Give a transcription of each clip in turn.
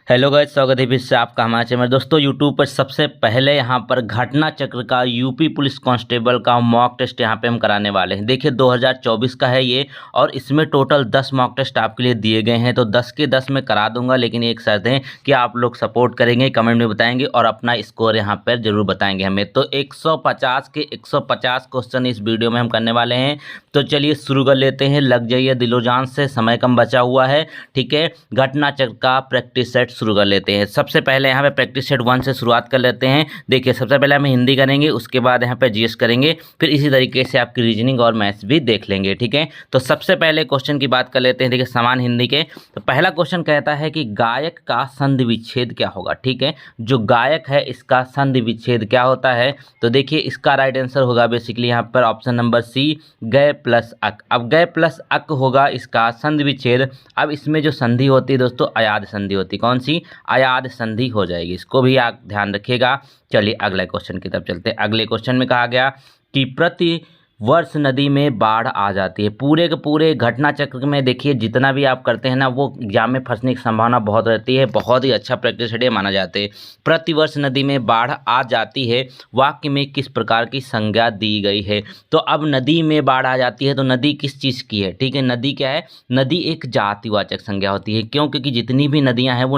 Hello guys, स्वागत है फिर से आपका हमारे चैनल में। दोस्तों यूट्यूब पर सबसे पहले यहाँ पर घटना चक्र का यूपी पुलिस कांस्टेबल का मॉक टेस्ट यहाँ पे हम कराने वाले हैं। देखिए 2024 का है ये, और इसमें टोटल 10 मॉक टेस्ट आपके लिए दिए गए हैं। तो 10 के 10 मैं करा दूंगा, लेकिन एक शर्त है कि आप लोग सपोर्ट करेंगे, कमेंट में बताएंगे और अपना स्कोर यहाँ पर जरूर बताएंगे हमें। तो 150 के 150 क्वेश्चन इस वीडियो में हम करने वाले हैं। तो चलिए शुरू कर लेते हैं, लग जाइए दिलो जान से, समय कम बचा हुआ है। ठीक है, घटना चक्र का प्रैक्टिस सेट शुरू कर लेते हैं। सबसे पहले यहाँ पे प्रैक्टिस सेट 1 से शुरुआत कर लेते हैं। देखिए सबसे पहले हम हिंदी करेंगे, उसके बाद यहाँ पे जीएस करेंगे, फिर इसी तरीके से आपकी रीजनिंग और मैथ्स भी देख लेंगे। ठीक है, तो सबसे पहले क्वेश्चन की बात कर लेते हैं। देखिए समान हिंदी के, तो पहला क्वेश्चन कहता है कि गायक का संधि विच्छेद क्या होगा। ठीक है, जो गायक है इसका संधि विच्छेद क्या होता है। तो देखिए इसका राइट आंसर होगा बेसिकली यहाँ पर ऑप्शन नंबर सी, गय प्लस अक। अब गय प्लस अक होगा इसका संधि विच्छेद। अब इसमें जो संधि होती है दोस्तों, अयाद संधि होती है। कौन सी? अयाद संधि हो जाएगी, इसको भी आप ध्यान रखिएगा। चलिए अगले क्वेश्चन की तरफ चलते हैं। अगले क्वेश्चन में कहा गया कि प्रति वर्ष नदी में बाढ़ आ जाती है। पूरे के पूरे घटना चक्र में देखिए जितना भी आप करते हैं ना, वो एग्जाम में फंसने की संभावना बहुत रहती है। बहुत ही अच्छा प्रैक्टिस सेट माना जाता है। प्रतिवर्ष नदी में बाढ़ आ जाती है, वाक्य में किस प्रकार की संज्ञा दी गई है। तो अब नदी में बाढ़ आ जाती है तो नदी किस चीज़ की है? ठीक है, नदी क्या है? नदी एक जातिवाचक संज्ञा होती है। क्यों? क्योंकि जितनी भी नदियाँ हैं वो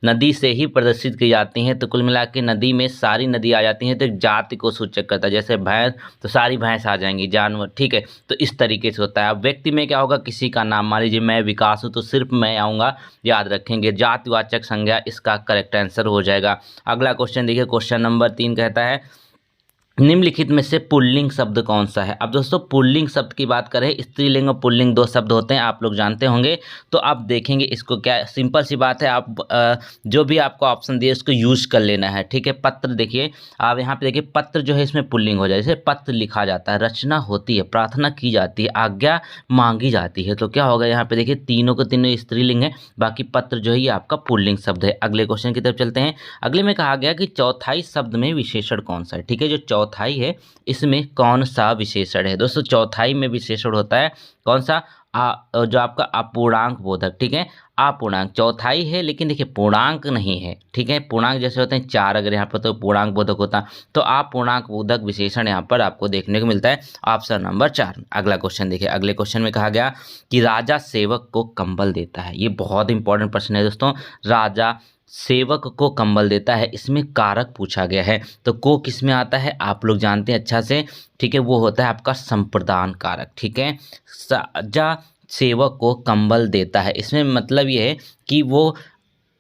नदी से ही प्रदर्शित की जाती हैं। तो कुल मिला के नदी में सारी नदी आ जाती हैं, तो एक जाति को सूचक करता है। जैसे भैंस, तो सारी भैंस आ जाएंगी, जानवर। ठीक है, तो इस तरीके से होता है। अब व्यक्ति में क्या होगा? किसी का नाम, मान लीजिए मैं विकास हूँ तो सिर्फ मैं आऊँगा, याद रखेंगे। जातिवाचक संज्ञा इसका करेक्ट आंसर हो जाएगा। अगला क्वेश्चन देखिए, क्वेश्चन नंबर 3 कहता है निम्नलिखित में से पुल्लिंग शब्द कौन सा है। अब दोस्तों पुल्लिंग शब्द की बात करें, स्त्रीलिंग और पुल्लिंग 2 शब्द होते हैं, आप लोग जानते होंगे। तो आप देखेंगे इसको, क्या सिंपल सी बात है, आप जो भी आपको ऑप्शन दिए उसको यूज कर लेना है। ठीक है, पत्र देखिए, आप यहाँ पे देखिए पत्र जो है इसमें पुल्लिंग हो जाए। जैसे पत्र लिखा जाता है, रचना होती है, प्रार्थना की जाती है, आज्ञा मांगी जाती है। तो क्या होगा यहाँ पे देखिए, तीनों के तीनों स्त्रीलिंग है, बाकी पत्र जो है ये आपका पुल्लिंग शब्द है। अगले क्वेश्चन की तरफ चलते हैं। अगले में कहा गया कि चौथाई शब्द में विशेषण कौन सा है। ठीक है, जो चौथाई है इसमें कौन सा विशेषण है। दोस्तों चौथाई में विशेषण होता है कौन सा? जो आपका अपूर्णांक बोधक। ठीक है, अपूर्णांक चौथाई है, लेकिन देखिए पूर्णांक नहीं है। ठीक है, पूर्णांक जैसे होते हैं 4, अगर यहाँ पर तो पूर्णांक बोधक होता, तो अपूर्णांक बोधक विशेषण यहाँ पर आपको देखने को मिलता है ऑप्शन नंबर 4। अगला क्वेश्चन देखिए, अगले क्वेश्चन में कहा गया कि राजा सेवक को कंबल देता है। ये बहुत इंपॉर्टेंट प्रश्न है दोस्तों। राजा सेवक को कंबल देता है, इसमें कारक पूछा गया है। तो को किस में आता है आप लोग जानते हैं अच्छा से। ठीक है, वो होता है आपका संप्रदान कारक। ठीक है, राजा सेवक को कंबल देता है, इसमें मतलब ये है कि वो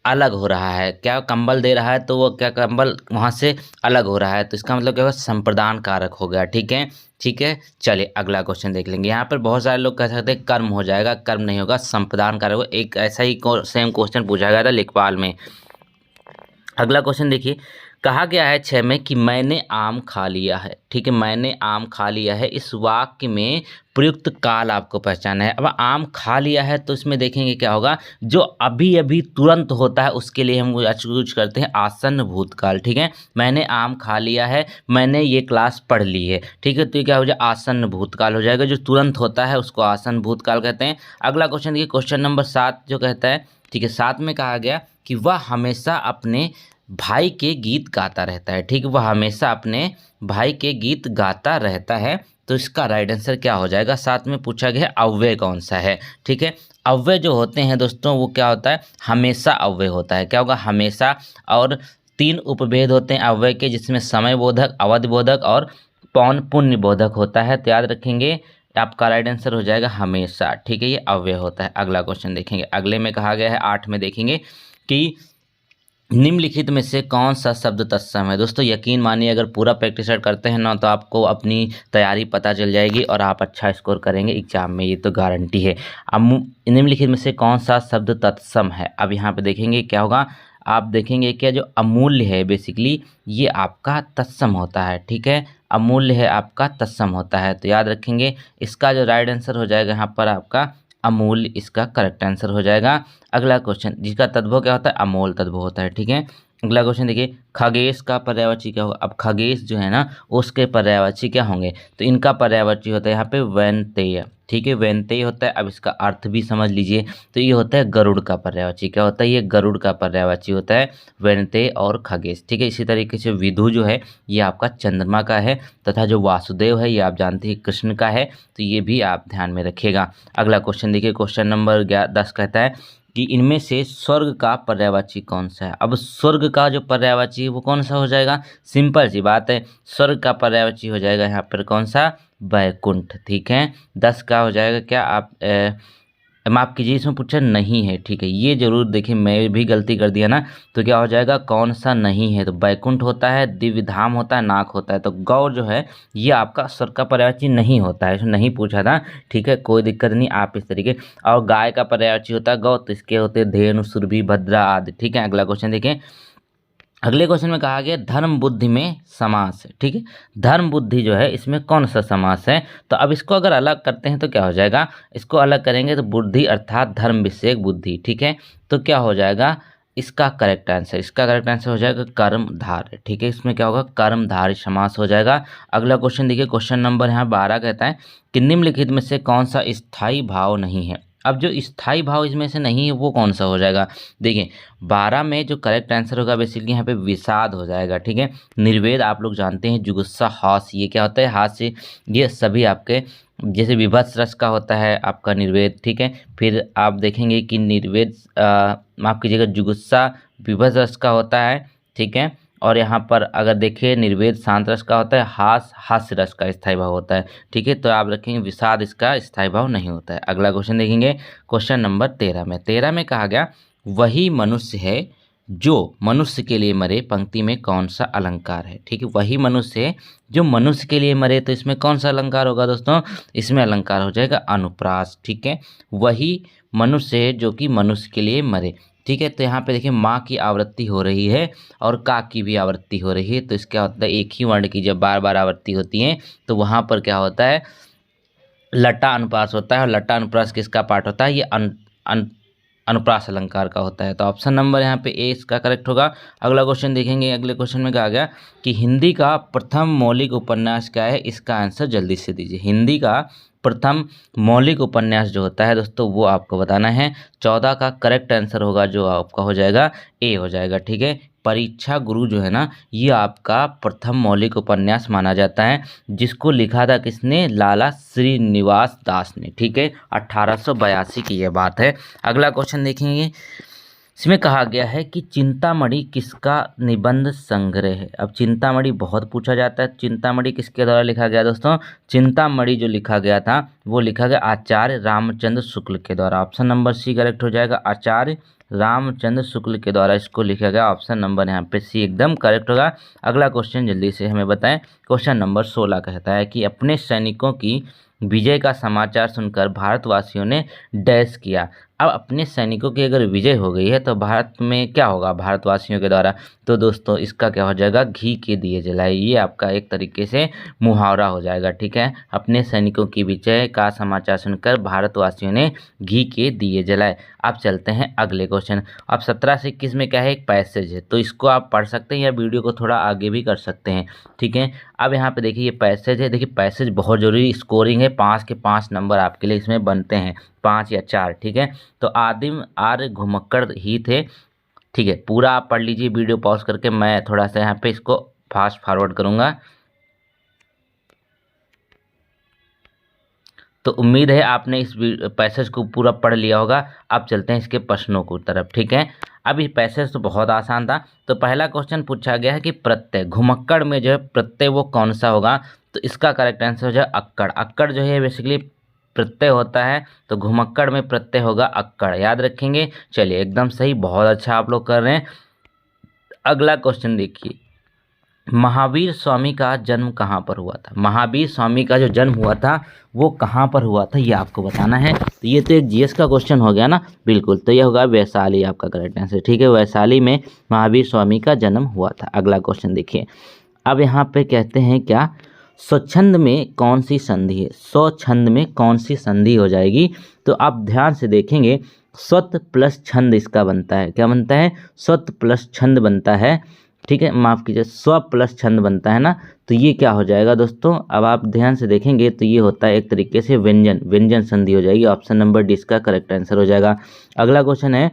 अलग हो रहा है। क्या कंबल दे रहा है तो वो क्या कंबल वहाँ से अलग हो रहा है, तो इसका मतलब क्या होगा? संप्रदान कारक हो गया। ठीक है, ठीक है, चलिए अगला क्वेश्चन देख लेंगे। यहाँ पर बहुत सारे लोग कह सकते हैं कर्म हो जाएगा, कर्म नहीं होगा, संप्रदान कारक। एक ऐसा ही सेम क्वेश्चन पूछा गया था लेखपाल में। अगला क्वेश्चन देखिए, कहा गया है 6 में कि मैंने आम खा लिया है। ठीक है, मैंने आम खा लिया है, इस वाक्य में प्रयुक्त काल आपको पहचाना है। अब आम खा लिया है तो इसमें देखेंगे क्या होगा, जो अभी अभी तुरंत होता है उसके लिए हम यूज करते हैं आसन्न भूतकाल। ठीक है, मैंने आम खा लिया है, मैंने ये क्लास पढ़ ली है। ठीक है, तो ये क्या हो जाए? आसन्न भूतकाल हो जाएगा। जो तुरंत होता है उसको आसन्न भूतकाल कहते हैं। अगला क्वेश्चन देखिए, क्वेश्चन नंबर 7 जो कहता है, ठीक है, 7 में कहा गया कि वह हमेशा अपने भाई के गीत गाता रहता है। ठीक है, वह हमेशा अपने भाई के गीत गाता रहता है। तो इसका राइट आंसर क्या हो जाएगा? 7 में पूछा गया अव्यय कौन सा है। ठीक है, अव्यय जो होते हैं दोस्तों वो क्या होता है? हमेशा अव्यय होता है। क्या होगा? हमेशा। और 3 उपभेद होते हैं अव्यय के, जिसमें समय बोधक, अवधि बोधक और पौन पुण्य बोधक होता है। तो याद रखेंगे, आपका राइट आंसर हो जाएगा हमेशा। ठीक है, ये अव्यय होता है। अगला क्वेश्चन देखेंगे, अगले में कहा गया है 8 में देखेंगे कि निम्नलिखित में से कौन सा शब्द तत्सम है। दोस्तों यकीन मानिए, अगर पूरा प्रैक्टिस करते हैं ना तो आपको अपनी तैयारी पता चल जाएगी और आप अच्छा स्कोर करेंगे एग्जाम में, ये तो गारंटी है। अब निम्नलिखित में से कौन सा शब्द तत्सम है। अब यहाँ पे देखेंगे क्या होगा, आप देखेंगे क्या जो अमूल्य है बेसिकली ये आपका तत्सम होता है। ठीक है, अमूल्य है आपका तत्सम होता है। तो याद रखेंगे इसका जो राइट आंसर हो जाएगा यहाँ पर आपका अमूल्य, इसका करेक्ट आंसर हो जाएगा। अगला क्वेश्चन जिसका तद्भव क्या होता है? अमोल तद्भव होता है। ठीक है, अगला क्वेश्चन देखिए, खगेश का पर्यायवाची क्या होगा। अब खगेश जो है ना उसके पर्यायवाची क्या होंगे, तो इनका पर्यायवाची होता है यहाँ पे वैनतेय, ठीक है, वैनतेय होता है। अब इसका अर्थ भी समझ लीजिए, तो ये होता है गरुड़ का पर्यायवाची। क्या होता है, ये गरुड़ का पर्यायवाची होता है, वैनतेय और खगेश, ठीक है। इसी तरीके से विदु जो है ये आपका चंद्रमा का है, तथा जो वासुदेव है ये आप जानते हैं कृष्ण का है, तो ये भी आप ध्यान में रखिएगा। अगला क्वेश्चन देखिए, क्वेश्चन नंबर 10 कहता है कि इनमें से स्वर्ग का पर्यायवाची कौन सा है। अब स्वर्ग का जो पर्यायवाची है वो कौन सा हो जाएगा, सिंपल सी बात है, स्वर्ग का पर्यायवाची हो जाएगा यहाँ पर कौन सा, वैकुंठ, ठीक है। 10 का हो जाएगा क्या, आप माफ कीजिए, इसमें पूछा नहीं है, ठीक है, ये जरूर देखिए, मैं भी गलती कर दिया ना, तो क्या हो जाएगा, कौन सा नहीं है, तो वैकुंठ होता है, दिव्य धाम होता है, नाक होता है, तो गौ जो है ये आपका स्वर्ग का पर्यायवाची नहीं होता है, इसमें नहीं पूछा था, ठीक है, कोई दिक्कत नहीं, आप इस तरीके। और गाय का पर्यायवाची होता है गौ, तो इसके होते हैं धेनु, सुरभि, भद्रा आदि, ठीक है। अगला क्वेश्चन देखिए, अगले क्वेश्चन में कहा गया धर्म बुद्धि में समास है, ठीक है। धर्म बुद्धि जो है इसमें कौन सा समास है, तो अब इसको अगर अलग करते हैं तो क्या हो जाएगा, इसको अलग करेंगे तो बुद्धि अर्थात धर्म विषयक बुद्धि, ठीक है। तो क्या हो जाएगा इसका करेक्ट आंसर, इसका करेक्ट आंसर हो जाएगा कर्मधारय, ठीक है। इसमें क्या होगा, कर्मधारय समास हो जाएगा। अगला क्वेश्चन देखिए, क्वेश्चन नंबर यहाँ 12 कहता है कि निम्नलिखित में से कौन सा स्थायी भाव नहीं है। अब जो स्थायी भाव इसमें से नहीं है वो कौन सा हो जाएगा, देखिए 12 में जो करेक्ट आंसर होगा बेसिकली यहाँ पे विषाद हो जाएगा, ठीक है। निर्वेद आप लोग जानते हैं, जुगुस्सा, हास्य, ये क्या होता है, हास्य, ये सभी आपके जैसे विभत्स रस का होता है आपका निर्वेद, ठीक है। फिर आप देखेंगे कि निर्वेद माफ कीजिएगा जुगुस्सा विभत्स रस का होता है, ठीक है। और यहाँ पर अगर देखिए निर्वेद शांत रस का होता है, हास्य रस का स्थायी भाव होता है, ठीक है। तो आप रखेंगे विषाद इसका स्थायी भाव नहीं होता है। अगला क्वेश्चन देखेंगे, क्वेश्चन नंबर 13 में कहा गया वही मनुष्य है जो मनुष्य के लिए मरे, पंक्ति में कौन सा अलंकार है, ठीक है। वही मनुष्य है जो मनुष्य के लिए मरे, तो इसमें कौन सा अलंकार होगा दोस्तों, इसमें अलंकार हो जाएगा अनुप्रास, ठीक है। वही मनुष्य है जो कि मनुष्य के लिए मरे, ठीक है। तो यहाँ पे देखिए माँ की आवृत्ति हो रही है और का की भी आवृत्ति हो रही है, तो इसका होता है एक ही वर्ण की जब बार बार आवृत्ति होती है तो वहाँ पर क्या होता है, लटा अनुप्रास होता है। और लटा अनुप्रास किसका पार्ट होता है, ये अनुप्रास अलंकार का होता है। तो ऑप्शन नंबर यहाँ पे ए इसका करेक्ट होगा। अगला क्वेश्चन देखेंगे, अगले क्वेश्चन में कहा गया कि हिंदी का प्रथम मौलिक उपन्यास क्या है, इसका आंसर जल्दी से दीजिए। हिंदी का प्रथम मौलिक उपन्यास जो होता है दोस्तों वो आपको बताना है। 14 का करेक्ट आंसर होगा जो आपका हो जाएगा ए हो जाएगा, ठीक है। परीक्षा गुरु जो है ना ये आपका प्रथम मौलिक उपन्यास माना जाता है, जिसको लिखा था किसने, लाला श्रीनिवास दास ने, ठीक है। 1882 की यह बात है। अगला क्वेश्चन देखेंगे, इसमें कहा गया है कि चिंतामणि किसका निबंध संग्रह है। अब चिंतामणि बहुत पूछा जाता है, चिंतामणि किसके द्वारा लिखा गया दोस्तों, चिंतामणि जो लिखा गया था वो लिखा गया आचार्य रामचंद्र शुक्ल के द्वारा। ऑप्शन नंबर सी करेक्ट हो जाएगा, आचार्य रामचंद्र शुक्ल के द्वारा इसको लिखा गया। ऑप्शन नंबर यहाँ पे सी एकदम करेक्ट होगा। अगला क्वेश्चन जल्दी से हमें बताएं, क्वेश्चन नंबर 16 कहता है कि अपने सैनिकों की विजय का समाचार सुनकर भारतवासियों ने डैश किया। अब अपने सैनिकों की अगर विजय हो गई है तो भारत में क्या होगा, भारतवासियों के द्वारा, तो दोस्तों इसका क्या हो जाएगा, घी के दिए जलाए। ये आपका एक तरीके से मुहावरा हो जाएगा, ठीक है। अपने सैनिकों की विजय का समाचार सुनकर भारतवासियों ने घी के दिए जलाए। अब चलते हैं अगले क्वेश्चन। अब 17 से 21 में क्या है, एक पैसेज है, तो इसको आप पढ़ सकते हैं या वीडियो को थोड़ा आगे भी कर सकते हैं, ठीक है। अब यहाँ पे देखिए ये पैसेज है, देखिए पैसेज बहुत जरूरी स्कोरिंग है, 5 के 5 नंबर आपके लिए इसमें बनते हैं, 5 या 4, ठीक है। तो आदिम आर्य घुमक्कड़ ही थे, ठीक है। पूरा आप पढ़ लीजिए वीडियो पॉज करके, मैं थोड़ा सा यहाँ पे इसको फास्ट फॉरवर्ड करूँगा। तो उम्मीद है आपने इस पैसेज को पूरा पढ़ लिया होगा। अब चलते हैं इसके प्रश्नों की तरफ, ठीक है। अब ये पैसेज तो बहुत आसान था। तो पहला क्वेश्चन पूछा गया है कि प्रत्यय, घुमक्कड़ में जो है प्रत्यय वो कौन सा होगा, तो इसका करेक्ट आंसर हो जाए अक्कड़। अक्कड़ जो है बेसिकली प्रत्यय होता है, तो घुमक्कड़ में प्रत्यय होगा अक्कड़, याद रखेंगे। चलिए एकदम सही, बहुत अच्छा आप लोग कर रहे हैं। अगला क्वेश्चन देखिए, महावीर स्वामी का जन्म कहाँ पर हुआ था। महावीर स्वामी का जो जन्म हुआ था वो कहाँ पर हुआ था ये आपको बताना है। तो ये तो एक जीएस का क्वेश्चन हो गया ना, बिल्कुल। तो ये होगा वैशाली, आपका करेक्ट आंसर, ठीक है। वैशाली में महावीर स्वामी का जन्म हुआ था। अगला क्वेश्चन देखिए, अब यहाँ पे कहते हैं क्या, स्वच्छंद में कौन सी संधि है, स्वच्छंद में कौन सी संधि हो जाएगी, तो आप ध्यान से देखेंगे स्वत प्लस छंद इसका बनता है। क्या बनता है? स्वत प्लस छंद बनता है। ठीक है, माफ़ कीजिए, स्व प्लस छंद बनता है ना। तो ये क्या हो जाएगा दोस्तों, अब आप ध्यान से देखेंगे तो ये होता है एक तरीके से व्यंजन, व्यंजन संधि हो जाएगी। ऑप्शन नंबर डी इसका करेक्ट आंसर हो जाएगा। अगला क्वेश्चन है,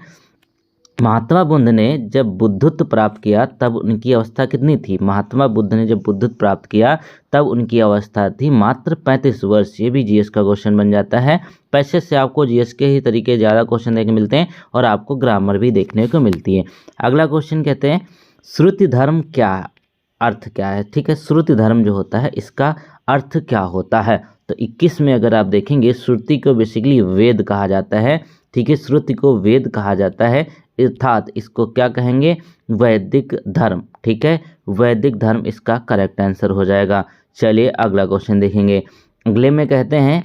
महात्मा बुद्ध ने जब बुद्धत्व प्राप्त किया तब उनकी अवस्था कितनी थी? महात्मा बुद्ध ने जब बुद्धत्व प्राप्त किया तब उनकी अवस्था थी मात्र 35 वर्ष। ये भी जीएस का क्वेश्चन बन जाता है। पैसेज से आपको जीएस के ही तरीके ज़्यादा क्वेश्चन देखने मिलते हैं और आपको ग्रामर भी देखने को मिलती है। अगला क्वेश्चन कहते हैं, श्रुति धर्म क्या अर्थ क्या है? ठीक है, श्रुति धर्म जो होता है इसका अर्थ क्या होता है? तो 21 में अगर आप देखेंगे, श्रुति को बेसिकली वेद कहा जाता है। ठीक है, श्रुति को वेद कहा जाता है, अर्थात इसको क्या कहेंगे? वैदिक धर्म। ठीक है, वैदिक धर्म इसका करेक्ट आंसर हो जाएगा। चलिए अगला क्वेश्चन देखेंगे। अगले में कहते हैं,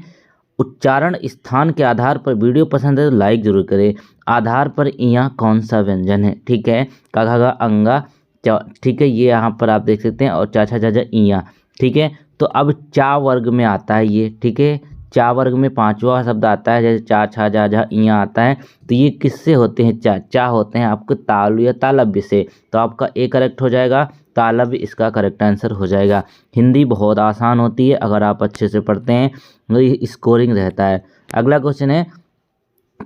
उच्चारण स्थान के आधार पर वीडियो पसंद है तो लाइक जरूर करें। आधार पर यहाँ कौन सा व्यंजन है? ठीक है, कागा अंगा। ठीक है, ये यहाँ पर आप देख सकते हैं, और चाचा चाचा इया। ठीक है, तो अब चा वर्ग में आता है ये। ठीक है, चा वर्ग में पांचवा शब्द आता है, जैसे चा छा जा जा इया आता है। तो ये किससे होते हैं? चा होते हैं आपके तालु या तालव्य से। तो आपका ए करेक्ट हो जाएगा, तालव्य इसका करेक्ट आंसर हो जाएगा। हिंदी बहुत आसान होती है, अगर आप अच्छे से पढ़ते हैं तो स्कोरिंग रहता है। अगला क्वेश्चन है,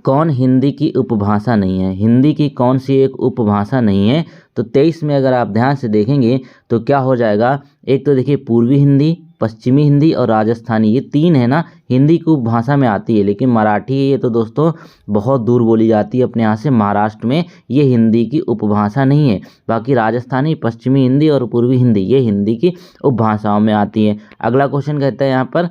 कौन हिंदी की उपभाषा नहीं है? हिंदी की कौन सी एक उपभाषा नहीं है? तो 23 में अगर आप ध्यान से देखेंगे तो क्या हो जाएगा, एक तो देखिए पूर्वी हिंदी, पश्चिमी हिंदी और राजस्थानी, ये तीन है ना हिंदी की उपभाषा में आती है। लेकिन मराठी ये तो दोस्तों बहुत दूर बोली जाती है अपने यहाँ से, महाराष्ट्र में, ये हिंदी की उपभाषा नहीं है। बाकी राजस्थानी, पश्चिमी हिंदी और पूर्वी हिंदी ये हिंदी की उपभाषाओं में आती है। अगला क्वेश्चन कहता है यहाँ पर,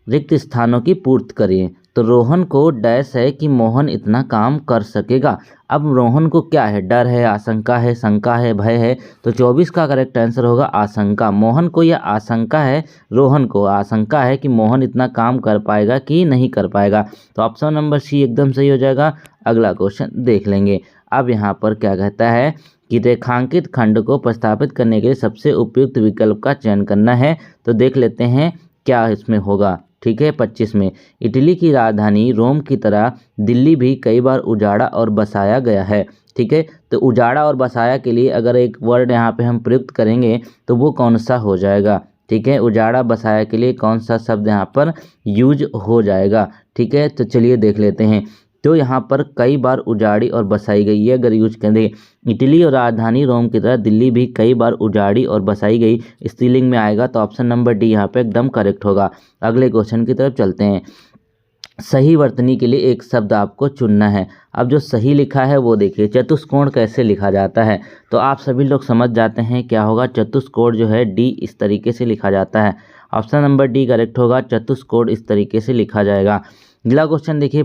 रिक्त स्थानों की पूर्ति करिए। तो रोहन को डैश है कि मोहन इतना काम कर सकेगा। अब रोहन को क्या है? डर है, आशंका है, शंका है, भय है। तो 24 का करेक्ट आंसर होगा आशंका। मोहन को यह आशंका है, रोहन को आशंका है कि मोहन इतना काम कर पाएगा कि नहीं कर पाएगा। तो ऑप्शन नंबर सी एकदम सही हो जाएगा। अगला क्वेश्चन देख लेंगे। अब यहाँ पर क्या कहता है कि रेखांकित खंड को प्रस्तावित करने के लिए सबसे उपयुक्त विकल्प का चयन करना है। तो देख लेते हैं क्या इसमें होगा। ठीक है, 25 में, इटली की राजधानी रोम की तरह दिल्ली भी कई बार उजाड़ा और बसाया गया है। ठीक है, तो उजाड़ा और बसाया के लिए अगर एक वर्ड यहाँ पे हम प्रयुक्त करेंगे तो वो कौन सा हो जाएगा? ठीक है, उजाड़ा बसाया के लिए कौन सा शब्द यहाँ पर यूज हो जाएगा? ठीक है, तो चलिए देख लेते हैं। तो यहाँ पर कई बार उजाड़ी और बसाई गई है, अगर यूज करें, इटली और राजधानी रोम की तरह दिल्ली भी कई बार उजाड़ी और बसाई गई, स्त्रीलिंग में आएगा। तो ऑप्शन नंबर डी यहाँ पे एकदम करेक्ट होगा। अगले क्वेश्चन की तरफ चलते हैं। सही वर्तनी के लिए एक शब्द आपको चुनना है। अब जो सही लिखा है वो देखिए, चतुष्कोण कैसे लिखा जाता है? तो आप सभी लोग समझ जाते हैं क्या होगा। चतुष्कोण जो है डी इस तरीके से लिखा जाता है। ऑप्शन नंबर डी करेक्ट होगा, चतुष्कोण इस तरीके से लिखा जाएगा। अगला क्वेश्चन देखिए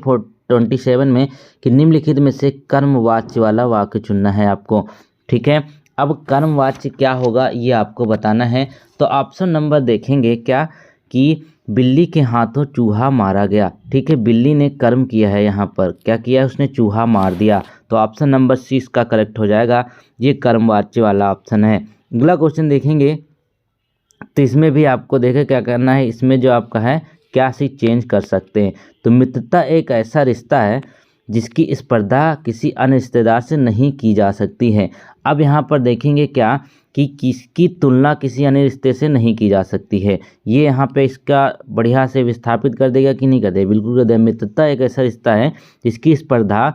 27 में, कि निम्नलिखित में से कर्मवाच्य वाला वाक्य चुनना है आपको। ठीक है, अब कर्मवाच्य क्या होगा ये आपको बताना है। तो ऑप्शन नंबर देखेंगे क्या, कि बिल्ली के हाथों चूहा मारा गया। ठीक है, बिल्ली ने कर्म किया है, यहाँ पर क्या किया है, उसने चूहा मार दिया। तो ऑप्शन नंबर सी इसका करेक्ट हो जाएगा, ये कर्मवाच्य वाला ऑप्शन है। अगला क्वेश्चन देखेंगे तो इसमें भी आपको देखें क्या करना है। इसमें जो आपका है क्या सी चेंज कर सकते हैं। तो मित्रता एक ऐसा रिश्ता है जिसकी स्पर्धा किसी अन्य रिश्तेदार से नहीं की जा सकती है। अब यहाँ पर देखेंगे क्या, कि किसकी तुलना किसी अन्य रिश्ते से नहीं की जा सकती है। ये यहाँ पे इसका बढ़िया से विस्थापित कर देगा कि नहीं कर देगा? बिल्कुल कर देगा। मित्रता एक ऐसा रिश्ता है जिसकी स्पर्धा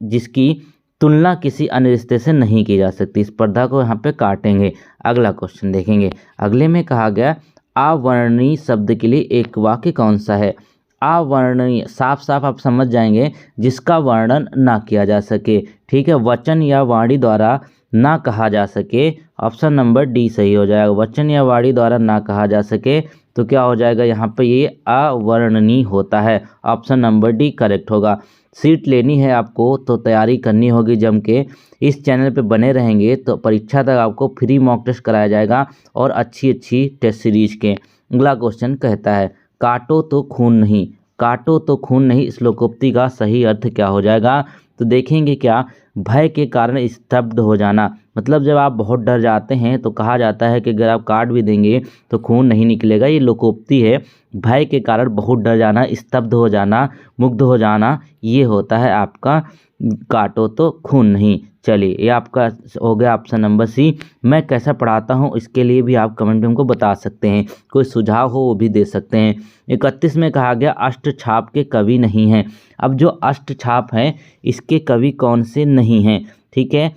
जिसकी तुलना किसी अन्य रिश्ते से नहीं की जा सकती। स्पर्धा को यहाँ पे काटेंगे। अगला क्वेश्चन देखेंगे। अगले में कहा गया, अवर्णनीय शब्द के लिए एक वाक्य कौन सा है? अवर्णनीय साफ साफ आप समझ जाएंगे, जिसका वर्णन ना किया जा सके। ठीक है, वचन या वाणी द्वारा ना कहा जा सके। ऑप्शन नंबर डी सही हो जाएगा, वचन या वाणी द्वारा ना कहा जा सके। तो क्या हो जाएगा यहाँ पे, ये अवर्णनीय होता है। ऑप्शन नंबर डी करेक्ट होगा। सीट लेनी है आपको तो तैयारी करनी होगी जम के। इस चैनल पे बने रहेंगे तो परीक्षा तक आपको फ्री मॉक टेस्ट कराया जाएगा और अच्छी अच्छी टेस्ट सीरीज के। अगला क्वेश्चन कहता है, काटो तो खून नहीं, काटो तो खून नहीं, श्लोकोक्ति का सही अर्थ क्या हो जाएगा? तो देखेंगे क्या, भय के कारण स्तब्ध हो जाना, मतलब जब आप बहुत डर जाते हैं तो कहा जाता है कि अगर आप काट भी देंगे तो खून नहीं निकलेगा। ये लोकोक्ति है। भय के कारण बहुत डर जाना, स्तब्ध हो जाना, मुग्ध हो जाना, ये होता है आपका काटो तो खून नहीं। चलिए, ये आपका हो गया ऑप्शन नंबर सी। मैं कैसा पढ़ाता हूँ इसके लिए भी आप कमेंट में हमको बता सकते हैं, कोई सुझाव हो वो भी दे सकते हैं। 31 में कहा गया अष्टछाप के कवि नहीं हैं। अब जो अष्टछाप हैं इसके कवि कौन से नहीं हैं, ठीक है।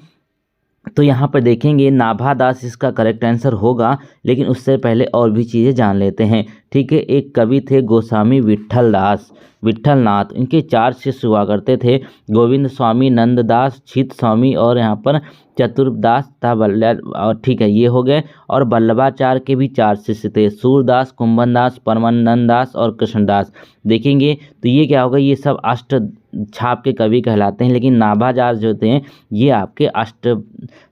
तो यहाँ पर देखेंगे नाभा दास इसका करेक्ट आंसर होगा, लेकिन उससे पहले और भी चीज़ें जान लेते हैं, ठीक है। एक कवि थे गोस्वामी विट्ठल दास, विट्ठलनाथ, इनके 4 शिष्य हुआ करते थे, गोविंद स्वामी, नंददास, छित स्वामी और यहाँ पर चतुर्दास था और ठीक है ये हो गए। और वल्लभाचार्य के भी 4 शिष्य थे, सूरदास, कुंभनदास, परमानंद दास और कृष्णदास। देखेंगे तो ये क्या होगा, ये सब अष्ट छाप के कवि कहलाते हैं, लेकिन नाभाचार्य जो थे ये आपके अष्ट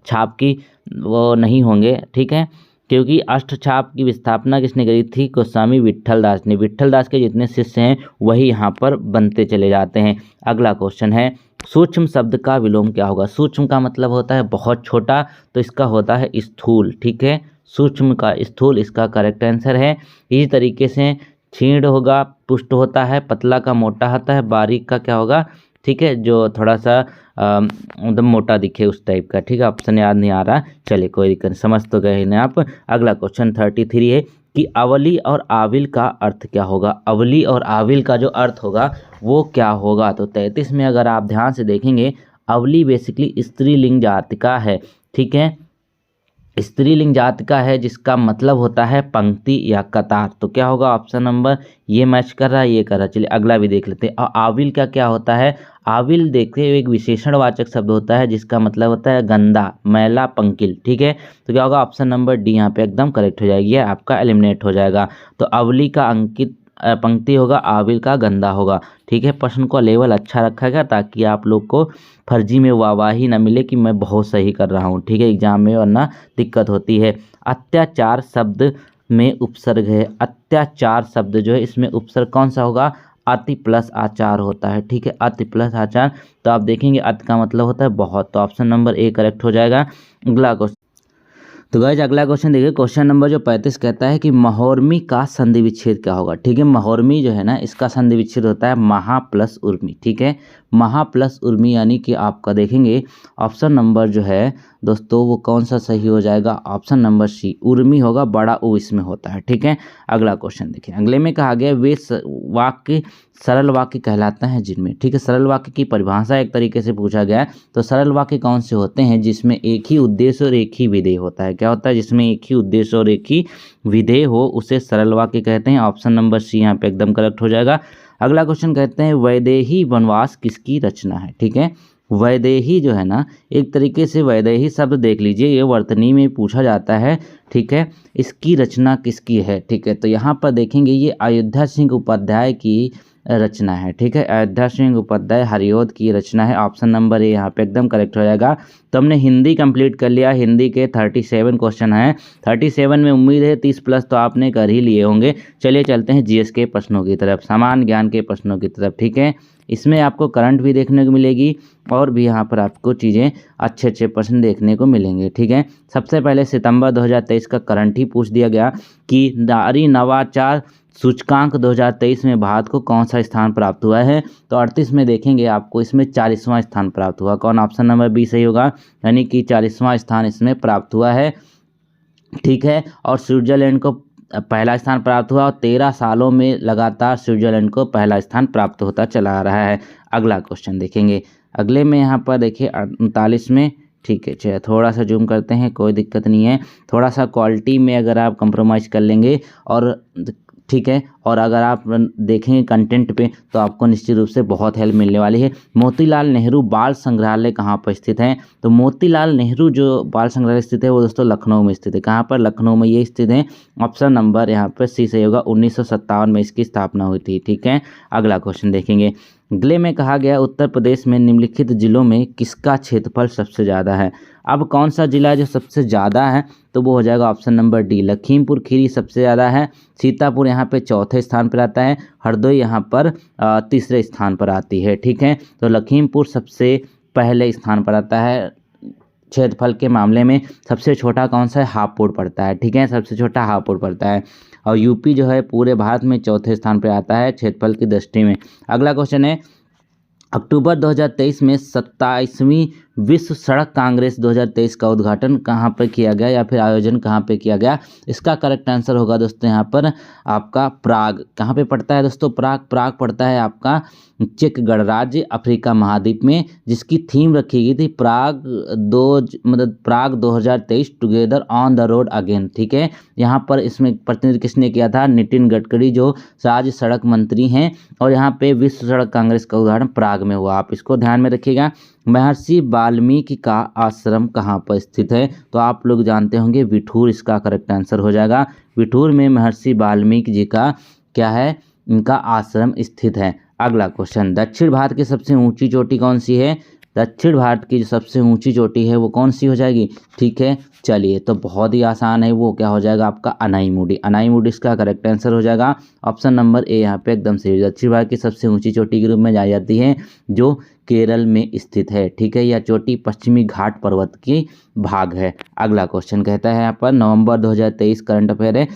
छाप की वो नहीं होंगे, ठीक है, क्योंकि अष्ट छाप की स्थापना किसने करी थी, गोस्वामी विट्ठल दास ने। विट्ठल दास के जितने शिष्य हैं वही यहाँ पर बनते चले जाते हैं। अगला क्वेश्चन है, सूक्ष्म शब्द का विलोम क्या होगा। सूक्ष्म का मतलब होता है बहुत छोटा, तो इसका होता है स्थूल, ठीक है। सूक्ष्म का स्थूल इसका करेक्ट आंसर है। इसी तरीके से क्षीण होगा, पुष्ट होता है, पतला का मोटा होता है, बारीक का क्या होगा, ठीक है, जो थोड़ा सा एकदम मोटा दिखे उस टाइप का, ठीक है। ऑप्शन याद नहीं आ रहा, चलिए कोई दिक्कत नहीं, समझ तो गए ना आप। अगला क्वेश्चन 33 है कि अवली और आविल का अर्थ क्या होगा। अवली और आविल का जो अर्थ होगा वो क्या होगा। तो 33 में अगर आप ध्यान से देखेंगे, अवली बेसिकली स्त्रीलिंग जाति का है, ठीक है, स्त्रीलिंग जाति का है, जिसका मतलब होता है पंक्ति या कतार। तो क्या होगा ऑप्शन नंबर, ये मैच कर रहा है, ये कर रहा है। चलिए अगला भी देख लेते हैं। और आविल का क्या होता है, आविल देखते हुए एक विशेषणवाचक शब्द होता है जिसका मतलब होता है गंदा, मैला, पंकिल, ठीक है। तो क्या होगा ऑप्शन नंबर डी यहाँ पे एकदम करेक्ट हो जाएगी, आपका एलिमिनेट हो जाएगा। तो अवली का अंकित पंक्ति होगा, आविल का गंदा होगा, ठीक है। प्रश्न का लेवल अच्छा रखा गया ताकि आप लोग को फर्जी में वाहवाही ना मिले कि मैं बहुत सही कर रहा हूँ, ठीक है, एग्जाम में, वरना दिक्कत होती है। अत्याचार शब्द में उपसर्ग है, अत्याचार शब्द जो है इसमें उपसर्ग कौन सा होगा, अति प्लस आचार होता है, ठीक है, अति प्लस आचार। तो आप देखेंगे अति का मतलब होता है बहुत, तो ऑप्शन नंबर ए करेक्ट हो जाएगा। अगला क्वेश्चन, तो गाइस अगला क्वेश्चन देखिए, क्वेश्चन नंबर जो 35 कहता है कि महोर्मी का संधि विच्छेद क्या होगा, ठीक है। महोर्मी जो है ना इसका संधि विच्छेद होता है महा प्लस उर्मी, ठीक है, महा प्लस उर्मी, यानी कि आपका देखेंगे ऑप्शन नंबर जो है दोस्तों वो कौन सा सही हो जाएगा, ऑप्शन नंबर सी, उर्मी होगा, बड़ा ऊ इसमें होता है, ठीक है। अगला क्वेश्चन देखिए, अगले में कहा गया वे वाक्य सरल वाक्य कहलाते हैं जिनमें, ठीक है, सरल वाक्य की परिभाषा एक तरीके से पूछा गया है। तो सरल वाक्य कौन से होते हैं, जिसमें एक ही उद्देश्य और एक ही विधेय होता है। क्या होता है, जिसमें एक ही उद्देश्य और एक ही विधेय हो उसे सरल वाक्य कहते हैं। ऑप्शन नंबर सी यहाँ पे एकदम करेक्ट हो जाएगा। अगला क्वेश्चन कहते हैं वैदेही वनवास किसकी रचना है, ठीक है। वैदेही जो है ना, एक तरीके से वैदेही शब्द देख लीजिए, ये वर्तनी में पूछा जाता है, ठीक है, इसकी रचना किसकी है, ठीक है। तो यहाँ पर देखेंगे ये अयोध्या सिंह उपाध्याय की रचना है, ठीक है, अयोध्या सिंह उपाध्याय हरिऔध की रचना है। ऑप्शन नंबर ए यहाँ पे एकदम करेक्ट हो जाएगा। तो हमने हिंदी कंप्लीट कर लिया, हिंदी के 37 क्वेश्चन हैं, 37 में उम्मीद है 30 प्लस तो आपने कर ही लिए होंगे। चलिए चलते हैं जीएस के प्रश्नों की तरफ, सामान्य ज्ञान के प्रश्नों की तरफ, ठीक है। इसमें आपको करंट भी देखने को मिलेगी और भी यहाँ पर आपको चीज़ें अच्छे अच्छे प्रश्न देखने को मिलेंगे, ठीक है। सबसे पहले सितंबर 2023 का करंट ही पूछ दिया गया कि नारी नवाचार सूचकांक 2023 में भारत को कौन सा स्थान प्राप्त हुआ है। तो 38 में देखेंगे आपको इसमें 40वां स्थान प्राप्त हुआ। कौन, ऑप्शन नंबर बी सही होगा, यानी कि 40वां स्थान इसमें प्राप्त हुआ है, ठीक है। और स्विट्जरलैंड को पहला स्थान प्राप्त हुआ और 13 सालों में लगातार स्विट्जरलैंड को पहला स्थान प्राप्त होता चला आ रहा है। अगला क्वेश्चन देखेंगे, अगले में यहाँ पर देखिए 39 में, ठीक है, चलिए थोड़ा सा जूम करते हैं, कोई दिक्कत नहीं है, थोड़ा सा क्वालिटी में अगर आप कंप्रोमाइज़ कर लेंगे और ठीक है, और अगर आप देखेंगे कंटेंट पे तो आपको निश्चित रूप से बहुत हेल्प मिलने वाली है। मोतीलाल नेहरू बाल संग्रहालय कहाँ पर स्थित है। तो मोतीलाल नेहरू जो बाल संग्रहालय स्थित है वो दोस्तों लखनऊ में स्थित है। कहाँ पर, लखनऊ में ये स्थित है। ऑप्शन नंबर यहाँ पर सी सही होगा, 1957 में इसकी स्थापना हुई थी, ठीक है। अगला क्वेश्चन देखेंगे, अगले में कहा गया उत्तर प्रदेश में निम्नलिखित जिलों में किसका क्षेत्रफल सबसे ज़्यादा है। अब कौन सा जिला है जो सबसे ज़्यादा है, तो वो हो जाएगा option number D, Lakhimpur Kheri सबसे ज़्यादा है, सीतापुर यहाँ पे चौथे चौथे स्थान पर आता है, हरदोई यहाँ पर तीसरे स्थान पर आती है। ठीक है, तो लखीमपुर सबसे पहले स्थान पर आता है। क्षेत्रफल के मामले में सबसे छोटा कौन सा है? हापुड़ पड़ता है। ठीक है, सबसे छोटा हापुड़ पड़ता है। और यूपी जो है पूरे भारत में चौथे स्थान पर आता है क्षेत्रफल की दृष्टि में। अगला क्वेश्चन है, अक्टूबर 2023 में 27वीं विश्व सड़क कांग्रेस 2023 का उद्घाटन कहाँ पर किया गया या फिर आयोजन कहाँ पे किया गया? इसका करेक्ट आंसर होगा दोस्तों यहाँ पर आपका प्राग। कहाँ पे पड़ता है दोस्तों? प्राग पड़ता है आपका चेक गणराज्य अफ्रीका महाद्वीप में, जिसकी थीम रखी गई थी प्राग 2023 together on the road again. ठीक है, यहाँ पर इसमें प्रतिनिधित्व किसने किया था? नितिन गडकरी, जो राज्य सड़क मंत्री हैं। और यहाँ पे विश्व सड़क कांग्रेस का उद्घाटन प्राग में हुआ, आप इसको ध्यान में रखिएगा। महर्षि वाल्मीकि का आश्रम कहाँ पर स्थित है? तो आप लोग जानते होंगे विठूर इसका करेक्ट आंसर हो जाएगा। विठूर में महर्षि वाल्मीकि जी का क्या है? इनका आश्रम स्थित है। अगला क्वेश्चन, दक्षिण भारत की सबसे ऊंची चोटी कौन सी है? दक्षिण भारत की जो सबसे ऊंची चोटी है वो कौन सी हो जाएगी? ठीक है, चलिए, तो बहुत ही आसान है, वो क्या हो जाएगा आपका? अनाईमुडी। अनाईमुडी इसका करेक्ट आंसर हो जाएगा। ऑप्शन नंबर ए यहाँ पे एकदम सही। दक्षिण भारत की सबसे ऊंची चोटी के रूप में जानी जाती है, जो केरल में स्थित है। ठीक है, यह चोटी पश्चिमी घाट पर्वत की भाग है। अगला क्वेश्चन कहता है यहाँ पर, नवंबर 2023 करंट अफेयर है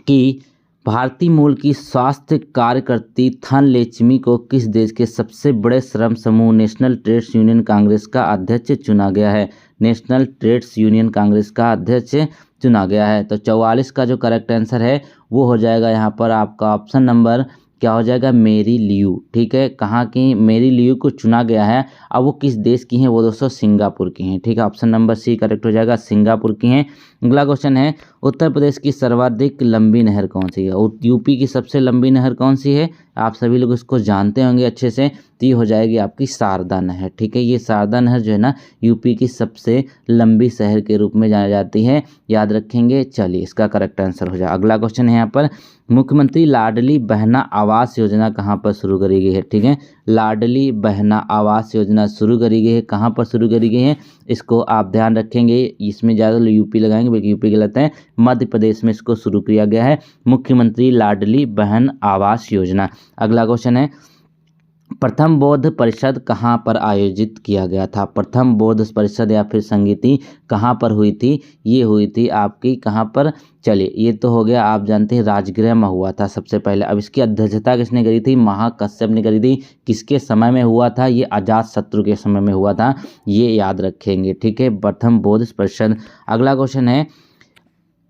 कि भारतीय मूल की स्वास्थ्य कार्यकर्ती थनलेचमी को किस देश के सबसे बड़े श्रम समूह नेशनल ट्रेड्स यूनियन कांग्रेस का अध्यक्ष चुना गया है? नेशनल ट्रेड्स यूनियन कांग्रेस का अध्यक्ष चुना गया है। तो 44 का जो करेक्ट आंसर है वो हो जाएगा यहाँ पर आपका ऑप्शन नंबर क्या हो जाएगा? मेरी लियू। ठीक है, कहाँ की मेरी लियू को चुना गया है? अब वो किस देश की हैं? वो दोस्तों सिंगापुर की हैं। ठीक है, ऑप्शन नंबर सी करेक्ट हो जाएगा, सिंगापुर की हैं। अगला क्वेश्चन है, उत्तर प्रदेश की सर्वाधिक लंबी नहर कौन सी है? यूपी की सबसे लंबी नहर कौन सी है? आप सभी लोग इसको जानते होंगे अच्छे से, तो ये हो जाएगी आपकी शारदा नहर। ठीक है, ये शारदा नहर जो है ना यूपी की सबसे लंबी शहर के रूप में जानी जाती है, याद रखेंगे। चलिए, इसका करेक्ट आंसर हो जाए। अगला क्वेश्चन है यहाँ पर, मुख्यमंत्री लाडली बहना आवास योजना कहाँ पर शुरू करी गई है? ठीक है, लाडली बहना आवास योजना शुरू करी गई है, कहाँ पर शुरू करी गई है? इसको आप ध्यान रखेंगे, इसमें ज़्यादा यूपी लगाएंगे बल्कि यूपी गलत है, मध्य प्रदेश में इसको शुरू किया गया है, मुख्यमंत्री लाडली बहन आवास योजना। अगला क्वेश्चन है, प्रथम बौद्ध परिषद कहाँ पर आयोजित किया गया था? प्रथम बौद्ध परिषद या फिर संगीति कहाँ पर हुई थी? ये हुई थी आपकी कहाँ पर? चलिए, ये तो हो गया, आप जानते हैं राजगृह में हुआ था सबसे पहले। अब इसकी अध्यक्षता किसने करी थी? महाकश्यप ने करी थी। किसके समय में हुआ था? ये अजातशत्रु के समय में हुआ था, ये याद रखेंगे। ठीक है, प्रथम बौद्ध परिषद। अगला क्वेश्चन है,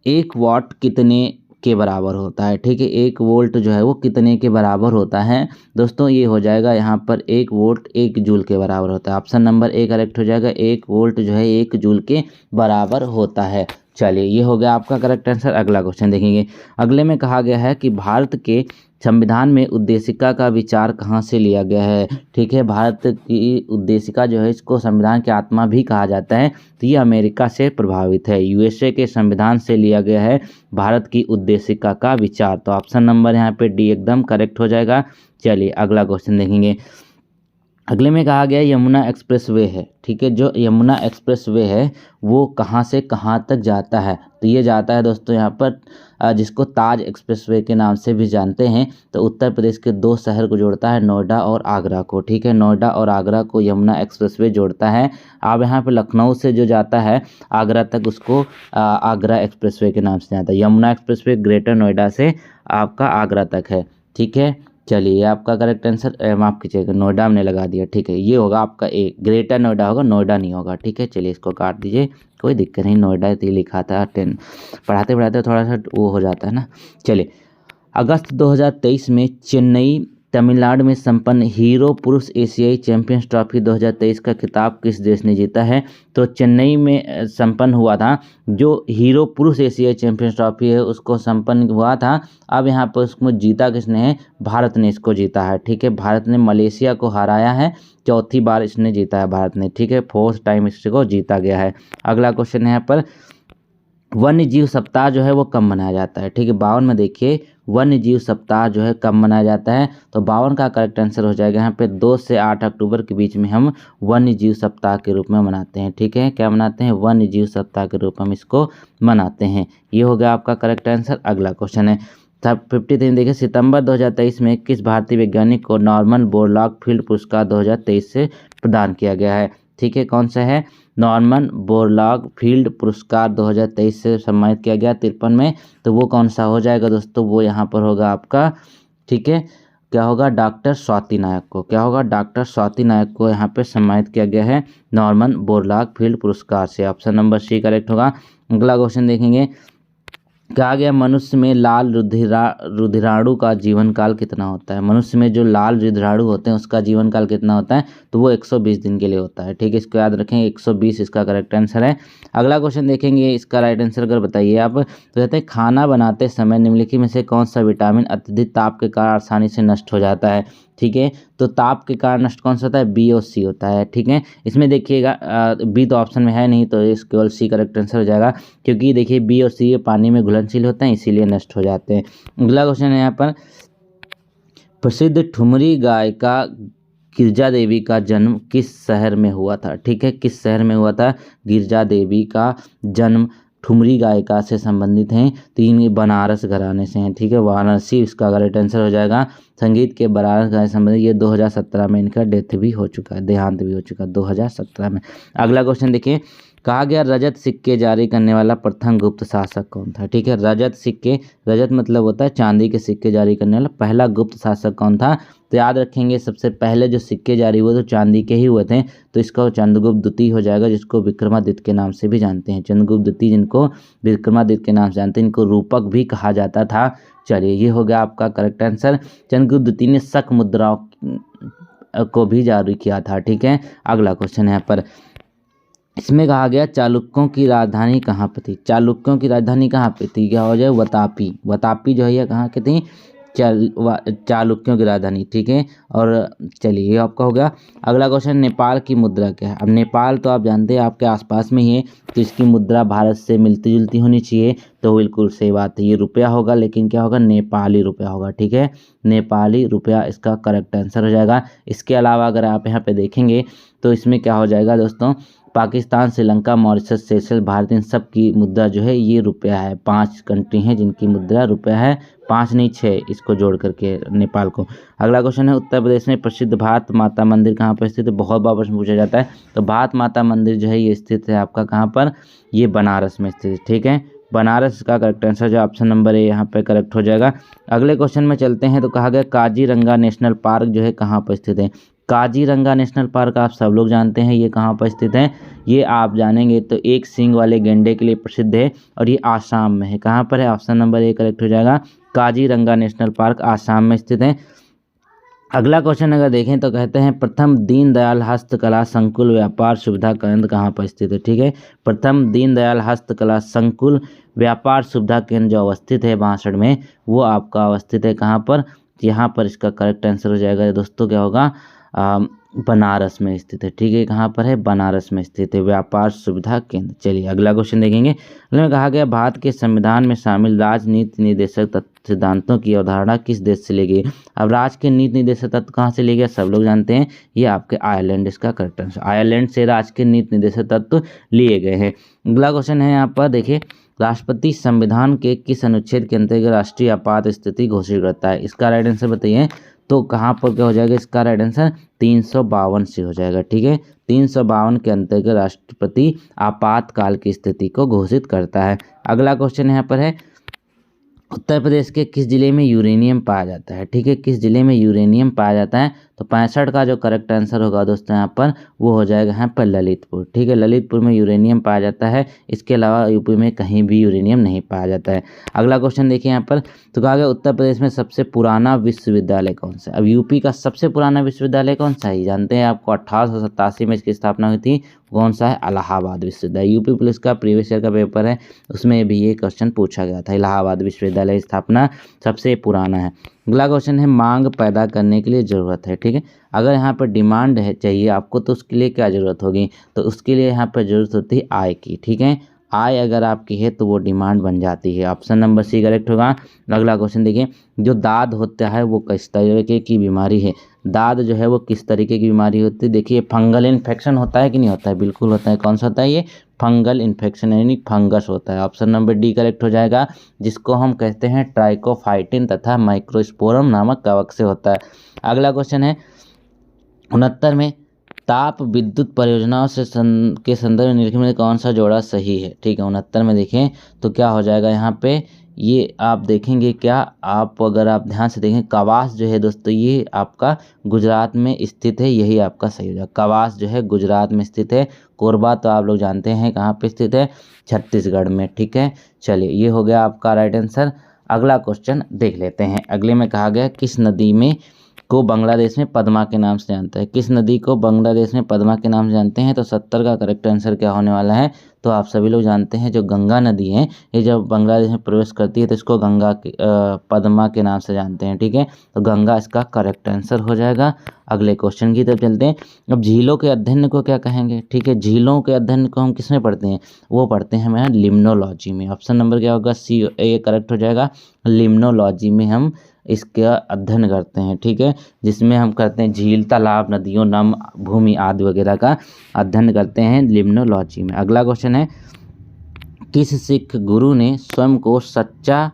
1 वाट कितने के बराबर होता है? ठीक है, 1 वोल्ट जो है वो कितने के बराबर होता है? दोस्तों ये हो जाएगा यहाँ पर 1 वोल्ट 1 जूल के बराबर होता है। ऑप्शन नंबर ए करेक्ट हो जाएगा, 1 वोल्ट जो है 1 जूल के बराबर होता है। चलिए, ये हो गया आपका करेक्ट आंसर। अगला क्वेश्चन देखेंगे। अगले में कहा गया है कि भारत के संविधान में उद्देशिका का विचार कहाँ से लिया गया है? ठीक है, भारत की उद्देशिका जो है इसको संविधान की आत्मा भी कहा जाता है, तो ये अमेरिका से प्रभावित है। यूएसए के संविधान से लिया गया है भारत की उद्देशिका का विचार। तो ऑप्शन नंबर यहाँ पे डी एकदम करेक्ट हो जाएगा। चलिए, अगला क्वेश्चन देखेंगे। अगले में कहा गया यमुना एक्सप्रेस वे है। ठीक है, जो यमुना एक्सप्रेस वे है वो कहाँ से कहाँ तक जाता है? तो ये जाता है दोस्तों यहाँ पर जिसको ताज एक्सप्रेस वे के नाम से भी जानते हैं, तो उत्तर प्रदेश के 2 शहर को जोड़ता है, नोएडा और आगरा को। ठीक है, नोएडा और आगरा को यमुना एक्सप्रेस वे जोड़ता है। अब यहाँ पे लखनऊ से जो जाता है आगरा तक, उसको आगरा एक्सप्रेस वे के नाम से जाता है। Yamuna express way greater Noida से आपका आगरा तक है। ठीक है, चलिए, आपका करेक्ट आंसर माफ़ कीजिएगा, नोएडा में लगा दिया। ठीक है, ये होगा आपका ए, ग्रेटर नोएडा होगा, नोएडा नहीं होगा। ठीक है, चलिए इसको काट दीजिए, कोई दिक्कत नहीं, नोएडा तो लिखा था। पढ़ाते पढ़ाते थोड़ा सा वो हो जाता है ना। चलिए, अगस्त 2023 में चेन्नई तमिलनाडु में संपन्न हीरो पुरुष एशियाई चैंपियंस ट्रॉफी 2023 का खिताब किस देश ने जीता है? तो चेन्नई में संपन्न हुआ था जो हीरो पुरुष एशियाई चैंपियंस ट्रॉफी है, उसको संपन्न हुआ था। अब यहाँ पर उसको जीता किसने है? भारत ने इसको जीता है। ठीक है, भारत ने मलेशिया को हराया है, 4थी बार इसने जीता है भारत ने। ठीक है, 4th टाइम इसको जीता गया है। अगला क्वेश्चन है यहाँ पर, वन्य जीव सप्ताह जो है वो कब मनाया जाता है? ठीक है, 52 में देखिए वन्य जीव सप्ताह जो है कब मनाया जाता है? तो 52 का करेक्ट आंसर हो जाएगा यहाँ पे 2 से 8 अक्टूबर के बीच में हम वन्य जीव सप्ताह के रूप में मनाते हैं। ठीक है, क्या मनाते हैं? वन्य जीव सप्ताह के रूप में हम इसको मनाते हैं। ये हो गया आपका करेक्ट आंसर। अगला क्वेश्चन है, 53 देखिए, सितंबर 2023 में किस भारतीय वैज्ञानिक को नॉर्मन बोरलॉग फील्ड पुरस्कार 2023 से प्रदान किया गया है? ठीक है, कौन सा है? नॉर्मन बोरलॉग फील्ड पुरस्कार 2023 से सम्मानित किया गया 53 में। तो वो कौन सा हो जाएगा दोस्तों? वो यहाँ पर होगा आपका, ठीक है, क्या होगा? डॉक्टर स्वाति नायक को, क्या होगा? डॉक्टर स्वाति नायक को यहाँ पे सम्मानित किया गया है नॉर्मन बोरलॉग फील्ड पुरस्कार से। ऑप्शन नंबर सी करेक्ट होगा। अगला क्वेश्चन देखेंगे, कहा गया मनुष्य में लाल रुधिराणु का जीवन काल कितना होता है? मनुष्य में जो लाल रुधिराणु होते हैं उसका जीवन काल कितना होता है? तो वो 120 दिन के लिए होता है। ठीक है, इसको याद रखें, 120 इसका करेक्ट आंसर है। अगला क्वेश्चन देखेंगे, इसका राइट आंसर अगर बताइए आप, तो कहते हैं खाना बनाते समय निम्नलिखित में से कौन सा विटामिन अत्यधिक ताप के कारण आसानी से नष्ट हो जाता है? ठीक है, तो ताप के कारण नष्ट कौन सा होता है? बी और सी होता है। ठीक है, इसमें देखिएगा बी तो ऑप्शन में है नहीं, तो इस केवल सी करेक्ट आंसर हो जाएगा, क्योंकि देखिए बी और सी पानी में घुलनशील होते हैं, इसीलिए नष्ट हो जाते हैं। अगला क्वेश्चन है यहाँ पर, प्रसिद्ध ठुमरी गायिका गिरजा देवी का जन्म किस शहर में हुआ था? ठीक है, किस शहर में हुआ था? गिरजा देवी का जन्म ठुमरी गायिका से संबंधित हैं, तीन बनारस घराने से हैं। ठीक है, वाराणसी इसका करेक्ट आंसर हो जाएगा। संगीत के बनारस घराने से संबंधित, ये 2017 में इनका डेथ भी हो चुका है, देहांत भी हो चुका है 2017 में। अगला क्वेश्चन देखिए, कहा गया रजत सिक्के जारी करने वाला प्रथम गुप्त शासक कौन था? ठीक है, रजत सिक्के, रजत मतलब होता है चांदी के सिक्के जारी करने वाला पहला गुप्त शासक कौन था? तो याद रखेंगे, सबसे पहले जो सिक्के जारी हुए तो चांदी के ही हुए थे, तो इसका चंद्रगुप्त द्वितीय हो जाएगा, जिसको विक्रमादित्य के नाम से भी जानते हैं। चंद्रगुप्त द्वितीय, जिनको विक्रमादित्य के नाम से जानते हैं, इनको रूपक भी कहा जाता था। चलिए, ये हो गया आपका करेक्ट आंसर। चंद्रगुप्त द्वितीय ने शक मुद्राओं को भी जारी किया था। ठीक है, अगला क्वेश्चन है यहाँ पर, इसमें कहा गया चालुक्यों की राजधानी कहाँ पे थी? चालुक्यों की राजधानी कहाँ पे थी? क्या हो जाए? वातापी। वातापी जो है ये कहाँ की थी? चालुक्यों की राजधानी। ठीक है, और चलिए ये आपका हो गया। अगला क्वेश्चन, नेपाल की मुद्रा क्या है? अब नेपाल तो आप जानते हैं आपके आसपास में ही है, तो इसकी मुद्रा भारत से मिलती जुलती होनी चाहिए, तो बिल्कुल सही बात है, ये रुपया होगा, लेकिन क्या होगा? नेपाली रुपया होगा। ठीक है, नेपाली रुपया इसका करेक्ट आंसर हो जाएगा। इसके अलावा अगर आप यहाँ पे देखेंगे तो इसमें क्या हो जाएगा दोस्तों? पाकिस्तान, श्रीलंका, मॉरिशस, सेशल, भारत, इन सब की मुद्रा जो है ये रुपया है। 5 कंट्री हैं जिनकी मुद्रा रुपया है, 5 नहीं 6, इसको जोड़ करके नेपाल को। अगला क्वेश्चन है, उत्तर प्रदेश में प्रसिद्ध भारत माता मंदिर कहाँ पर स्थित है? बहुत बार प्रश्न पूछा जाता है। तो भारत माता मंदिर जो है ये स्थित है आपका कहाँ पर? ये बनारस में स्थित है। ठीक है, बनारस का करेक्ट आंसर जो ऑप्शन नंबर ए यहाँ पे करेक्ट हो जाएगा। अगले क्वेश्चन में चलते हैं, तो कहा गया काजीरंगा नेशनल पार्क जो है कहाँ पर स्थित है? काजीरंगा नेशनल पार्क आप सब लोग जानते हैं ये कहाँ पर स्थित है, ये आप जानेंगे तो एक सींग वाले गैंडे के लिए प्रसिद्ध है, और ये आसाम में है। कहाँ पर है? ऑप्शन नंबर ए करेक्ट हो जाएगा। काजीरंगा नेशनल पार्क आसाम में स्थित है। अगला क्वेश्चन अगर देखें तो कहते हैं प्रथम दीनदयाल हस्तकला संकुल व्यापार सुविधा केंद्र कहाँ पर स्थित है? ठीक है, प्रथम दीनदयाल हस्तकला संकुल व्यापार सुविधा केंद्र जो अवस्थित है 62 में, वो आपका अवस्थित है कहाँ पर? यहाँ पर इसका करेक्ट आंसर हो जाएगा दोस्तों, क्या होगा? बनारस में स्थित है। ठीक है, कहाँ पर है? बनारस में स्थित है व्यापार सुविधा केंद्र। चलिए अगला क्वेश्चन देखेंगे। में कहा गया भारत के संविधान में शामिल राजनीति निर्देशक सिद्धांतों की अवधारणा किस देश से ली गई? अब राज्य के नीति निर्देशक तत्व कहाँ से लिए गए? सब लोग जानते हैं, ये आपके आयरलैंड इसका करेक्ट आंसर। आयरलैंड से राज्य के नीति निर्देशक तत्व लिए गए हैं। अगला क्वेश्चन है यहाँ पर देखिए, राष्ट्रपति संविधान के किस अनुच्छेद के अंतर्गत राष्ट्रीय आपात स्थिति घोषित करता है? इसका राइट आंसर बताइए। तो कहाँ पर क्या हो जाएगा? इसका राइट आंसर 352 से हो जाएगा। ठीक है, 352 के अंतर्गत राष्ट्रपति आपातकाल की स्थिति को घोषित करता है। अगला क्वेश्चन यहाँ पर है, उत्तर प्रदेश के किस जिले में यूरेनियम पाया जाता है? ठीक है, किस जिले में यूरेनियम पाया जाता है? तो 65 का जो करेक्ट आंसर होगा दोस्तों यहाँ पर वो हो जाएगा यहाँ पर ललितपुर। ठीक है, ललितपुर में यूरेनियम पाया जाता है, इसके अलावा यूपी में कहीं भी यूरेनियम नहीं पाया जाता है। अगला क्वेश्चन देखिए यहाँ पर, तो कहा गया उत्तर प्रदेश में सबसे पुराना विश्वविद्यालय कौन सा है? अब यूपी का सबसे पुराना विश्वविद्यालय कौन सा है? जानते हैं आपको 1887 में इसकी स्थापना हुई थी। कौन सा है? इलाहाबाद विश्वविद्यालय। यूपी पुलिस का प्रीवियस ईयर का पेपर है, उसमें भी ये क्वेश्चन पूछा गया था। इलाहाबाद विश्वविद्यालय स्थापना सबसे पुराना है। अगला क्वेश्चन है, मांग पैदा करने के लिए ज़रूरत है। ठीक है, अगर यहाँ पर डिमांड है चाहिए आपको, तो उसके लिए क्या ज़रूरत होगी? तो उसके लिए यहाँ पर ज़रूरत होती है आय की। ठीक है, आय अगर आपकी है तो वो डिमांड बन जाती है। ऑप्शन नंबर सी करेक्ट होगा। अगला क्वेश्चन देखिए, जो दाद होता है वो किस तरीके की बीमारी है? दाद जो है वो किस तरीके की बीमारी होती है? देखिए फंगल इन्फेक्शन होता है कि नहीं होता है? बिल्कुल होता है। कौन सा होता है ये? फंगल इन्फेक्शन यानी फंगस होता है। ऑप्शन नंबर डी करेक्ट हो जाएगा, जिसको हम कहते हैं ट्राइकोफाइटिन तथा माइक्रोस्पोरम नामक कवक से होता है। अगला क्वेश्चन है 69 में, ताप विद्युत परियोजनाओं से के संदर्भ में निम्नलिखित में कौन सा जोड़ा सही है? ठीक है, 69 में देखें तो क्या हो जाएगा यहाँ पे, ये आप देखेंगे क्या, आप अगर आप ध्यान से देखें कवास जो है दोस्तों ये आपका गुजरात में स्थित है, यही आपका सही हो जाएगा। कवास जो है गुजरात में स्थित है। कोरबा तो आप लोग जानते हैं कहाँ पे स्थित है? छत्तीसगढ़ में। ठीक है, चलिए ये हो गया आपका राइट आंसर। अगला क्वेश्चन देख लेते हैं। अगले में कहा गया किस नदी में को बांग्लादेश में पद्मा के नाम से जानता है? किस नदी को बांग्लादेश में पद्मा के नाम से जानते हैं? तो 70 का करेक्ट आंसर क्या होने वाला है? तो आप सभी लोग जानते हैं जो गंगा नदी है ये जब बांग्लादेश में प्रवेश करती है तो इसको पद्मा के नाम से जानते हैं। ठीक है, तो गंगा इसका करेक्ट आंसर हो जाएगा। अगले क्वेश्चन की तरफ चलते हैं। अब झीलों के अध्ययन को क्या कहेंगे? ठीक है, झीलों के अध्ययन को हम किस में पढ़ते हैं? वो पढ़ते हैं हमें लिम्नोलॉजी में। ऑप्शन नंबर क्या होगा? सी ये करेक्ट हो जाएगा। लिम्नोलॉजी में हम इसका अध्ययन करते हैं। ठीक है, जिसमें हम करते हैं झील, तालाब, नदियों, नम भूमि आदि वगैरह का अध्ययन करते हैं लिम्नोलॉजी में। अगला क्वेश्चन है किस सिख गुरु ने स्वयं को सच्चा,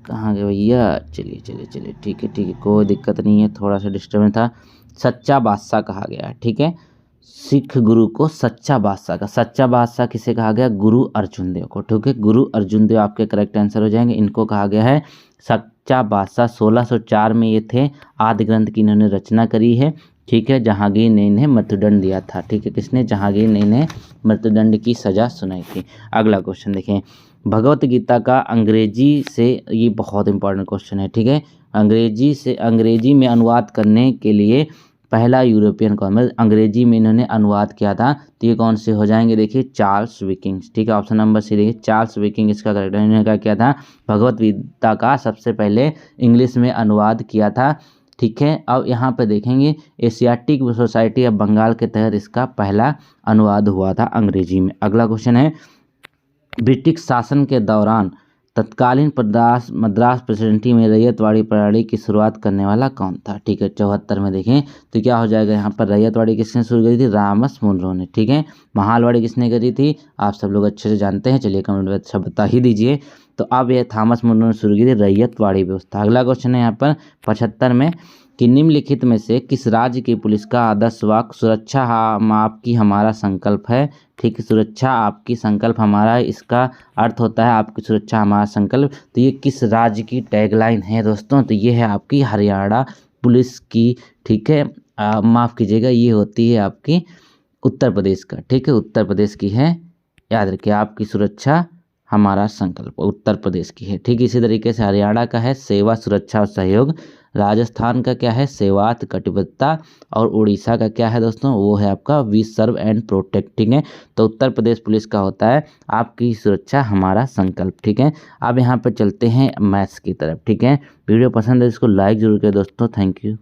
कहाँ गए भैया, चलिए चलिए चलिए ठीक है कोई दिक्कत नहीं है, थोड़ा सा डिस्टर्बेंस था, सच्चा बादशाह कहा गया है। ठीक है, सिख गुरु को सच्चा बादशाह का, सच्चा बादशाह किसे कहा गया? गुरु अर्जुन देव को। ठीक है, गुरु अर्जुन देव आपके करेक्ट आंसर हो जाएंगे। इनको कहा गया है सच्चा बादशाह। 1604 में ये थे। आदि ग्रंथ की इन्होंने रचना करी है। ठीक है, जहांगीर ने इन्हें मृत्युदंड दिया था। ठीक है, किसने? जहांगीर ने इन्हें मृत्युदंड की सजा सुनाई थी। अगला क्वेश्चन देखें, भगवत गीता का अंग्रेजी से, ये बहुत इंपॉर्टेंट क्वेश्चन है। ठीक है, अंग्रेजी में अनुवाद करने के लिए पहला यूरोपियन कौन, मतलब अंग्रेजी में इन्होंने अनुवाद किया था, तो ये कौन से हो जाएंगे? देखिए चार्ल्स विकिंग्स। ठीक है, ऑप्शन नंबर सी देखिए चार्ल्स विकिंग इसका करेक्ट। इन्होंने क्या किया था? भगवत गीता का सबसे पहले इंग्लिश में अनुवाद किया था। ठीक है, अब यहाँ पे देखेंगे एशियाटिक सोसाइटी ऑफ बंगाल के तहत इसका पहला अनुवाद हुआ था अंग्रेजी में। अगला क्वेश्चन है ब्रिटिश शासन के दौरान तत्कालीन मद्रास प्रेसिडेंसी में रैयतवाड़ी प्रणाली की शुरुआत करने वाला कौन था? ठीक है, 74 में देखें तो क्या हो जाएगा यहाँ पर? रैयतवाड़ी किसने शुरू करी थी? थॉमस मुनरो ने। ठीक है, महालवाड़ी किसने करी थी? आप सब लोग अच्छे से जानते हैं, चलिए कमेंट में अच्छा बता ही दीजिए। तो अब यह थॉमस मुनरो ने शुरू की थी रैयतवाड़ी व्यवस्था। अगला क्वेश्चन है यहाँ पर 75 में कि निम्नलिखित में से किस राज्य की पुलिस का आदर्श वाक्य सुरक्षा आपकी हमारा संकल्प है? ठीक है, सुरक्षा आपकी संकल्प हमारा, इसका अर्थ होता है आपकी सुरक्षा हमारा संकल्प। तो ये किस राज्य की टैगलाइन है दोस्तों? तो ये है आपकी हरियाणा पुलिस की। ठीक है, माफ़ कीजिएगा, ये होती है आपकी उत्तर प्रदेश का। ठीक है, उत्तर प्रदेश की है, याद रखिए, आपकी सुरक्षा हमारा संकल्प उत्तर प्रदेश की है। ठीक, इसी तरीके से हरियाणा का है सेवा, सुरक्षा और सहयोग। राजस्थान का क्या है? सेवात, कटिबद्धता। और उड़ीसा का क्या है दोस्तों? वो है आपका वी सर्व एंड प्रोटेक्टिंग है। तो उत्तर प्रदेश पुलिस का होता है आपकी सुरक्षा हमारा संकल्प। ठीक है, अब यहाँ पर चलते हैं मैथ्स की तरफ। ठीक है, वीडियो पसंद है इसको लाइक जरूर करें दोस्तों। Thank you.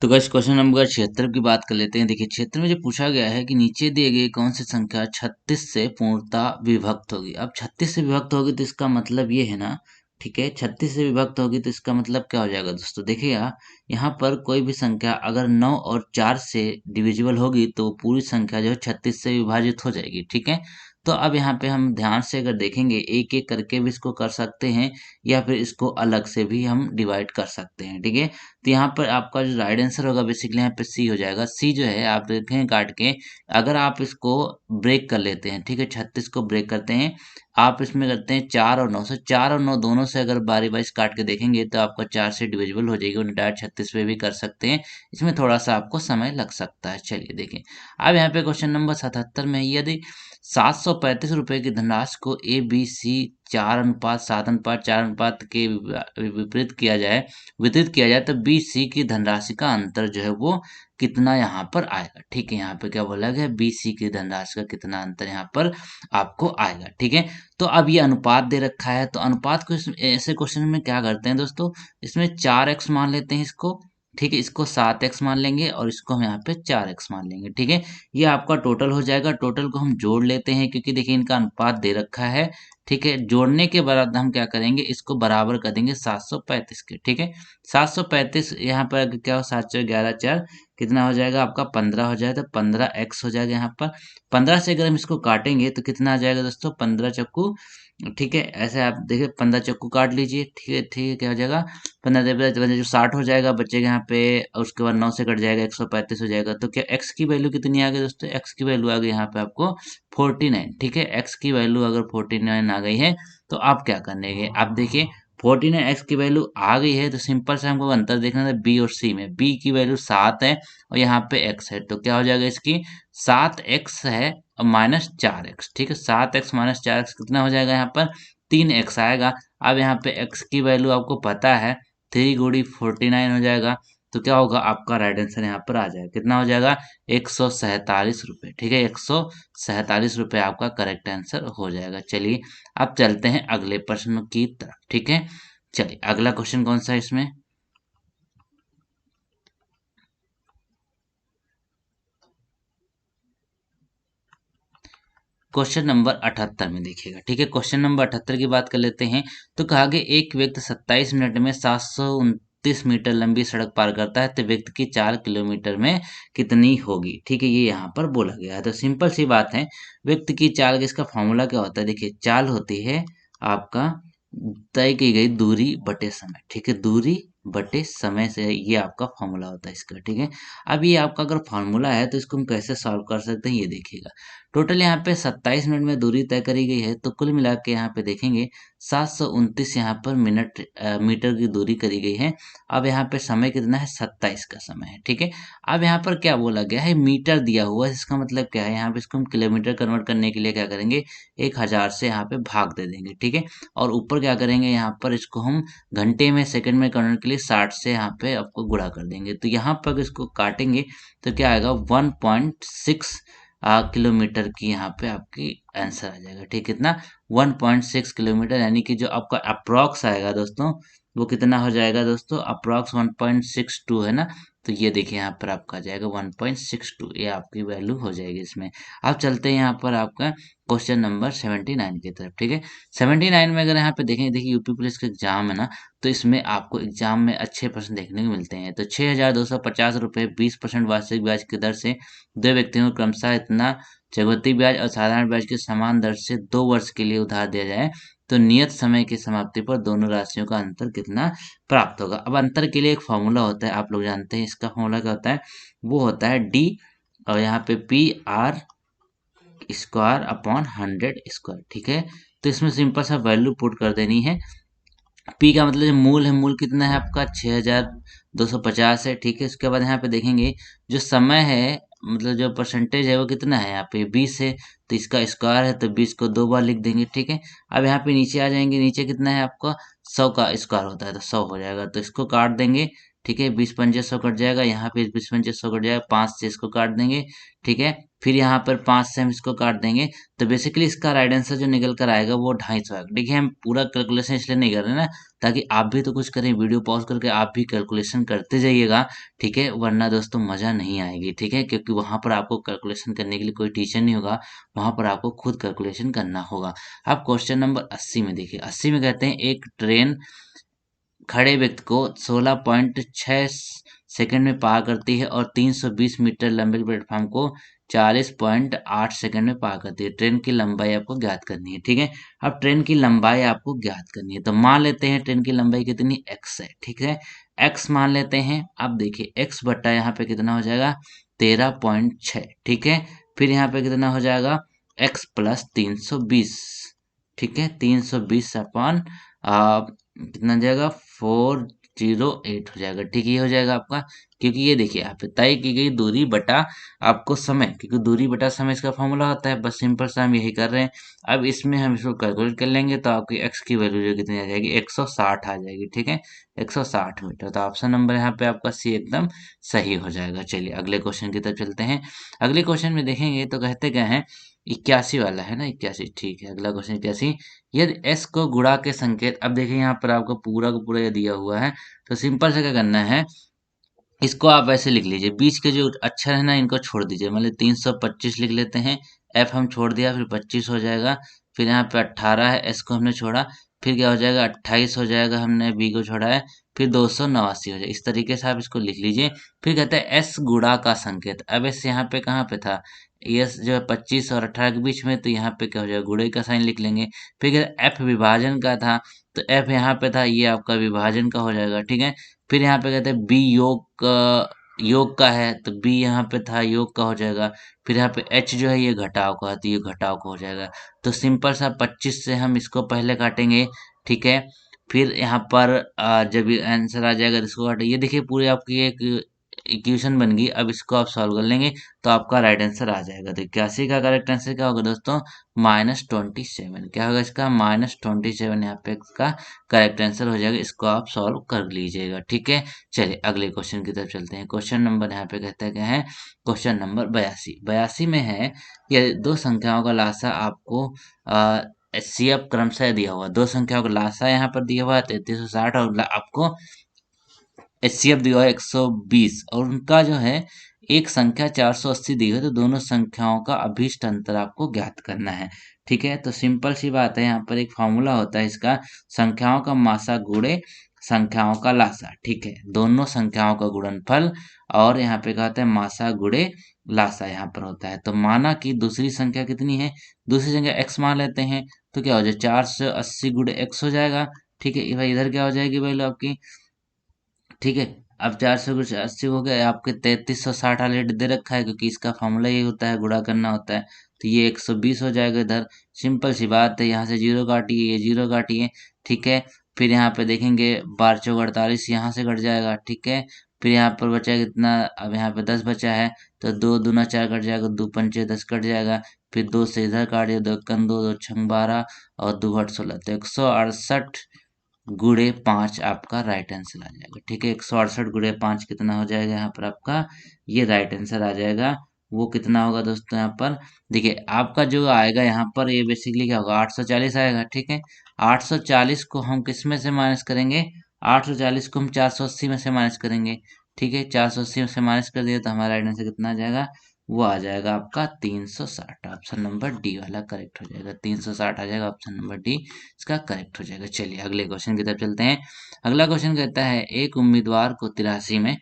तो गाइस क्वेश्चन नंबर 76 की बात कर लेते हैं। देखिए क्षेत्र में जो पूछा गया है कि नीचे दिए गए कौन सी संख्या 36 से पूर्णतः विभक्त होगी। अब 36 से विभक्त होगी तो इसका मतलब ये है ना, ठीक है, 36 से विभक्त होगी तो इसका मतलब क्या हो जाएगा दोस्तों? देखिएगा यहाँ पर कोई भी संख्या अगर 9 और 4 से डिविजिबल होगी तो वो पूरी संख्या जो है 36 से विभाजित हो जाएगी। ठीक है, तो अब यहाँ पे हम ध्यान से अगर देखेंगे एक एक करके भी इसको कर सकते हैं या फिर इसको अलग से भी हम डिवाइड कर सकते हैं। ठीक है, तो यहाँ पर आपका जो राइट आंसर होगा बेसिकली यहाँ पे सी हो जाएगा। सी जो है आप देखें काट के, अगर आप इसको ब्रेक कर लेते हैं, ठीक है, 36 को ब्रेक करते हैं, आप इसमें करते हैं 4 और 9 से, 4 और 9 दोनों से अगर बारी बारी काट के देखेंगे तो आपका 4 से डिविजिबल हो जाएगी, उन्हें डायरेक्ट 36 पे भी कर सकते हैं। इसमें थोड़ा सा आपको समय लग सकता है। चलिए देखें अब यहाँ पे क्वेश्चन नंबर 77 में यदि 735 रुपए की धनराशि को ए बी सी 4:7:4 के वितरित किया जाए तो बी सी की धनराशि का अंतर जो है वो कितना यहाँ पर आएगा। ठीक है, यहाँ पे क्या बोला गया? बी सी की धनराशि का कितना अंतर यहाँ पर आपको आएगा। ठीक है, तो अब ये अनुपात दे रखा है, तो अनुपात को ऐसे क्वेश्चन में क्या करते हैं दोस्तों, इसमें 4x मान लेते हैं इसको। ठीक है, इसको 7x मान लेंगे और इसको हम यहाँ पे 4x मान लेंगे। ठीक है, ये आपका टोटल हो जाएगा। टोटल को हम जोड़ लेते हैं क्योंकि देखिए इनका अनुपात दे रखा है। ठीक है। जोड़ने के बाद हम क्या करेंगे, इसको बराबर कर देंगे 735 के, ठीक है। 735 यहाँ पर क्या हो, 7 4 11 4 कितना हो जाएगा आपका 15 हो जाएगा, तो 15x हो जाएगा यहाँ पर। 15 से अगर हम इसको काटेंगे तो कितना आ जाएगा दोस्तों, 15 चक्कू, ठीक है। ऐसे आप देखिए 15 चक्कू काट लीजिए, ठीक है, ठीक है। क्या हो जाएगा 15 जो 60 हो जाएगा बचेगा यहाँ पे, और उसके बाद 9 से कट जाएगा 135 हो जाएगा। तो क्या x की वैल्यू कितनी आ गई दोस्तों, x की वैल्यू आ गई यहाँ पे आपको 49, ठीक है। x की वैल्यू अगर 49 आ गई है तो आप क्या करेंगे, आप देखिए 49 x की वैल्यू आ गई है तो सिंपल से हमको अंतर देखना था b और c में। b की वैल्यू 7 है और यहाँ पे x है, तो क्या हो जाएगा इसकी 7x है और -4x, ठीक है। 7x -4x कितना हो जाएगा यहाँ पर 3x आएगा। अब यहाँ पे x की वैल्यू आपको पता है 3 गुड़ी 49 हो जाएगा, तो क्या होगा आपका राइट आंसर यहाँ पर आ जाएगा, कितना हो जाएगा 147 रुपये, ठीक है। 147 रुपये आपका करेक्ट आंसर हो जाएगा। चलिए अब चलते हैं अगले प्रश्न की तरफ, ठीक है। चलिए अगला क्वेश्चन कौन सा है इसमें, क्वेश्चन नंबर 78 में देखिएगा, ठीक है। क्वेश्चन नंबर 78 की बात कर लेते हैं। तो कहा गया एक व्यक्ति 27 मिनट में 729 मीटर लंबी सड़क पार करता है, तो व्यक्ति की 4 किलोमीटर में कितनी होगी, ठीक है। ये यहाँ पर बोला गया है, तो सिंपल सी बात है, व्यक्ति की चाल का इसका फॉर्मूला क्या होता है, देखिए चाल होती है आपका तय की गई दूरी बटे समय, ठीक है। दूरी बटे समय से ये आपका फॉर्मूला होता है इसका, ठीक है। अब ये आपका अगर फॉर्मूला है तो इसको हम कैसे सॉल्व कर सकते हैं, ये देखिएगा। टोटल यहाँ पे 27 मिनट में दूरी तय करी गई है, तो कुल मिला के यहाँ पे देखेंगे 729 यहाँ पर मीटर की दूरी करी गई है। अब यहाँ पे समय कितना है, 27 का समय है, ठीक है। अब यहाँ पर क्या बोला गया है, मीटर दिया हुआ है, इसका मतलब क्या है, यहाँ पे इसको हम किलोमीटर कन्वर्ट करने के लिए क्या करेंगे, 1000 से यहाँ पे भाग दे देंगे, ठीक है। और ऊपर क्या करेंगे, यहाँ पर इसको हम घंटे में सेकंड में कन्वर्ट के लिए 60 से यहाँ पे आपको गुणा कर देंगे। तो यहाँ पर इसको काटेंगे तो क्या आएगा 1.6 किलोमीटर की यहाँ पे आपकी आंसर आ जाएगा, ठीक है। कितना 1.6 किलोमीटर, यानी कि जो आपका अप्रॉक्स आएगा दोस्तों, वो कितना हो जाएगा दोस्तों, अप्रॉक्स 1.62 है ना। तो ये देखिए यहाँ पर आपका आ जाएगा 1.62, ये आपकी वैल्यू हो जाएगी इसमें। अब चलते हैं यहाँ पर आपका क्वेश्चन नंबर 79 की तरफ, ठीक है। 79 में अगर यहाँ पे देखें, देखिए यूपी पुलिस का एग्जाम है ना, तो इसमें आपको एग्जाम में अच्छे प्रश्न देखने को मिलते हैं। तो 6,250 रुपये 20% वार्षिक ब्याज की दर से दो व्यक्तियों को क्रमशः इतना चक्रवृद्धि ब्याज और साधारण ब्याज की समान दर से 2 वर्ष के लिए उधार दिया जाए, तो नियत समय की समाप्ति पर दोनों राशियों का अंतर कितना प्राप्त होगा। अब अंतर के लिए एक फॉर्मूला होता है, आप लोग जानते हैं इसका फॉर्मूला क्या होता है, वो होता है डी और यहाँ पे P R square upon 100 square, ठीक है। तो इसमें सिंपल सा वैल्यू पुट कर देनी है। पी का मतलब जो मूल है, मूल कितना है आपका 6,250 है, ठीक है। उसके बाद यहाँ पे देखेंगे जो समय है, मतलब जो परसेंटेज है वो कितना है, यहाँ पे 20 है, तो इसका स्क्वायर है तो 20 को 2 बार लिख देंगे, ठीक है। अब यहाँ पे नीचे आ जाएंगे, नीचे कितना है आपका 100 का स्क्वायर होता है, तो 100 हो जाएगा, तो इसको काट देंगे, ठीक है। 20 पंजे 100 कट जाएगा, यहाँ पे 20 पंजे 100 कट जाएगा, 5 से इसको काट देंगे, ठीक है। फिर यहाँ पर 5 से हम इसको काट देंगे, तो बेसिकली इसका राइट आंसर जो निकल कर आएगा वो 250 आएगा। देखिए हम पूरा कैलकुलेशन इसलिए नहीं कर रहे ना, ताकि आप भी तो कुछ करें, वीडियो पॉज करके आप भी कैलकुलेशन करते जाइएगा, ठीक है। वरना दोस्तों मज़ा नहीं आएगी, ठीक है, क्योंकि वहाँ पर आपको कैलकुलेशन करने के लिए कोई टीचर नहीं होगा, वहाँ पर आपको खुद कैलकुलेशन करना होगा। अब क्वेश्चन नंबर 80 में देखिए, 80 में कहते हैं एक ट्रेन खड़े व्यक्ति को 16.6 सेकंड में पार करती है और 320 मीटर लंबे प्लेटफॉर्म को 40.8 सेकंड में पार करती है। ट्रेन की लंबाई आपको ज्ञात करनी है, ठीक है। अब ट्रेन की लंबाई आपको ज्ञात करनी है, तो मान लेते हैं ट्रेन की लंबाई कितनी x है, ठीक है। x मान लेते हैं। अब देखिए x बट्टा यहाँ पे कितना हो जाएगा 13.6, ठीक है। फिर यहाँ पे कितना हो जाएगा x प्लस 320, ठीक है। 320 अपॉन कितना जाएगा 408 हो जाएगा, ठीक है। ये हो जाएगा आपका, क्योंकि ये देखिए यहाँ पे तय की गई दूरी बटा आपको समय, क्योंकि दूरी बटा समय इसका फॉर्मूला होता है, बस सिंपल सा हम यही कर रहे हैं। अब इसमें हम इसको कैलकुलेट कर लेंगे तो आपकी एक्स की वैल्यू जो कितनी आ जाएगी 160 आ जाएगी, ठीक है। 160 मीटर, तो ऑप्शन नंबर यहाँ पे आपका सी एकदम सही हो जाएगा। चलिए अगले क्वेश्चन की तरफ चलते हैं। अगले क्वेश्चन में देखेंगे तो कहते क्या है, 81 वाला है ना, 81, ठीक है। अगला क्वेश्चन 81, यदि s को गुणा के संकेत, अब देखिए यहाँ पर आपको पूरा का पूरा ये दिया हुआ है, तो सिंपल से क्या करना है, इसको आप वैसे लिख लीजिए, बीच के जो अक्षर है ना इनको छोड़ दीजिए, मतलब 325 लिख लेते हैं, f हम छोड़ दिया, फिर 25 हो जाएगा, फिर यहाँ पे 18 है, एस को हमने छोड़ा, फिर क्या हो जाएगा 28 हो जाएगा, हमने बी को छोड़ा है, फिर 289 हो जाएगा। इस तरीके से आप इसको लिख लीजिए। फिर कहते हैं एस गुणा का संकेत। अब एस यहाँ पे कहाँ पे था, एस जो है 25 और 18 के बीच में, तो यहाँ पे क्या हो जाएगा गुणे का साइन लिख लेंगे। फिर एफ विभाजन का था, तो एफ यहाँ पे था, ये आपका विभाजन का हो जाएगा, ठीक है। फिर यहाँ पे कहते हैं बी योग का है, तो बी यहाँ पे था योग का हो जाएगा। फिर यहाँ पे एच जो है ये घटाव का, तो ये घटाव का हो जाएगा। तो सिंपल सा 25 से हम इसको पहले काटेंगे, ठीक है। फिर यहाँ पर जब ये आंसर आ जाएगा तो इसको काटें। ये देखिए पूरी आपकी एक इक्वेशन बन गई। अब इसको आप सॉल्व कर लेंगे तो आपका राइट आंसर आ जाएगा। तो 81 का करेक्ट आंसर क्या होगा दोस्तों, -27। क्या होगा इसका, -27 यहाँ पे इसका करेक्ट आंसर हो जाएगा। इसको आप सॉल्व कर लीजिएगा, ठीक है। चलिए अगले क्वेश्चन की तरफ चलते हैं। क्वेश्चन नंबर यहाँ पे कहते हैं क्या है, क्वेश्चन नंबर 82 में है, ये दो संख्याओं का लासा आपको सीएफ क्रमशः दिया हुआ, दो संख्याओं का लासा यहाँ पर दिया हुआ है 3360, और आपको एचसीएफ दिया हुआ है 120, और उनका जो है एक संख्या 480 दी हुई है, तो दोनों संख्याओं का अभीष्ट अंतर आपको ज्ञात करना है, ठीक है। तो सिंपल सी बात है, यहाँ पर एक फॉर्मूला होता है इसका, संख्याओं का मासा गुणे संख्याओं का लासा, ठीक है। दोनों संख्याओं का गुणनफल, और यहाँ पे कहते हैं मासा गुणे लासा यहाँ पर होता है। तो माना कि दूसरी संख्या कितनी है, दूसरी संख्या x मान लेते हैं, तो क्या हो जाए 480 गुणे x हो जाएगा, ठीक है। ये भाई इधर क्या हो जाएगी वैल्यू आपकी, ठीक है। अब 480 हो गया, आपके 3360 ऑलरेडी दे रखा है, क्योंकि इसका फॉर्मूला ये होता है, गुणा करना होता है। तो ये 120 हो जाएगा इधर। सिंपल सी बात है, यहाँ से जीरो काटिए, ये जीरो काटिए, ठीक है। फिर यहाँ पे देखेंगे 12 चौक 48, यहाँ से कट जाएगा, ठीक है। फिर यहाँ पर बचा कितना, अब यहाँ पे 10 बचा है, तो 2 दूना 4 कट जाएगा, 2 पंचे 10 कट जाएगा। फिर 2 से इधर काटिए, 2 कन 2, 2 छंग 12, और 2 घट 16, तो 168 गुणे 5 आपका राइट आंसर आ जाएगा, ठीक है। 168 गुणे 5 कितना हो जाएगा यहाँ पर आपका, ये राइट आंसर आ जाएगा। वो कितना होगा दोस्तों, यहाँ पर देखिए आपका जो आएगा यहाँ पर, ये बेसिकली क्या होगा 840 आएगा, ठीक है। 840 को हम किस में से माइनस करेंगे, 840 को हम 480 में से माइनस करेंगे, ठीक है। 480 में से माइनस कर दिया तो हमारा राइट आंसर कितना आ जाएगा, वो आ जाएगा आपका 360। ऑप्शन नंबर डी वाला करेक्ट हो जाएगा, 360 आ जाएगा, ऑप्शन नंबर डी इसका करेक्ट हो जाएगा। चलिए अगले क्वेश्चन की तरफ चलते हैं। अगला क्वेश्चन कहता है एक उम्मीदवार को 83 में,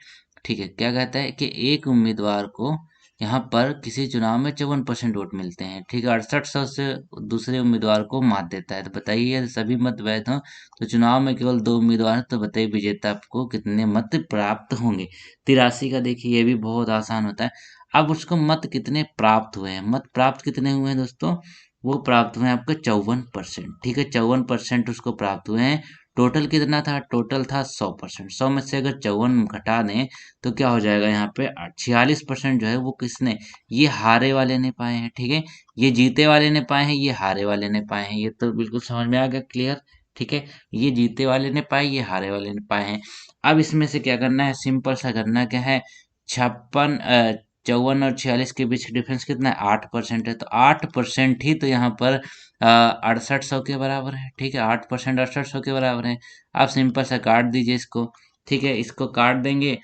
ठीक है, क्या कहता है कि एक उम्मीदवार को यहाँ पर किसी चुनाव में 54% वोट मिलते हैं, ठीक है। 6800 से दूसरे उम्मीदवार को मात देता है। तो बताइए यदि सभी मत वैध हों तो चुनाव में केवल 2 उम्मीदवार हैं, तो बताइए विजेता को कितने मत प्राप्त होंगे। 83 का देखिए ये भी बहुत आसान होता है। अब उसको मत कितने प्राप्त हुए हैं, मत प्राप्त कितने हुए हैं दोस्तों, वो प्राप्त हुए हैं आपके 54%, ठीक है। 54% उसको प्राप्त हुए हैं। टोटल कितना था, टोटल था 100%। 100 में से अगर 54 घटा दें तो क्या हो जाएगा, यहाँ पे 46% जो है वो किसने, ये हारे वाले ने पाए हैं, ठीक है। ये जीते वाले ने पाए हैं, ये हारे वाले ने पाए हैं। ये तो बिल्कुल समझ में आ गया, क्लियर, ठीक है। ये जीते वाले ने पाए, ये हारे वाले ने पाए हैं। अब इसमें से क्या करना है, सिंपल सा करना क्या है, 54 और 46 के बीच डिफरेंस कितना है, 8% है। तो 8% ही तो यहाँ पर 6800 के बराबर है, ठीक है। 8% 6800 के बराबर है। आप सिंपल सा काट दीजिए इसको, ठीक है। इसको काट देंगे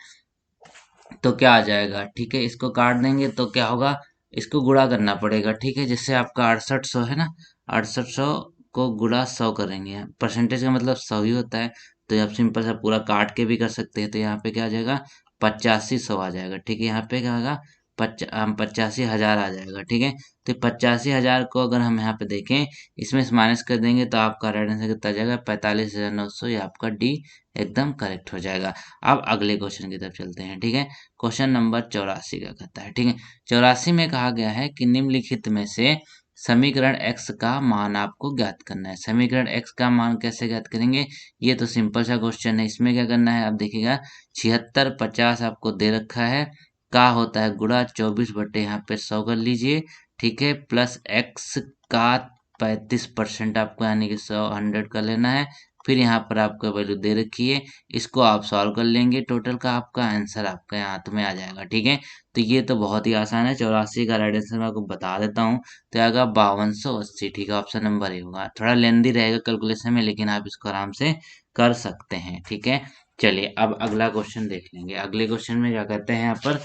तो क्या आ जाएगा, ठीक है। इसको काट देंगे तो क्या होगा, इसको गुणा करना पड़ेगा, ठीक है। जिससे आपका 6800 है ना, 6800 को गुणा 100 करेंगे, परसेंटेज का मतलब 100 ही होता है। तो आप सिंपल सा पूरा काट के भी कर सकते हैं। तो यहाँ पे क्या आ जाएगा, 8500 आ जाएगा, ठीक है। यहाँ पे क्या होगा, 85,000 आ जाएगा, ठीक है। तो 85,000 को अगर हम यहाँ पे देखें, इसमें से माइनस कर देंगे तो आपका राइट आंसर कितना आ जाएगा, 45,900। ये आपका डी एकदम करेक्ट हो जाएगा। अब अगले क्वेश्चन की तरफ चलते हैं, ठीक है। क्वेश्चन नंबर 84 का कहता है, ठीक है। 84 में कहा गया है कि निम्नलिखित में से समीकरण x का मान आपको ज्ञात करना है। समीकरण x का मान कैसे ज्ञात करेंगे, ये तो सिंपल सा क्वेश्चन है। इसमें क्या करना है, आप देखिएगा 76 50 आपको दे रखा है, का होता है गुणा 24 बटे यहाँ पे 100 कर लीजिए, ठीक है। प्लस x का 35% आपको यानी कि 100 कर लेना है। फिर यहाँ पर आपको वैल्यू दे रखी है, इसको आप सॉल्व कर लेंगे, टोटल का आपका आंसर आपके हाथ में आ जाएगा, ठीक है। तो ये तो बहुत ही आसान है। 84 का राइट आंसर मैं आपको बता देता हूँ, तो आएगा 5280, ठीक है। ऑप्शन नंबर ए होगा। थोड़ा लेंदी रहेगा कैलकुलेशन में, लेकिन आप इसको आराम से कर सकते हैं, ठीक है। चलिए अब अगला क्वेश्चन देख लेंगे। अगले क्वेश्चन में क्या कहते हैं यहाँ पर,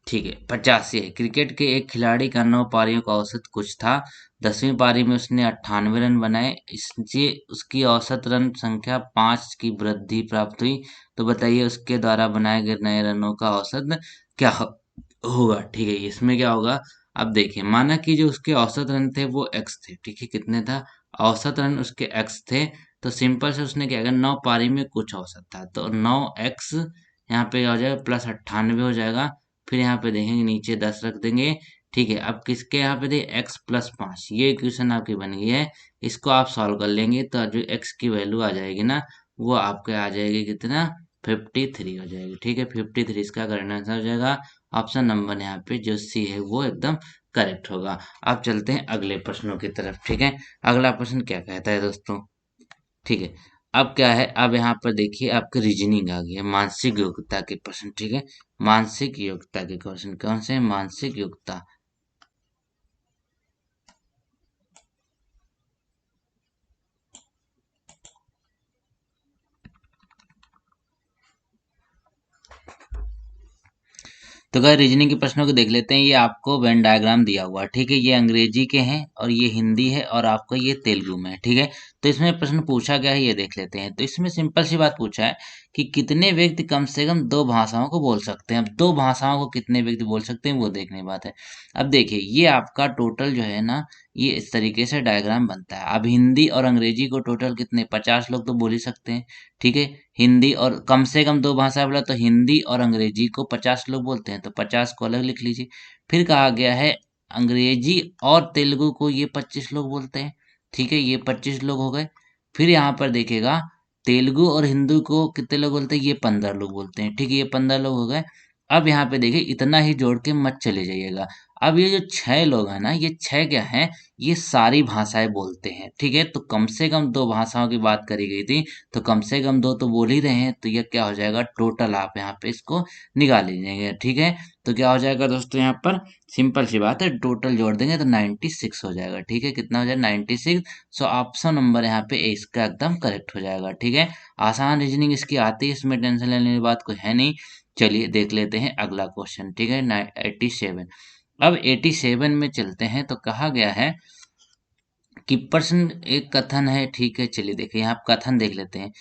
ठीक है। 85 है। क्रिकेट के एक खिलाड़ी का 9 पारियों का औसत कुछ था। 10वीं पारी में उसने 98 रन बनाए, इससे उसकी औसत रन संख्या 5 की वृद्धि प्राप्त हुई। तो बताइए उसके द्वारा बनाए गए नए रनों का औसत क्या होगा। ठीक है, इसमें क्या होगा। अब देखिए, माना कि जो उसके औसत रन थे वो एक्स थे। ठीक है, कितने था, औसत रन उसके एक्स थे। तो सिंपल से उसने क्या किया, 9 पारी में कुछ औसत था, तो 9x यहाँ पे क्या हो जाएगा, प्लस 98 हो जाएगा। फिर यहाँ पे देखेंगे नीचे 10 रख देंगे। ठीक है, अब किसके यहाँ पे दे, x प्लस 5, ये इक्वेशन आपकी बन गई है। इसको आप सॉल्व कर लेंगे तो जो x की वैल्यू आ जाएगी ना, वो आपके आ जाएगी कितना, 53 हो जाएगी। ठीक है, 53 इसका करेक्ट आंसर हो जाएगा। ऑप्शन नंबर यहाँ पे जो सी है वो एकदम करेक्ट होगा। अब चलते हैं अगले प्रश्नों की तरफ। ठीक है, अगला प्रश्न क्या कहता है दोस्तों। ठीक है, अब क्या है, अब यहाँ पर देखिए आपकी रीजनिंग आ गई है, मानसिक योग्यता के प्रश्न। ठीक है, मानसिक योग्यता के क्वेश्चन कौन से हैं, मानसिक योग्यता। तो अगर रीजनिंग के प्रश्नों को देख लेते हैं, ये आपको वेन डायग्राम दिया हुआ है। ठीक है, ये अंग्रेजी के हैं और ये हिंदी है और आपका ये तेलुगु में है। ठीक है, तो इसमें प्रश्न पूछा गया है, ये देख लेते हैं। तो इसमें सिंपल सी बात पूछा है कि कितने व्यक्ति कम से कम 2 भाषाओं को बोल सकते हैं। अब 2 भाषाओं को कितने व्यक्ति बोल सकते हैं वो देखने की बात है। अब देखिए, ये आपका टोटल जो है ना, ये इस तरीके से डायग्राम बनता है। अब हिंदी और अंग्रेजी को टोटल कितने, 50 लोग तो बोल ही सकते हैं। ठीक है, हिंदी और कम से कम 2 भाषा बोला तो हिंदी और अंग्रेजी को 50 लोग बोलते हैं, तो 50 को अलग लिख लीजिए। फिर कहा गया है अंग्रेजी और तेलुगु को ये 25 लोग बोलते हैं। ठीक है, ये 25 लोग हो गए। फिर यहाँ पर देखिएगा, तेलुगु और हिंदू को कितने लोग बोलते हैं, ये 15 लोग बोलते हैं। ठीक है, ये 15 लोग हो गए। अब यहाँ पे देखिए, इतना ही जोड़ के मत चले जाइएगा। अब ये जो 6 लोग हैं ना, ये 6 क्या हैं, ये सारी भाषाएं बोलते हैं। ठीक है, तो कम से कम 2 भाषाओं की बात करी गई थी, तो कम से कम 2 तो बोल ही रहे हैं, तो ये क्या हो जाएगा, टोटल आप यहाँ पे इसको निकाल लीजिएगा। ठीक है, तो क्या हो जाएगा दोस्तों, यहाँ पर सिंपल सी बात है, टोटल जोड़ देंगे तो 96 हो जाएगा। ठीक है, कितना हो जाएगा, 96। सो ऑप्शन नंबर यहाँ पे ए इसका एकदम करेक्ट हो जाएगा। ठीक है, आसान रीजनिंग इसकी आती है, इसमें टेंशन लेने की बात कोई है नहीं। चलिए देख लेते हैं अगला क्वेश्चन। ठीक है, 87। अब 87 में चलते हैं, तो कहा गया है कि प्रश्न एक कथन है। ठीक है, चलिए देखिए, यहाँ कथन देख लेते हैं।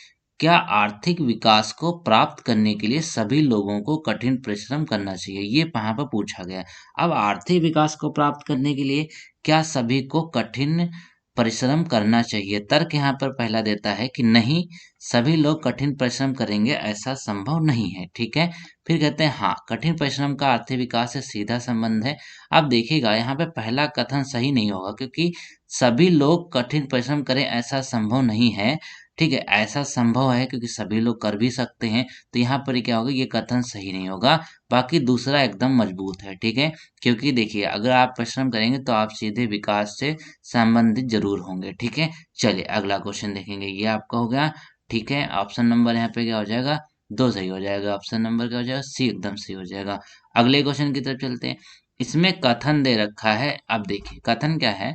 क्या आर्थिक विकास को प्राप्त करने के लिए सभी लोगों को कठिन परिश्रम करना चाहिए, ये यहाँ पर पूछा गया है। अब आर्थिक विकास को प्राप्त करने के लिए क्या सभी को कठिन परिश्रम करना चाहिए, तर्क यहाँ पर पहला देता है कि नहीं, सभी लोग कठिन परिश्रम करेंगे ऐसा संभव नहीं है। ठीक है, फिर कहते हैं हाँ, कठिन परिश्रम का आर्थिक विकास से सीधा संबंध है। अब देखिएगा, यहाँ पे पहला कथन सही नहीं होगा, क्योंकि सभी लोग कठिन परिश्रम करें ऐसा संभव नहीं है। ठीक है, ऐसा संभव है क्योंकि सभी लोग कर भी सकते हैं, तो यहाँ पर क्या होगा, ये कथन सही नहीं होगा। बाकी दूसरा एकदम मजबूत है। ठीक है, क्योंकि देखिए, अगर आप परिश्रम करेंगे तो आप सीधे विकास से संबंधित जरूर होंगे। ठीक है, चलिए अगला क्वेश्चन देखेंगे, ये आपका हो गया। ठीक है, ऑप्शन नंबर यहाँ पे क्या हो जाएगा, 2 सही हो जाएगा। ऑप्शन नंबर क्या हो जाएगा, सी एकदम सही हो जाएगा। अगले क्वेश्चन की तरफ चलते हैं। इसमें कथन दे रखा है। अब देखिए, कथन क्या है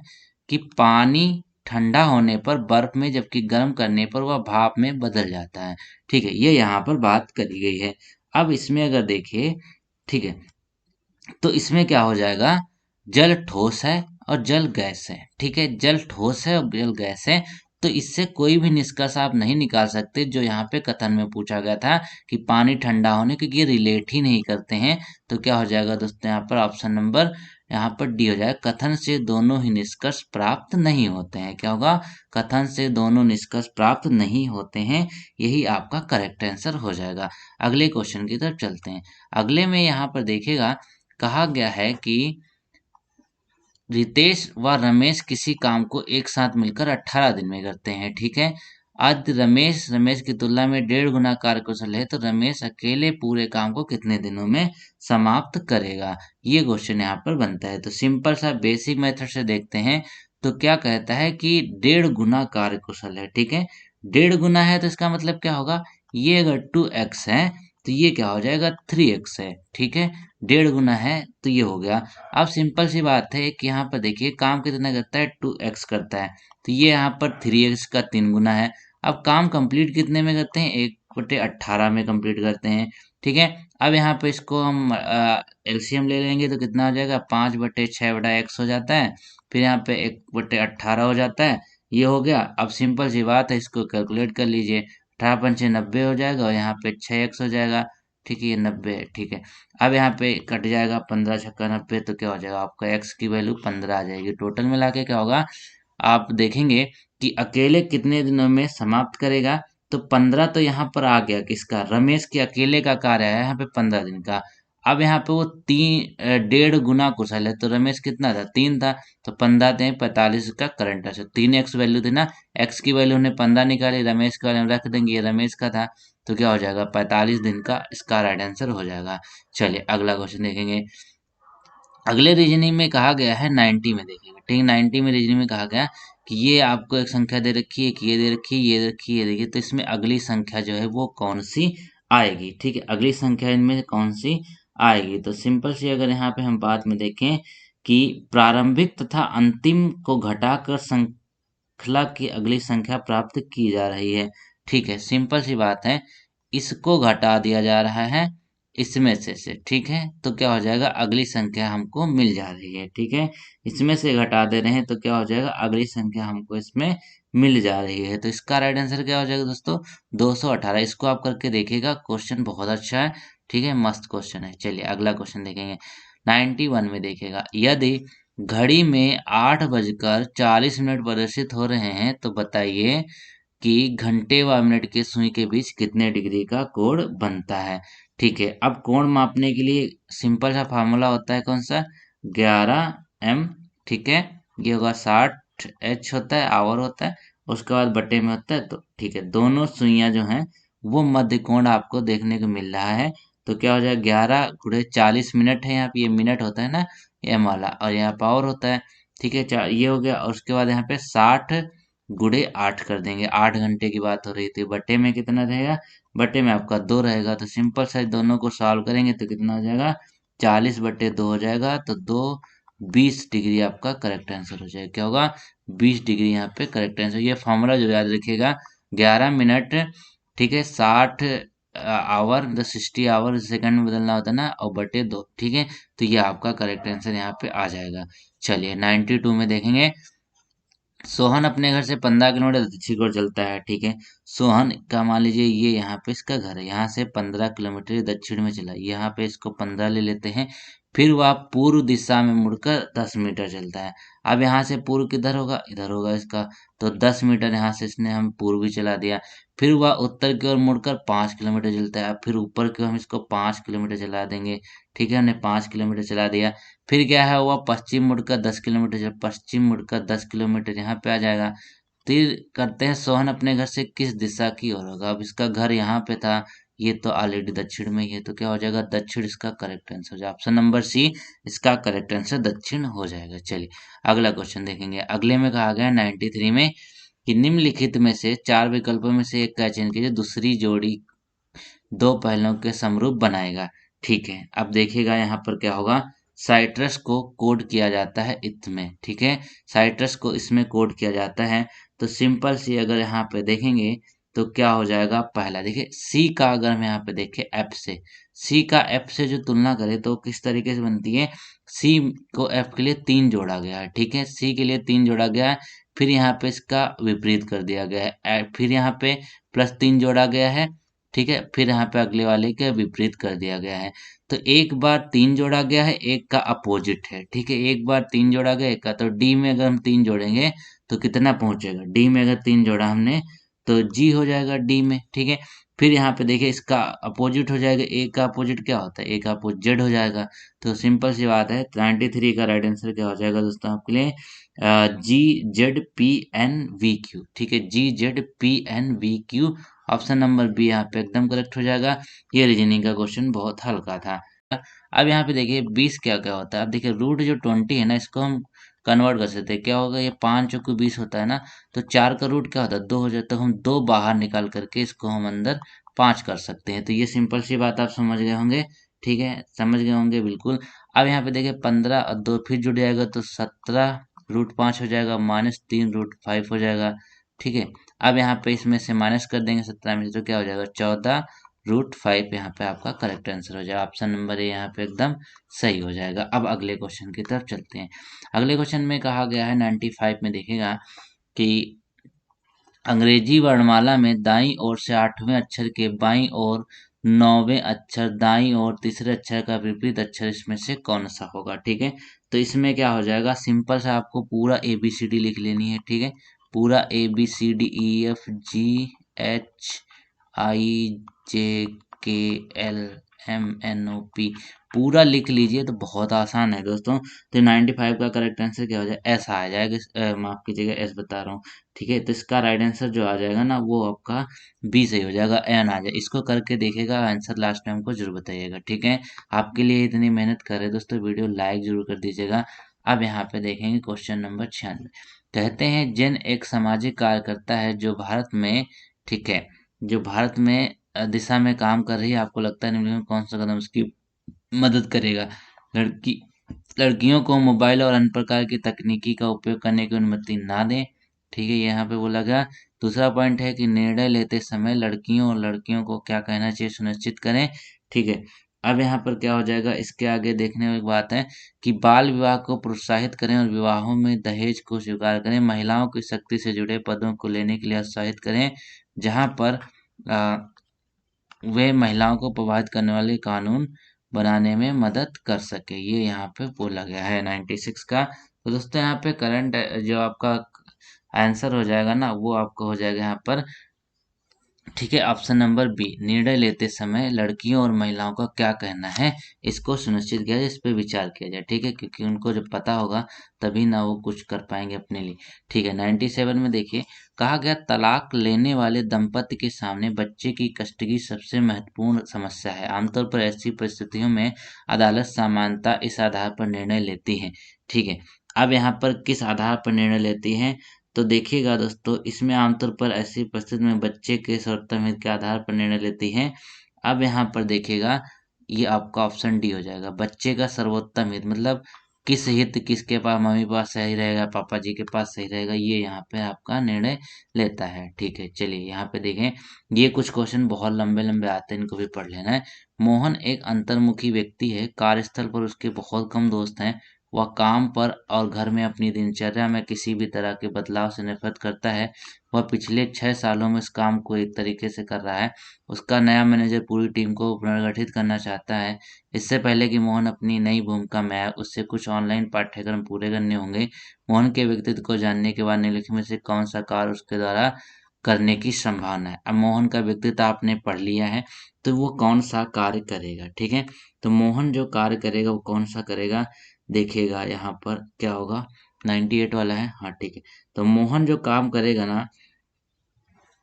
कि पानी ठंडा होने पर बर्फ में, जबकि गर्म करने पर वह भाप में बदल जाता है। ठीक है, ये यहाँ पर बात करी गई है। अब इसमें अगर देखिए, ठीक है, तो इसमें क्या हो जाएगा, जल ठोस है और जल गैस है। ठीक है, जल ठोस है और जल गैस है, तो इससे कोई भी निष्कर्ष आप नहीं निकाल सकते जो यहाँ पे कथन में पूछा गया था कि पानी ठंडा होने, क्योंकि ये रिलेट ही नहीं करते हैं। तो क्या हो जाएगा दोस्तों, यहाँ पर ऑप्शन नंबर यहाँ पर डी हो जाएगा, कथन से दोनों ही निष्कर्ष प्राप्त नहीं होते हैं। क्या होगा, कथन से दोनों निष्कर्ष प्राप्त नहीं होते हैं, यही आपका करेक्ट आंसर हो जाएगा। अगले क्वेश्चन की तरफ चलते हैं। अगले में यहाँ पर देखिएगा, कहा गया है कि रितेश व रमेश किसी काम को एक साथ मिलकर 18 दिन में करते हैं। ठीक है, आज रमेश की तुलना में 1.5 गुना कार्यकुशल है, तो रमेश अकेले पूरे काम को कितने दिनों में समाप्त करेगा, ये क्वेश्चन यहाँ पर बनता है। तो सिंपल सा बेसिक मेथड से देखते हैं। तो क्या कहता है कि 1.5 गुना कार्यकुशल है। ठीक है, 1.5 गुना है तो इसका मतलब क्या होगा, ये अगर 2x है तो ये क्या हो जाएगा, 3x है। ठीक है, 1.5 गुना है तो ये हो गया। अब सिंपल सी बात है कि यहाँ पर देखिए, काम कितना करता है, 2x करता है, तो ये यहाँ पर 3x का 3 गुना है। अब काम कंप्लीट कितने में करते हैं, 1/18 में कंप्लीट करते हैं। ठीक है। अब यहाँ पे इसको हम एलसीएम ले लेंगे तो कितना हो जाएगा, 5/6/x हो जाता है। फिर यहाँ पे 1/18 हो जाता है। ये हो गया। अब सिंपल सी बात है, इसको कैलकुलेट कर लीजिए। 18×5 90 हो जाएगा और यहाँ पे 6x हो जाएगा। ठीक है, ये 90 है। ठीक है। अब यहाँ पे कट जाएगा 15×6 90, तो क्या हो जाएगा आपका x की वैल्यू 15 आ जाएगी। टोटल मिला के क्या होगा, आप देखेंगे कि अकेले कितने दिनों में समाप्त करेगा। तो 15 तो यहाँ पर आ गया, किसका, रमेश के अकेले का कार्य है यहाँ पे 15 दिन का। अब यहाँ पे वो 1.5 गुना कुशल है, तो रमेश कितना था, 3 था। तो 15×3 = 45 का करंट है। 3x वैल्यू थी ना, x की वैल्यू हमने 15 निकाली, रमेश का वैल्यू रख देंगे, ये रमेश का था। तो क्या हो जाएगा, 45 दिन का इसका राइट आंसर हो जाएगा। चलिए अगला क्वेश्चन देखेंगे। अगले रीजनिंग में कहा गया है 90 में, देखिएगा ठीक है। 90 में रीजनिंग में कहा गया कि ये आपको एक संख्या दे रखी है, कि ये दे रखी है, ये दे रखी है, ये देखिए, तो इसमें अगली संख्या जो है वो कौन सी आएगी। ठीक है, अगली संख्या इनमें से कौन सी आएगी। तो सिंपल सी अगर यहाँ पे हम बात में देखें कि प्रारंभिक तथा अंतिम को घटाकर श्रृंखला की अगली संख्या प्राप्त की जा रही है। ठीक है, सिंपल सी बात है, इसको घटा दिया जा रहा है इसमें से। ठीक है, तो क्या हो जाएगा, अगली संख्या हमको मिल जा रही है। ठीक है, इसमें से घटा दे रहे हैं तो क्या हो जाएगा, अगली संख्या हमको इसमें मिल जा रही है। तो इसका राइट आंसर क्या हो जाएगा दोस्तों, 218। इसको आप करके देखिएगा, क्वेश्चन बहुत अच्छा है। ठीक है, मस्त क्वेश्चन है। चलिए अगला क्वेश्चन देखेंगे। 91 में देखिएगा, यदि घड़ी में 8:40 प्रदर्शित हो रहे हैं तो बताइए कि घंटे व मिनट के सुई के बीच कितने डिग्री का कोण बनता है। ठीक है, अब कोण मापने के लिए सिंपल सा फार्मूला होता है, कौन सा, 11 m। ठीक है, ये होगा 60 h होता है, आवर होता है, उसके बाद बटे में होता है। तो ठीक है, दोनों सुइयां जो हैं वो मध्य कोण आपको देखने को मिल रहा है। तो क्या हो जाएगा, 11×40 मिनट है, यहाँ पे ये मिनट होता है ना एम वाला, और यहाँ पावर होता है। ठीक है, ये हो गया। और उसके बाद यहाँ पे 60×8 कर देंगे, 8 घंटे की बात हो रही थी। बटे में कितना रहेगा, बटे में आपका 2 रहेगा। तो सिंपल साइज दोनों को सॉल्व करेंगे तो कितना हो जाएगा, 40/2 हो जाएगा। तो 20 डिग्री आपका करेक्ट आंसर हो जाएगा। क्या होगा, 20 डिग्री यहाँ पे करेक्ट आंसर। ये फॉर्मूला जो याद रखिएगा, 11 मिनट, ठीक है, 60 आवर, 60 आवर सेकंड में बदलना होता है ना, और बटे 2। ठीक है, तो ये आपका करेक्ट आंसर यहाँ पे आ जाएगा। चलिए 92 में देखेंगे। सोहन अपने घर से 15 किलोमीटर दक्षिण की ओर चलता है। ठीक है, सोहन का मान लीजिए ये यहाँ पे इसका घर है, यहाँ से 15 किलोमीटर दक्षिण में चला, यहाँ पे इसको 15 ले लेते हैं। फिर वह पूर्व दिशा में मुड़कर 10 मीटर चलता है। अब यहाँ से पूर्व किधर होगा, इधर होगा इसका। तो 10 मीटर यहाँ से इसने हम पूर्व ही चला दिया। फिर वह उत्तर की ओर मुड़कर 5 किलोमीटर चलता है। अब फिर ऊपर की ओर हम इसको 5 किलोमीटर चला देंगे। ठीक है, हमने 5 किलोमीटर चला दिया। फिर क्या है, हुआ पश्चिम मुड़कर 10 किलोमीटर, जब पश्चिम मुड़कर 10 किलोमीटर यहाँ पे आ जाएगा। फिर करते हैं, सोहन अपने घर से किस दिशा की ओर होगा। अब इसका घर यहाँ पे था, ये तो ऑलरेडी दक्षिण में ही है, तो क्या हो जाएगा, दक्षिण इसका करेक्ट आंसर हो जाएगा। ऑप्शन नंबर सी इसका करेक्ट आंसर दक्षिण हो जाएगा। चलिए अगला क्वेश्चन देखेंगे। अगले में कहा गया 93 में कि निम्नलिखित में से 4 विकल्पों में से एक का चयन कीजिए, दूसरी जोड़ी दो पहलुओं के समरूप बनाएगा। ठीक है, अब देखिएगा यहाँ पर क्या होगा, साइट्रस को कोड किया जाता है इत में। ठीक है, साइट्रस को इसमें कोड किया जाता है। तो सिंपल सी अगर यहाँ पे देखेंगे तो क्या हो जाएगा, पहला देखिए सी का अगर हम यहाँ पे देखें एफ से, सी का एफ से जो तुलना करें तो किस तरीके से बनती है, सी को एफ के लिए 3 जोड़ा गया है। ठीक है, सी के लिए 3 जोड़ा गया है। फिर यहाँ पे इसका विपरीत कर दिया गया है, फिर यहाँ पे +3 जोड़ा गया है। ठीक है, फिर यहाँ पे अगले वाले के विपरीत कर दिया गया है। तो एक बार 3 जोड़ा गया है, एक का अपोजिट है। ठीक है, एक बार 3 जोड़ा गया, एक का, तो डी में अगर हम 3 जोड़ेंगे तो कितना पहुंचेगा, डी में अगर 3 जोड़ा हमने तो जी हो जाएगा डी में। ठीक है, फिर यहाँ पे देखिए इसका अपोजिट हो जाएगा, ए का अपोजिट क्या होता है, ए का अपोजिट जेड हो जाएगा। तो सिंपल सी बात है, 93 का राइट आंसर क्या हो जाएगा दोस्तों आपके लिए, GZPNVQ। ठीक है, GZPNVQ, ऑप्शन नंबर बी यहाँ पे एकदम करेक्ट हो जाएगा। ये रीजनिंग का क्वेश्चन बहुत हल्का था। अब यहाँ पे देखिए 20 क्या क्या होता है। अब देखिए रूट जो 20 है ना, इसको हम कन्वर्ट कर सकते हैं। क्या होगा, ये 5 × 20 होता है ना, तो 4 का रूट क्या होता है, 2 हो जाता है। तो हम 2 बाहर निकाल करके इसको हम अंदर 5 कर सकते हैं। तो ये सिंपल सी बात आप समझ गए होंगे। ठीक है, समझ गए होंगे बिल्कुल। अब यहाँ पे देखिए 15 और 2 फिर जुड़ जाएगा तो 17√5 हो जाएगा, -3√5 हो जाएगा। ठीक है, अब यहाँ पे इसमें से माइनस कर देंगे 17 में से, तो क्या हो जाएगा, √5 यहाँ पे आपका करेक्ट आंसर हो जाएगा। ऑप्शन नंबर ए यहाँ पे एकदम सही हो जाएगा। अब अगले क्वेश्चन की तरफ चलते हैं। अगले क्वेश्चन में कहा गया है 95 में देखिएगा कि अंग्रेजी वर्णमाला में दाईं ओर से 8वें अक्षर के बाईं ओर 9वें अक्षर दाईं ओर तीसरे अक्षर का विपरीत अक्षर इसमें से कौन सा होगा। ठीक है, तो इसमें क्या हो जाएगा, सिंपल सा आपको पूरा ABCD लिख लेनी है। ठीक है, पूरा ABCDEFGHIJKLMNOP पूरा लिख लीजिए तो बहुत आसान है दोस्तों। तो 95 का करेक्ट आंसर क्या हो जाएगा, ऐसा आ जाएगा। माफ कीजिएगा, एस बता रहा हूँ। ठीक है, तो इसका राइट आंसर जो आ जाएगा ना वो आपका बी सही हो जाएगा, एन आ जाए। इसको करके देखिएगा, आंसर लास्ट में हमको जरूर बताइएगा। ठीक है, आपके लिए इतनी मेहनत कर रहे हैं दोस्तों, वीडियो लाइक जरूर कर दीजिएगा। अब यहाँ पे देखेंगे क्वेश्चन नंबर 96। कहते हैं जिन एक सामाजिक कार्यकर्ता है जो भारत में, ठीक है, जो भारत में दिशा में काम कर रही है, आपको लगता है निम्नलिखित में कौन सा कदम उसकी मदद करेगा। लड़की लड़कियों को मोबाइल और अन्य प्रकार की तकनीकी का उपयोग करने की अनुमति ना दें। ठीक है, यहाँ पे बोला गया। दूसरा पॉइंट है कि निर्णय लेते समय लड़कियों और लड़कियों को क्या कहना चाहिए सुनिश्चित करें। ठीक है, अब यहाँ पर क्या हो जाएगा, इसके आगे देखने में एक बात है कि बाल विवाह को प्रोत्साहित करें और विवाहों में दहेज को स्वीकार करें, महिलाओं की शक्ति से जुड़े पदों को लेने के लिए उत्साहित करें, जहाँ पर वे महिलाओं को प्रभावित करने वाले कानून बनाने में मदद कर सके। ये यहाँ पे बोला गया है 96 का। तो दोस्तों यहाँ पे करंट जो आपका आंसर हो जाएगा ना वो आपको हो जाएगा यहाँ पर, ठीक है, ऑप्शन नंबर बी, निर्णय लेते समय लड़कियों और महिलाओं का क्या कहना है इसको सुनिश्चित किया जाए, इस पे विचार किया जाए। ठीक है, क्योंकि उनको जब पता होगा तभी ना वो कुछ कर पाएंगे अपने लिए। ठीक है, 97 में देखिए, कहा गया तलाक लेने वाले दंपति के सामने बच्चे की कस्टडी सबसे महत्वपूर्ण समस्या है। आमतौर पर ऐसी परिस्थितियों में अदालत सामान्यतः इस आधार पर निर्णय लेती है। ठीक है, अब यहाँ पर किस आधार पर निर्णय लेती है, तो देखिएगा दोस्तों, इसमें आमतौर पर ऐसी परिस्थिति में बच्चे के सर्वोत्तम हित के आधार पर निर्णय लेती है। अब यहाँ पर देखिएगा, ये आपका ऑप्शन डी हो जाएगा, बच्चे का सर्वोत्तम हित मतलब किस हित किसके पास, मम्मी पास सही रहेगा, पापा जी के पास सही रहेगा, ये यहाँ पे आपका निर्णय लेता है। ठीक है, चलिए यहाँ पे देखें, ये कुछ क्वेश्चन बहुत लंबे लंबे आते हैं, इनको भी पढ़ लेना है। मोहन एक अंतर्मुखी व्यक्ति है, कार्यस्थल पर उसके बहुत कम दोस्त हैं, वह काम पर और घर में अपनी दिनचर्या में किसी भी तरह के बदलाव से नफरत करता है। वह पिछले 6 सालों में इस काम को एक तरीके से कर रहा है। उसका नया मैनेजर पूरी टीम को पुनर्गठित करना चाहता है। इससे पहले कि मोहन अपनी नई भूमिका में आए, उससे कुछ ऑनलाइन पाठ्यक्रम पूरे करने होंगे। मोहन के व्यक्तित्व को जानने के बाद निम्नलिखित में से कौन सा कार्य उसके द्वारा करने की संभावना है। अब मोहन का व्यक्तित्व आपने पढ़ लिया है, तो वो कौन सा कार्य करेगा। ठीक है, तो मोहन जो कार्य करेगा वो कौन सा करेगा, देखिएगा यहाँ पर क्या होगा, 98 वाला है, हाँ ठीक है। तो मोहन जो काम करेगा ना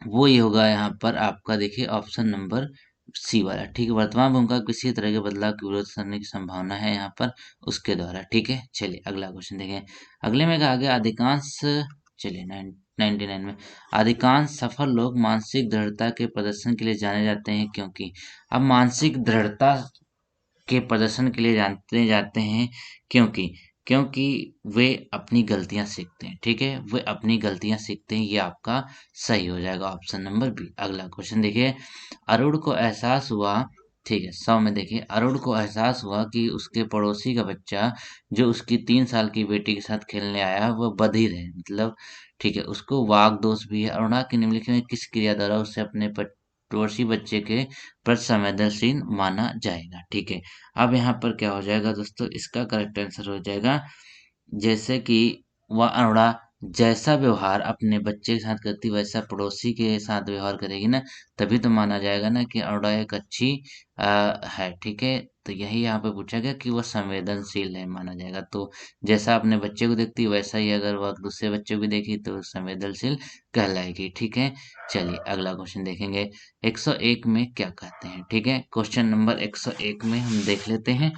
वो ये होगा यहाँ पर आपका, देखिए ऑप्शन नंबर सी वाला। ठीक है, वर्तमान भूमिका किसी तरह के बदलाव की विरोध करने की संभावना है यहाँ पर उसके द्वारा। ठीक है, चलिए अगला क्वेश्चन देखें। अगले में कहा गया अधिकांश, चलिए 99 में, अधिकांश सफल लोग मानसिक दृढ़ता के प्रदर्शन के लिए जाने जाते हैं क्योंकि, अब मानसिक दृढ़ता के प्रदर्शन के लिए जानते जाते हैं क्योंकि, क्योंकि वे अपनी गलतियां सीखते हैं। ठीक है, वे अपनी गलतियां सीखते हैं, ये आपका सही हो जाएगा, ऑप्शन नंबर बी। अगला क्वेश्चन देखिए, अरुण को एहसास हुआ, ठीक है 100 में देखिए, अरुण को एहसास हुआ कि उसके पड़ोसी का बच्चा जो उसकी 3 साल की बेटी के साथ खेलने आया वह बधिर है, मतलब ठीक है, उसको वाग दोष भी है। अरुणा की निम्नलिखित में किस क्रिया द्वारा उसे अपने पड़ोसी बच्चे के प्रति संवेदनशील माना जाएगा। ठीक है, अब यहाँ पर क्या हो जाएगा दोस्तों, इसका करेक्ट आंसर हो जाएगा, जैसे कि वह अरुणा जैसा व्यवहार अपने बच्चे के साथ करती वैसा पड़ोसी के साथ व्यवहार करेगी ना, तभी तो माना जाएगा ना कि अरुणा एक अच्छी है। ठीक है, तो यही यहाँ पे पूछा गया कि वह संवेदनशील है माना जाएगा। तो जैसा अपने बच्चे को देखती है वैसा ही अगर वह दूसरे बच्चे को भी देखी तो संवेदनशील कहलाएगी। ठीक है, चलिए अगला क्वेश्चन देखेंगे, 101 में क्या कहते हैं। ठीक है, क्वेश्चन नंबर 101 में हम देख लेते हैं।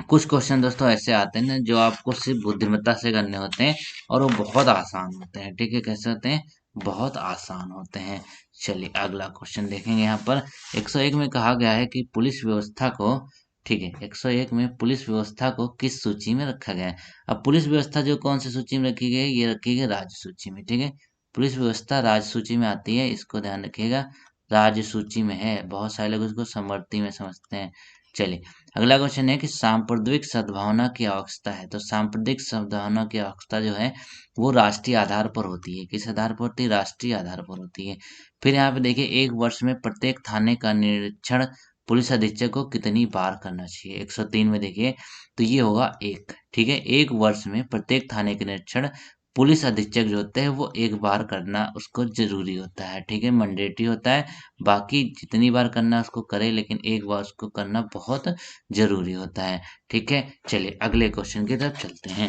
कुछ क्वेश्चन दोस्तों ऐसे आते हैं ना जो आपको सिर्फ बुद्धिमत्ता से करने होते हैं और वो बहुत आसान होते हैं। ठीक है, कैसे होते हैं, बहुत आसान होते हैं। चलिए अगला क्वेश्चन देखेंगे। यहाँ पर 101 में कहा गया है कि पुलिस व्यवस्था को, ठीक है, 101 में पुलिस व्यवस्था को किस सूची में रखा गया है। अब पुलिस व्यवस्था जो कौन सी सूची में रखी गई है, ये रखी गई राज्य सूची में। ठीक है, पुलिस व्यवस्था राज्य सूची में आती है, इसको ध्यान रखिएगा, राज्य सूची में है, बहुत सारे लोग इसको समवर्ती में समझते हैं। चलिए अगला क्वेश्चन है कि सांप्रदायिक सद्भावना की आवश्यकता है। तो सांप्रदायिक सद्भावना की आवश्यकता जो है वो राष्ट्रीय आधार पर होती है। किस आधार पर होती है? राष्ट्रीय आधार पर होती है। फिर यहाँ पे देखिए, एक वर्ष में प्रत्येक थाने का निरीक्षण पुलिस अधीक्षक को कितनी बार करना चाहिए? 103 में देखिए, तो ये होगा एक। ठीक है, एक वर्ष में प्रत्येक थाने का निरीक्षण पुलिस अधीक्षक जो होते हैं वो एक बार करना उसको जरूरी होता है। ठीक है, मैंडेटरी होता है। बाकी जितनी बार करना उसको करे, लेकिन एक बार उसको करना बहुत जरूरी होता है। ठीक है, चलिए अगले क्वेश्चन की तरफ चलते हैं।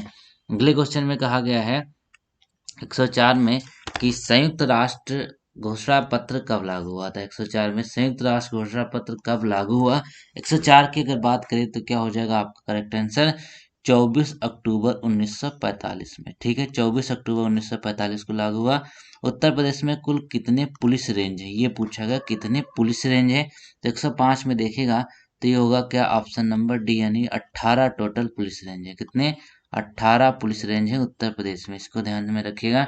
अगले क्वेश्चन में कहा गया है 104 में कि संयुक्त राष्ट्र घोषणा पत्र कब लागू हुआ था? 104 में संयुक्त राष्ट्र घोषणा पत्र कब लागू हुआ? 104 की अगर बात करें तो क्या हो जाएगा आपका करेक्ट आंसर? 24 अक्टूबर 1945 में। ठीक है, 24 अक्टूबर 1945 को लागू हुआ। उत्तर प्रदेश में कुल कितने पुलिस रेंज है, ये पूछा गया कितने पुलिस रेंज है। तो 105 में देखेगा तो ये होगा क्या? ऑप्शन नंबर डी, यानी 18 टोटल पुलिस रेंज है। कितने? 18 पुलिस रेंज है उत्तर प्रदेश में, इसको ध्यान में रखिएगा।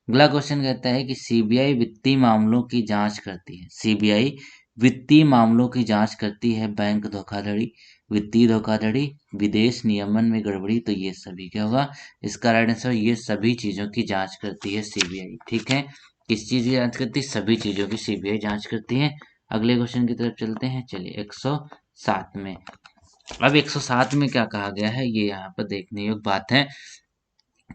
अगला क्वेश्चन कहता है कि सीबीआई वित्तीय मामलों की जांच करती है। सीबीआई वित्तीय मामलों की जांच करती है बैंक धोखाधड़ी, वित्तीय धोखाधड़ी, विदेश नियमन में गड़बड़ी। तो ये सभी क्या होगा इसका राइट आंसर? ये सभी चीजों की जांच करती है सीबीआई। ठीक है, किस चीज की जांच करती है? सभी चीजों की सीबीआई जांच करती है। अगले क्वेश्चन की तरफ चलते हैं। चलिए 107 में, अब 107 में क्या कहा गया है ये यहाँ पर देखने योग्य बात है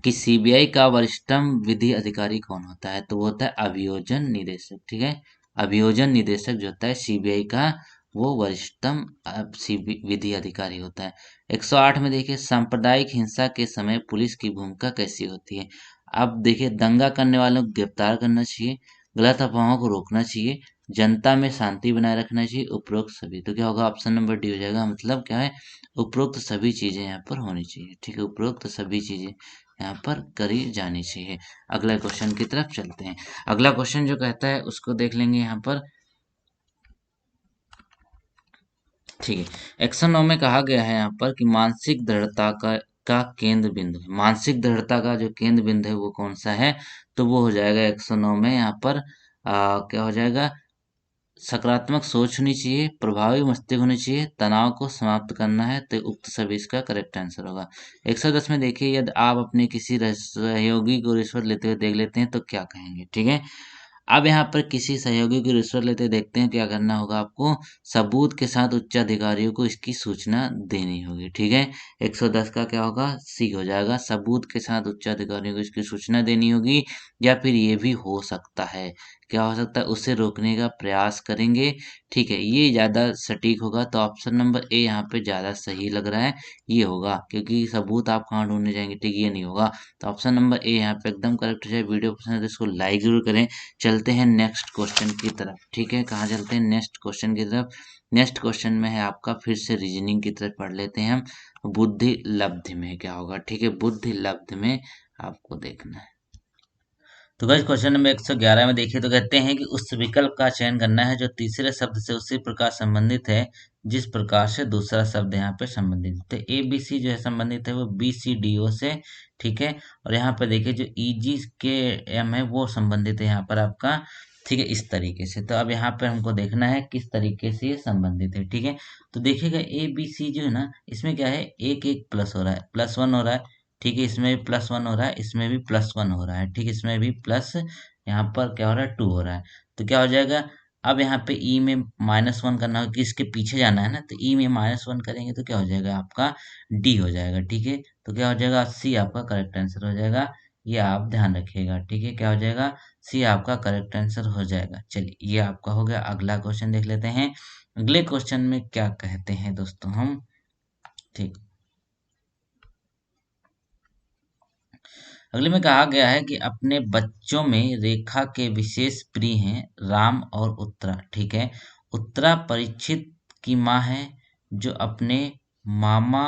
कि सीबीआई का वरिष्ठतम विधि अधिकारी कौन होता है? तो वो होता है अभियोजन निदेशक। ठीक है, अभियोजन निदेशक जो होता है सीबीआई का, वो वरिष्ठतम विधि अधिकारी होता है। 108 में देखिए, सांप्रदायिक हिंसा के समय पुलिस की भूमिका कैसी होती है? अब देखिए, दंगा करने वालों को गिरफ्तार करना चाहिए, गलत अफवाहों को रोकना चाहिए, जनता में शांति बनाए रखना चाहिए, उपरोक्त सभी। तो क्या होगा? ऑप्शन नंबर डी हो जाएगा। मतलब क्या है? उपरोक्त सभी चीजें यहाँ पर होनी चाहिए। ठीक है, उपरोक्त सभी चीजें यहाँ पर करी जानी चाहिए। अगला क्वेश्चन की तरफ चलते हैं। अगला क्वेश्चन जो कहता है उसको देख लेंगे यहाँ पर। ठीक है, 109 में कहा गया है यहाँ पर कि मानसिक दृढ़ता का केंद्र बिंदु है। मानसिक दृढ़ता का जो केंद्र बिंदु है वो कौन सा है? तो वो हो जाएगा 109 में यहाँ पर क्या हो जाएगा? सकारात्मक सोच होनी चाहिए, प्रभावी मस्तिष्क होनी चाहिए, तनाव को समाप्त करना है। तो उक्त सभी इसका करेक्ट आंसर होगा। 110 में देखिए, यदि आप अपने किसी सहयोगी को रिश्वत लेते हुए देख लेते हैं तो क्या कहेंगे? ठीक है, अब यहाँ पर किसी सहयोगी की रिश्वत लेते देखते हैं, क्या करना होगा आपको? सबूत के साथ उच्च अधिकारियों को इसकी सूचना देनी होगी। ठीक है, 110 का क्या होगा? सी हो जाएगा। सबूत के साथ उच्च अधिकारियों को इसकी सूचना देनी होगी, या फिर ये भी हो सकता है, क्या हो सकता है? उसे रोकने का प्रयास करेंगे। ठीक है, ये ज्यादा सटीक होगा। तो ऑप्शन नंबर ए यहाँ पे ज्यादा सही लग रहा है, ये होगा। क्योंकि सबूत आप कहाँ ढूंढने जाएंगे? ठीक, ये नहीं होगा। तो ऑप्शन नंबर ए यहाँ पे एकदम करेक्ट हो जाए। वीडियो पसंद है तो इसको लाइक जरूर करें। चलते हैं नेक्स्ट क्वेश्चन की तरफ। ठीक है, कहाँ चलते हैं? नेक्स्ट क्वेश्चन की तरफ। नेक्स्ट क्वेश्चन में है आपका फिर से रीजनिंग की तरफ पढ़ लेते हैं हम। बुद्धि लब्धि में क्या होगा? ठीक है, बुद्धि लब्धि में आपको देखना है। तो गाइस, क्वेश्चन नंबर 111 में देखिए, तो कहते हैं कि उस विकल्प का चयन करना है जो तीसरे शब्द से उसी प्रकार संबंधित है जिस प्रकार से दूसरा शब्द यहाँ पे संबंधित है। तो ए बी सी जो है संबंधित है वो बी सी डी ओ से। ठीक है, और यहाँ पे देखिए जो ई जी के एम है वो संबंधित है यहाँ पर आपका। ठीक है, इस तरीके से। तो अब यहाँ पे हमको देखना है किस तरीके से ये संबंधित है। ठीक है, तो देखिएगा ए बी सी जो है ना, इसमें क्या है? एक एक प्लस हो रहा है, प्लस वन हो रहा है। ठीक है, इसमें भी प्लस वन हो रहा है, इसमें भी प्लस वन हो रहा है। ठीक है, इसमें भी प्लस, यहाँ पर क्या हो रहा है? टू हो रहा है। तो क्या हो जाएगा? अब यहाँ पे ई में माइनस वन करना होगा कि इसके पीछे जाना है ना, तो ई में माइनस वन करेंगे तो क्या हो जाएगा? आपका डी हो जाएगा। ठीक है, तो क्या हो जाएगा? सी आपका करेक्ट आंसर हो जाएगा। ये आप ध्यान रखिएगा। ठीक है, क्या हो जाएगा? सी आपका करेक्ट आंसर हो जाएगा। चलिए, ये आपका हो गया। अगला क्वेश्चन देख लेते हैं। अगले क्वेश्चन में क्या कहते हैं दोस्तों हम। ठीक, अगले में कहा गया है कि अपने बच्चों में रेखा के विशेष प्रिय हैं राम और उत्तरा। ठीक है, उत्तरा परीक्षित की माँ है जो अपने मामा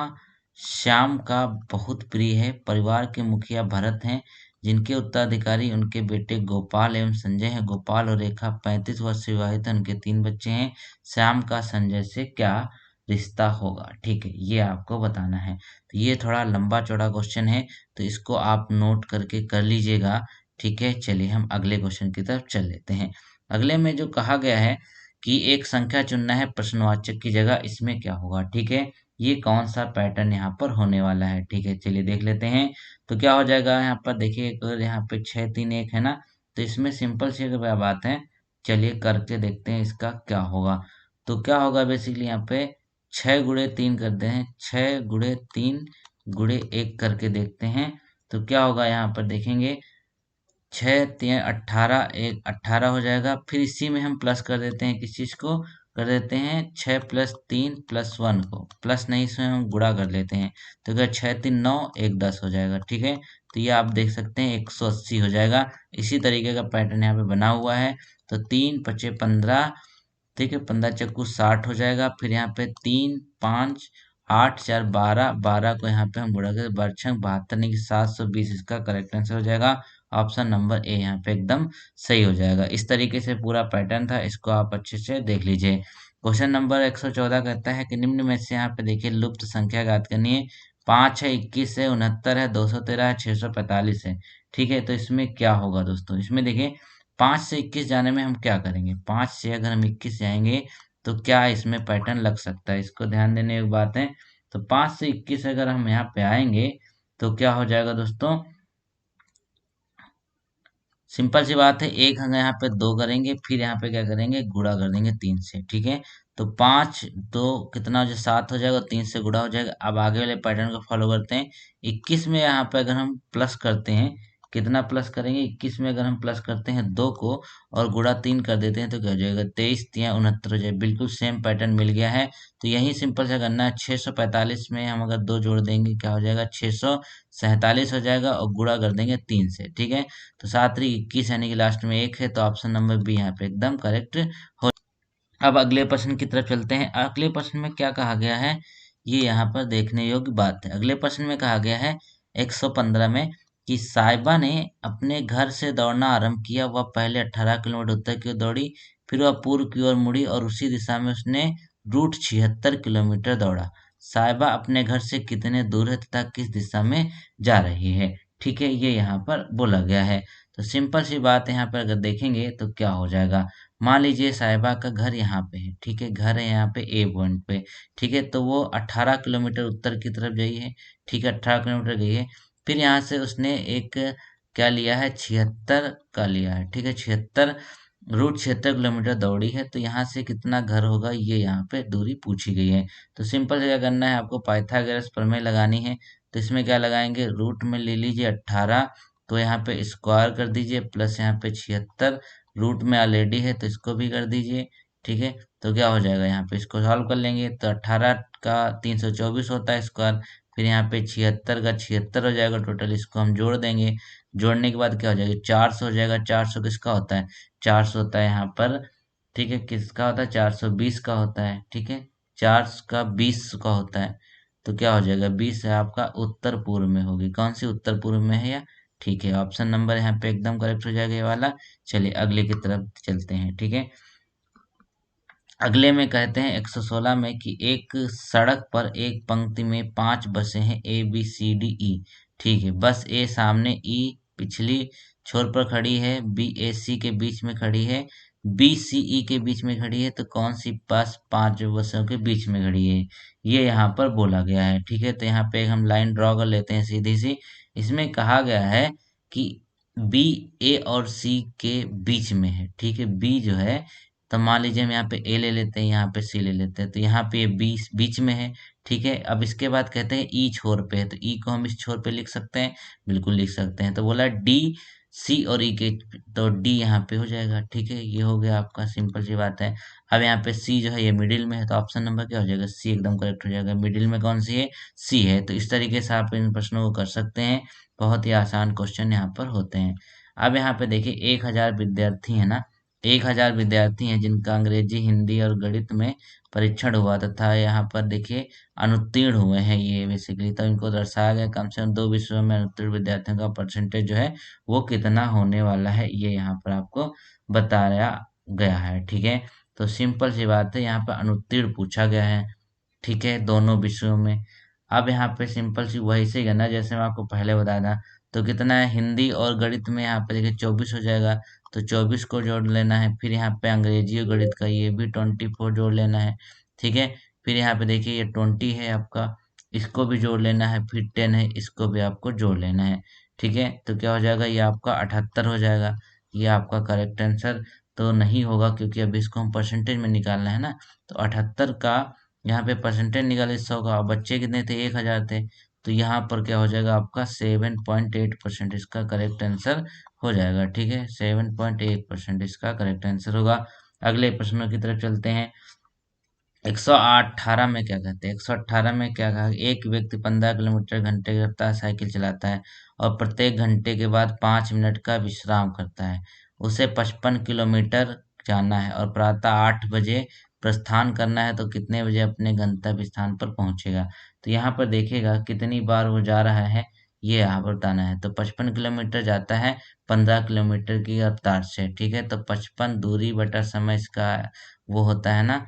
श्याम का बहुत प्रिय है। परिवार के मुखिया भरत हैं जिनके उत्तराधिकारी उनके बेटे गोपाल एवं संजय हैं। गोपाल और रेखा 35 वर्ष से विवाहित हैं, उनके 3 बच्चे हैं। श्याम का संजय से क्या रिश्ता होगा? ठीक है, ये आपको बताना है। तो ये थोड़ा लंबा चौड़ा क्वेश्चन है, तो इसको आप नोट करके कर लीजिएगा। ठीक है, चलिए हम अगले क्वेश्चन की तरफ चल लेते हैं। अगले में जो कहा गया है कि एक संख्या चुनना है प्रश्नवाचक की जगह, इसमें क्या होगा, ठीक है। ये कौन सा पैटर्न यहाँ पर होने वाला है, ठीक है, चलिए देख लेते हैं। तो क्या हो जाएगा यहाँ पर, देखिए अगर यहाँ पे 6 3 1 है ना, तो इसमें सिंपल सी अगर बात है, चलिए करके देखते हैं इसका क्या होगा। तो क्या होगा बेसिकली यहाँ पे 6 गुणे 3 करते हैं, 6 गुणे 3 गुणे 1 करके देखते हैं। तो क्या होगा यहाँ पर देखेंगे, 6 3 18, एक 18 हो जाएगा। फिर इसी में हम प्लस कर देते हैं, किस चीज को कर देते हैं, 6 + 3 + 1 को, प्लस नहीं इसमें हम गुणा कर लेते हैं। तो अगर 6 3 9, एक 10 हो जाएगा, ठीक है। तो ये आप देख सकते हैं 180 हो जाएगा। इसी तरीके का पैटर्न यहाँ पे बना हुआ है। तो 3 × 5 = 15, ठीक है, 15 × 4 = 60 हो जाएगा। फिर यहाँ पे 3 5 8 4 12, 12 को यहाँ पे हम गुणा करें, 12×6 = 72, नहीं कि 720 इसका करेक्ट आंसर हो जाएगा। ऑप्शन नंबर ए यहाँ पे एकदम सही हो जाएगा। इस तरीके से पूरा पैटर्न था, इसको आप अच्छे से देख लीजिए। क्वेश्चन नंबर 114 कहता है कि निम्न में से यहाँ पे देखिए लुप्त संख्या ज्ञात करनी है। 5 है, 21 है, 69 है, 213 है, 645 है, ठीक है। तो इसमें क्या होगा दोस्तों, इसमें देखिए 5 से 21 जाने में हम क्या करेंगे, 5 से अगर हम 21 जाएंगे तो क्या इसमें पैटर्न लग सकता है, इसको ध्यान देने की बात है। तो 5 से 21 अगर हम यहाँ पे आएंगे तो क्या हो जाएगा दोस्तों, सिंपल सी बात है, एक हम यहाँ पे 2 करेंगे, फिर यहाँ पे क्या करेंगे, गुणा कर देंगे 3 से, ठीक है। तो 5 2 कितना हो जाए, 7 हो जाएगा, 3 से गुणा हो जाएगा। अब आगे वाले पैटर्न को फॉलो करते हैं। 21 में यहाँ पे अगर हम प्लस करते हैं, कितना प्लस करेंगे, 21 में अगर हम प्लस करते हैं 2 को और गुणा 3 कर देते हैं तो क्या हो जाएगा, 23 3 69 हो जाएगा। बिल्कुल सेम पैटर्न मिल गया है। तो यही सिंपल सा करना है। 645 में हम अगर 2 जोड़ देंगे क्या हो जाएगा, 647 हो जाएगा और गुणा कर देंगे 3 से, ठीक है। तो 7 × 3 = 21, यानी कि लास्ट में 1 है, तो ऑप्शन नंबर बी यहाँ पे एकदम करेक्ट हो। अब अगले प्रश्न की तरफ चलते हैं। अगले प्रश्न में क्या कहा गया है, ये यहाँ पर देखने योग्य बात है। अगले प्रश्न में कहा गया है 115 में कि साहिबा ने अपने घर से दौड़ना आरंभ किया। वह पहले 18 किलोमीटर उत्तर की ओर दौड़ी, फिर वह पूर्व की ओर मुड़ी और उसी दिशा में उसने रूट 76 किलोमीटर दौड़ा। साहिबा अपने घर से कितने दूर है तथा किस दिशा में जा रही है, ठीक है, ये यहाँ पर बोला गया है। तो सिंपल सी बात है, यहाँ पर अगर देखेंगे तो क्या हो जाएगा, मान लीजिए साहिबा का घर यहाँ पे है, ठीक है, घर है यहाँ पे ए पॉइंट पे, ठीक है। तो वो 18 किलोमीटर उत्तर की तरफ गई है, ठीक है, 18 किलोमीटर गई है। फिर यहाँ से उसने एक क्या लिया है, 76 का लिया है, ठीक है, 76 रूट 76 किलोमीटर दौड़ी है। तो यहाँ से कितना घर होगा, ये यहाँ पे दूरी पूछी गई है। तो सिंपल से क्या करना है, आपको पाइथागोरस प्रमेय लगानी है। तो इसमें क्या लगाएंगे, रूट में ले लीजिए 18, तो यहाँ पे स्क्वायर कर दीजिए, प्लस यहाँ पे 76, रूट में ऑलरेडी है तो इसको भी कर दीजिए, ठीक है। तो क्या हो जाएगा, यहाँ पे इसको सॉल्व कर लेंगे तो 18 का 324 होता है स्क्वायर, फिर यहाँ पे 76 का 76 हो जाएगा टोटल, इसको हम जोड़ देंगे। जोड़ने के बाद क्या हो जाएगा, 400 हो जाएगा। 400 किसका होता है, 400 होता है यहाँ पर, ठीक है, किसका होता है, 420 का होता है, ठीक है, 4 का 20 का होता है। तो क्या हो जाएगा, 20 है आपका उत्तर पूर्व में होगी, कौन सी उत्तर पूर्व में है, या ठीक है, ऑप्शन नंबर यहाँ पे एकदम करेक्ट हो जाएगा ये वाला। चलिए अगले की तरफ चलते हैं, ठीक है। अगले में कहते हैं 116 में कि एक सड़क पर एक पंक्ति में 5 बसें हैं, A B C D E, ठीक है। बस ए सामने, ई पिछली छोर पर खड़ी है, बी ए सी के बीच में खड़ी है, बी सी ई के बीच में खड़ी है। तो कौन सी बस 5 बसों के बीच में खड़ी है, ये यहाँ पर बोला गया है, ठीक है। तो यहाँ पे हम लाइन ड्रॉ कर लेते हैं सीधी सी। इसमें कहा गया है कि बी ए और सी के बीच में है, ठीक है। बी जो है, तो मान लीजिए हम यहाँ पे ए ले लेते हैं, यहाँ पे सी ले लेते हैं, तो यहाँ पे बीच बीच में है, ठीक है। अब इसके बाद कहते हैं ई छोर पे है, तो ई को हम इस छोर पे लिख सकते हैं, बिल्कुल लिख सकते हैं। तो बोला डी सी और ई के, तो डी यहाँ पे हो जाएगा, ठीक है, ये हो गया आपका, सिंपल सी बात है। अब यहाँ पे सी जो है ये मिडिल में है, तो ऑप्शन नंबर क्या हो जाएगा, सी एकदम करेक्ट हो जाएगा। मिडिल में कौन सी है, सी है। तो इस तरीके से आप इन प्रश्नों को कर सकते हैं, बहुत ही आसान क्वेश्चन यहाँ पर होते हैं। अब यहाँ पे देखिए 1000 विद्यार्थी है ना, 1000 विद्यार्थी हैं जिनका अंग्रेजी, हिंदी और गणित में परीक्षण हुआ तथा यहाँ पर देखिए अनुत्तीर्ण हुए हैं ये बेसिकली। तो इनको दर्शाया गया कम से कम 2 विषयों में अनुत्तीर्ण विद्यार्थियों का परसेंटेज जो है वो कितना होने वाला है, ये यहाँ पर आपको बताया गया है, ठीक है। तो सिंपल सी बात है, यहाँ पर अनुत्तीर्ण पूछा गया है, ठीक है, दोनों विषयों में। अब यहाँ पे सिंपल सी वही से करना, जैसे मैं आपको पहले बताया था। तो कितना है, हिंदी और गणित में यहाँ पे देखिए 24 हो जाएगा, तो 24 को जोड़ लेना है। फिर यहाँ पे अंग्रेजी और गणित का ये भी 24 जोड़ लेना है, ठीक है। फिर यहाँ पे देखिए ये 20 है आपका, इसको भी जोड़ लेना है। फिर 10 है, इसको भी आपको जोड़ लेना है, ठीक है। तो क्या हो जाएगा, ये आपका 78 हो जाएगा। ये आपका करेक्ट आंसर तो नहीं होगा, क्योंकि अभी इसको हम परसेंटेज में निकालना है ना। तो 78 का यहाँ पे परसेंटेज निकाले 100 का, बच्चे कितने थे, 1000 थे। तो यहाँ पर क्या हो जाएगा आपका 7.8% इसका करेक्ट आंसर हो जाएगा, ठीक है। 7.8% इसका करेक्ट आंसर होगा। अगले प्रश्नों की तरफ चलते हैं। 118 में क्या कहते हैं, 118 में क्या कहा, एक व्यक्ति 15 किलोमीटर घंटे की रफ्तार साइकिल चलाता है और प्रत्येक घंटे के बाद 5 मिनट का विश्राम करता है। उसे 55 किलोमीटर जाना है और प्रातः 8 बजे प्रस्थान करना है, तो कितने बजे अपने गंतव्य स्थान पर पहुंचेगा। तो यहाँ पर देखिएगा कितनी बार वो जा रहा है, ये यहाँ पर बताना है। तो 55 किलोमीटर जाता है 15 किलोमीटर की रफ्तार से, ठीक है। तो 55 दूरी बटा समय इसका वो होता है ना,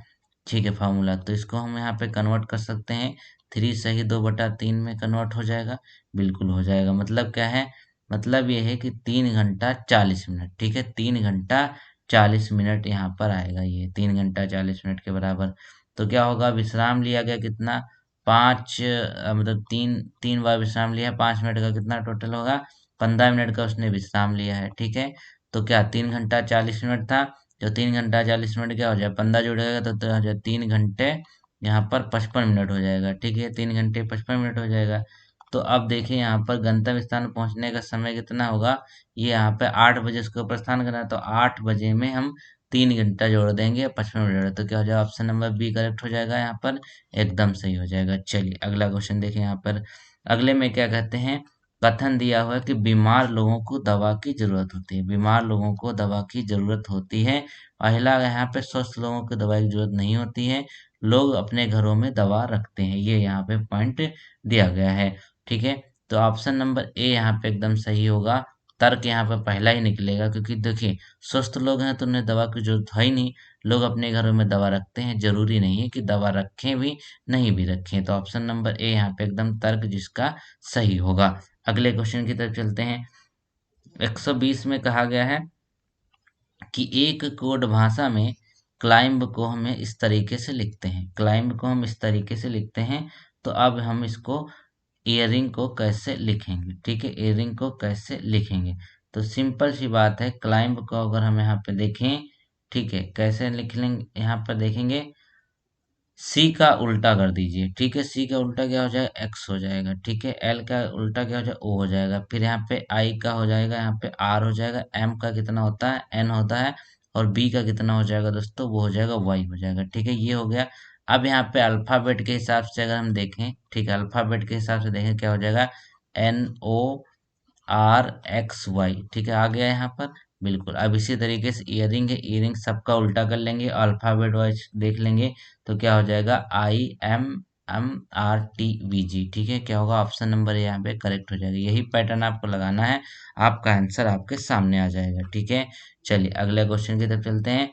ठीक है, फार्मूला। तो इसको हम यहाँ पे कन्वर्ट कर सकते हैं, 3 सही 2/3 में कन्वर्ट हो जाएगा, बिल्कुल हो जाएगा। मतलब क्या है, मतलब ये है कि 3 घंटा 40 मिनट, ठीक है। 3 घंटा 40 मिनट यहाँ पर आएगा, ये 3 घंटा 40 मिनट के बराबर। तो क्या होगा, विश्राम लिया गया कितना, 5 मतलब तीन तीन बार विश्राम लिया, 5 मिनट का कितना टोटल होगा, 15 मिनट का उसने विश्राम लिया है, ठीक है। तो क्या 3 घंटा 40 मिनट था, तो 3 घंटा 40 मिनट क्या हो जाए, 15 जुड़ेगा तो हो जाए 3 घंटे यहाँ पर 55 मिनट हो जाएगा, ठीक है। 3 घंटे 55 मिनट हो जाएगा। तो अब देखिए यहाँ पर गंतव्य स्थान पहुँचने का समय कितना होगा, ये यहाँ पे 8 बजे उसको प्रस्थान करना है, तो 8 बजे में हम 3 घंटा जोड़ देंगे, 55 मिनट जोड़, तो क्या हो जाएगा, ऑप्शन नंबर बी करेक्ट हो जाएगा, यहाँ पर एकदम सही हो जाएगा। चलिए अगला क्वेश्चन देखिए यहाँ पर। अगले में क्या कहते हैं, कथन दिया हुआ है कि बीमार लोगों को दवा की जरूरत होती है, बीमार लोगों को दवा की जरूरत होती है। पहला यहाँ पे स्वस्थ लोगों को दवाई की जरूरत नहीं होती है, लोग अपने घरों में दवा रखते हैं, ये यहाँ पे पॉइंट दिया गया है, ठीक है। तो ऑप्शन नंबर ए यहाँ पे एकदम सही होगा। तर्क यहाँ पे पहला ही निकलेगा, क्योंकि देखिए स्वस्थ लोग हैं तो उन्हें दवा की जरूरत है ही नहीं, लोग अपने घरों में दवा रखते हैं, जरूरी नहीं है कि दवा रखें भी नहीं भी रखें। तो ऑप्शन नंबर ए यहाँ पे एकदम तर्क जिसका सही होगा। अगले क्वेश्चन की तरफ चलते हैं। 120 में कहा गया है कि एक कोड भाषा में क्लाइंब को हमें इस तरीके से लिखते हैं, क्लाइंब को हम इस तरीके से लिखते हैं। तो अब हम इसको ईयरिंग को कैसे लिखेंगे, ठीक है, ईयरिंग को कैसे लिखेंगे। तो सिंपल सी बात है, क्लाइंब को अगर हम यहाँ पे देखें, ठीक है, कैसे लिख लेंगे, यहाँ पर देखेंगे सी का उल्टा कर दीजिए, ठीक है। सी का उल्टा क्या हो जाएगा, एक्स हो जाएगा, ठीक है। एल का उल्टा क्या हो जाएगा, ओ हो जाएगा। फिर यहाँ पे आई का हो जाएगा, यहाँ पे आर हो जाएगा। एम का कितना होता है, एन होता है। और बी का कितना हो जाएगा दोस्तों, वो हो जाएगा वाई हो जाएगा, ठीक है, ये हो गया। अब यहाँ पे अल्फाबेट के हिसाब से अगर हम देखें, ठीक है, अल्फाबेट के हिसाब से देखें क्या हो जाएगा, N O R X Y, ठीक है, आ गया यहाँ पर, बिल्कुल। अब इसी तरीके से ईयरिंग है, ईयरिंग सबका उल्टा कर लेंगे, अल्फाबेट वाइज देख लेंगे, तो क्या हो जाएगा, I M M R T V G, ठीक है। क्या होगा, ऑप्शन नंबर यहाँ पे करेक्ट हो जाएगा। यही पैटर्न आपको लगाना है, आपका आंसर आपके सामने आ जाएगा, ठीक है। चलिए अगले क्वेश्चन की तरफ चलते हैं।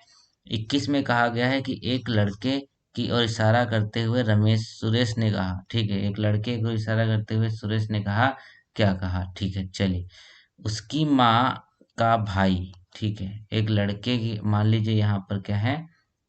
21 में कहा गया है कि एक लड़के की ओर इशारा करते हुए रमेश सुरेश ने कहा, ठीक है, एक लड़के को इशारा करते हुए सुरेश ने कहा, क्या कहा, ठीक है। चलिए, उसकी माँ का भाई, ठीक है, एक लड़के की, मान लीजिए यहाँ पर क्या है,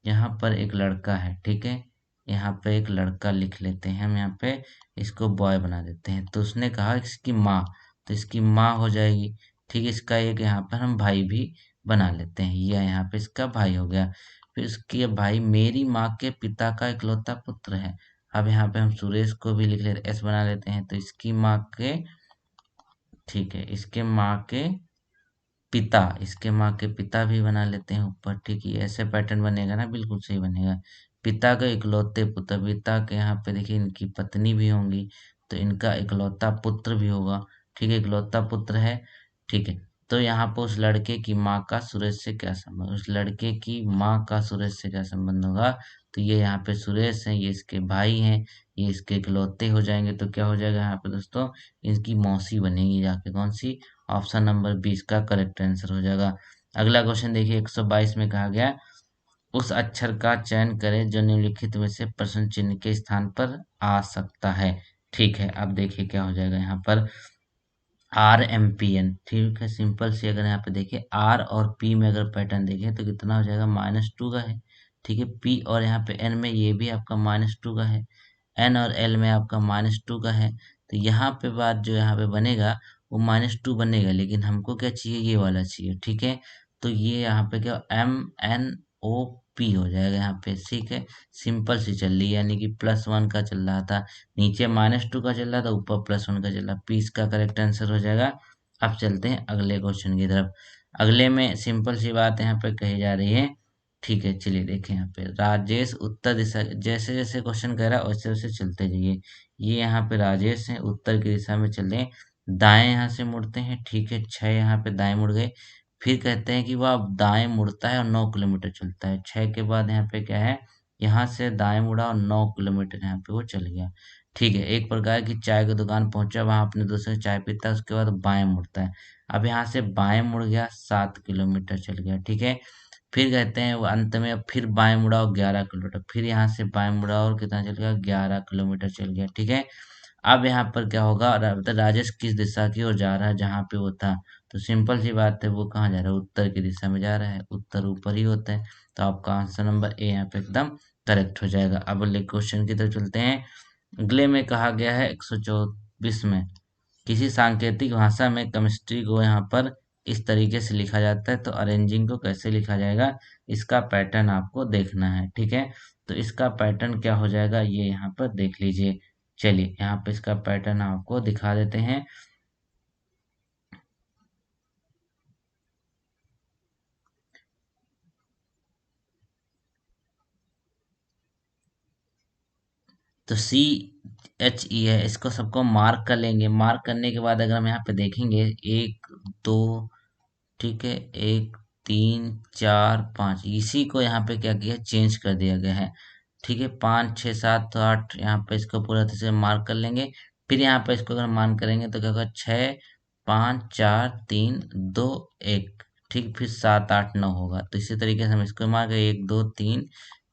यहाँ पर एक लड़का है, ठीक है, यहाँ पे एक लड़का लिख लेते हैं हम, यहाँ पे इसको बॉय बना देते हैं। तो उसने कहा इसकी माँ, तो इसकी माँ हो जाएगी, ठीक है। इसका एक यहाँ पर हम भाई भी बना लेते हैं, यह यहाँ पे इसका भाई हो गया। फिर उसके भाई मेरी माँ के पिता का इकलौता पुत्र है। अब यहाँ पे हम सुरेश को भी लिख लेते, एस बना लेते हैं, तो इसकी माँ के, ठीक है, इसके माँ के पिता, इसके माँ के पिता भी बना लेते हैं ऊपर, ठीक है, ऐसे पैटर्न बनेगा ना, बिल्कुल सही बनेगा। पिता के इकलौते पुत्र, पिता के यहाँ पे देखिए इनकी पत्नी भी होंगी, तो इनका इकलौता पुत्र भी होगा, ठीक है, इकलौता पुत्र है, ठीक है। तो यहाँ पर उस लड़के की माँ का सुरेश से क्या संबंध, उस लड़के की माँ का सुरेश से क्या संबंध होगा, तो ये यहाँ पे सुरेश है, ये इसके भाई हैं, ये इसके इकलौते हो जाएंगे, तो क्या हो जाएगा यहाँ पे दोस्तों, इनकी मौसी बनेगी जाके, कौन सी, ऑप्शन नंबर 20 का करेक्ट आंसर हो जाएगा। अगला क्वेश्चन देखिए, 122 में कहा गया उस अक्षर का चयन करें जो निम्नलिखित में से प्रश्न चिन्ह के स्थान पर आ सकता है, ठीक है। अब देखिए क्या हो जाएगा यहाँ पर, RMPN, ठीक है। सिंपल सी अगर यहाँ पे देखें R और P में अगर पैटर्न देखें तो कितना हो जाएगा, -2 का है, ठीक है। P और यहाँ पे N में ये भी आपका -2 का है, N और L में आपका -2 का है। तो यहाँ पे बात जो यहाँ पे बनेगा वो -2 बनेगा, लेकिन हमको क्या चाहिए, ये वाला चाहिए, ठीक है। तो ये यहाँ पे क्या MNOP हो जाएगा यहाँ पे, ठीक है। सिंपल सी चल रही है, यानी कि +1 का चल रहा था, नीचे -2 का चल रहा था, ऊपर +1 का चल रहा, पी इसका करेक्ट आंसर हो जाएगा। अब चलते हैं अगले क्वेश्चन की तरफ। अगले में सिंपल सी बात यहाँ पे कही जा रही है, ठीक है। चलिए देखें यहाँ पे, राजेश उत्तर दिशा, जैसे जैसे क्वेश्चन कह रहा है वैसे वैसे चलते जाइए। ये यहाँ पे राजेश है, उत्तर की दिशा में चल रहे हैं, दाएं यहाँ से मुड़ते हैं, ठीक है। 6 यहाँ पे दाएं मुड़ गए, फिर कहते हैं कि वह अब दाएं मुड़ता है और 9 किलोमीटर चलता है। 6 के बाद यहाँ पे क्या है, यहाँ से दाएं मुड़ा और 9 किलोमीटर यहाँ पे वो चल गया, ठीक है। एक प्रकार की चाय की दुकान पहुंचा, वहां अपने दोस्तों से चाय पीता है, उसके बाद बाएं मुड़ता है। अब यहाँ से बाएं मुड़ गया, 7 किलोमीटर चल गया, ठीक है। फिर कहते हैं वो अंत में अब फिर बाएं मुड़ा और 11 किलोमीटर, फिर यहाँ से बाएं मुड़ा और कितना चल गया, 11 किलोमीटर चल गया, ठीक है। अब यहाँ पर क्या होगा, मतलब राजेश किस दिशा की ओर जा रहा है, जहाँ पे वो था। तो सिंपल सी बात है, वो कहाँ जा रहा है, उत्तर की दिशा में जा रहा है, उत्तर ऊपर ही होता है। तो आपका आंसर नंबर ए यहाँ पे एकदम करेक्ट हो जाएगा। अब अगले क्वेश्चन की तरफ चलते हैं। अगले में कहा गया है 124 में, किसी सांकेतिक भाषा में केमिस्ट्री को यहाँ पर इस तरीके से लिखा जाता है, तो अरेंजिंग को कैसे लिखा जाएगा, इसका पैटर्न आपको देखना है, ठीक है। तो इसका पैटर्न क्या हो जाएगा, ये यहाँ पर देख लीजिए। चलिए यहाँ पे इसका पैटर्न आपको दिखा देते हैं। तो CHE है, इसको सबको मार्क कर लेंगे। मार्क करने के बाद अगर हम यहाँ पे देखेंगे, 1 2, ठीक है, 1 3 4 5, इसी को यहाँ पे क्या किया, चेंज कर दिया गया है, ठीक है। 5 6 7 तो 8, यहाँ पे इसको पूरा तरह से मार्क कर लेंगे। फिर यहाँ पे इसको अगर मान करेंगे तो क्या होगा, 6 5 4 3 2 1, ठीक। फिर 7 8 9 होगा। तो इसी तरीके से हम इसको मार्क 1 2 3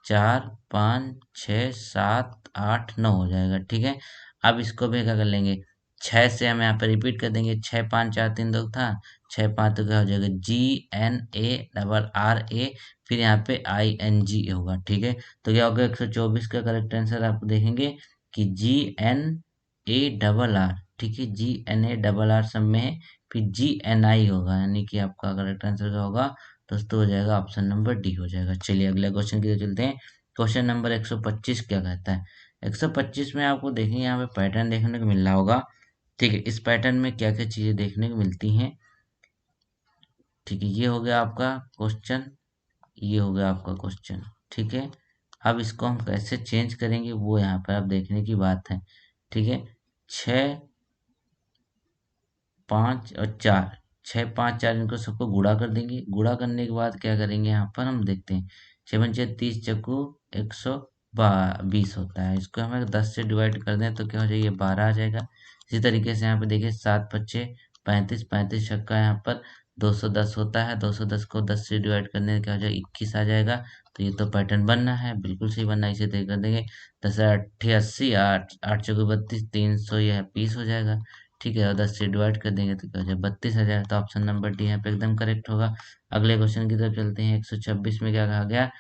4 5 6 7 8 9 हो जाएगा, ठीक है। अब इसको भी क्या कर लेंगे, 6 से हम यहाँ पे रिपीट कर देंगे, 6 5 4 3 2 था, 6 5 तो क्या हो जाएगा, GNARRA, फिर यहाँ पे ING होगा, ठीक है। तो क्या होगा, 124 का करेक्ट आंसर आप देखेंगे कि GNARR, ठीक है। GNARR सब में है, फिर GNI होगा, यानी कि आपका करेक्ट आंसर क्या होगा दोस्तों, हो जाएगा ऑप्शन नंबर डी हो जाएगा। चलिए अगले क्वेश्चन की तरफ चलते हैं। क्वेश्चन नंबर 125 क्या कहता है, 125 में आपको देखेंगे यहाँ पे पैटर्न देखने को मिल रहा होगा, ठीक है। इस पैटर्न में क्या क्या चीजें देखने को मिलती हैं, ठीक है। ये हो गया आपका क्वेश्चन, ये हो गया आपका क्वेश्चन, ठीक है। अब इसको हम कैसे चेंज करेंगे वो यहाँ पर आप देखने की बात है, ठीक है। 6 5 और 4, 6 5 4 इनको सबको गुणा कर देंगे। गुणा करने के बाद क्या करेंगे, यहाँ पर हम देखते हैं, 6 पंचे 30 चक्कू 120 होता है। इसको हमें 10 से डिवाइड कर दें तो क्या हो जाएगा, 12 आ जाएगा। इसी तरीके से यहाँ पे देखिए, 7 पच्चे 35, 35 छक्का यहाँ पर 210 होता है। 210 को 10 से डिवाइड करने से क्या हो जाएगा, 21 आ जाएगा। तो ये तो पैटर्न बनना है, बिल्कुल सही बनना है। इसे तय कर देंगे, 10 8 80, 8 8 चौके 32, 300 यह 20 हो जाएगा, ठीक है। और 10 से डिवाइड कर देंगे तो क्या हो जाएगा, 32 आ जाएगा। तो ऑप्शन नंबर डी यहाँ पे एकदम करेक्ट होगा। अगले क्वेश्चन की तरफ चलते हैं। 126 में क्या कहा गया,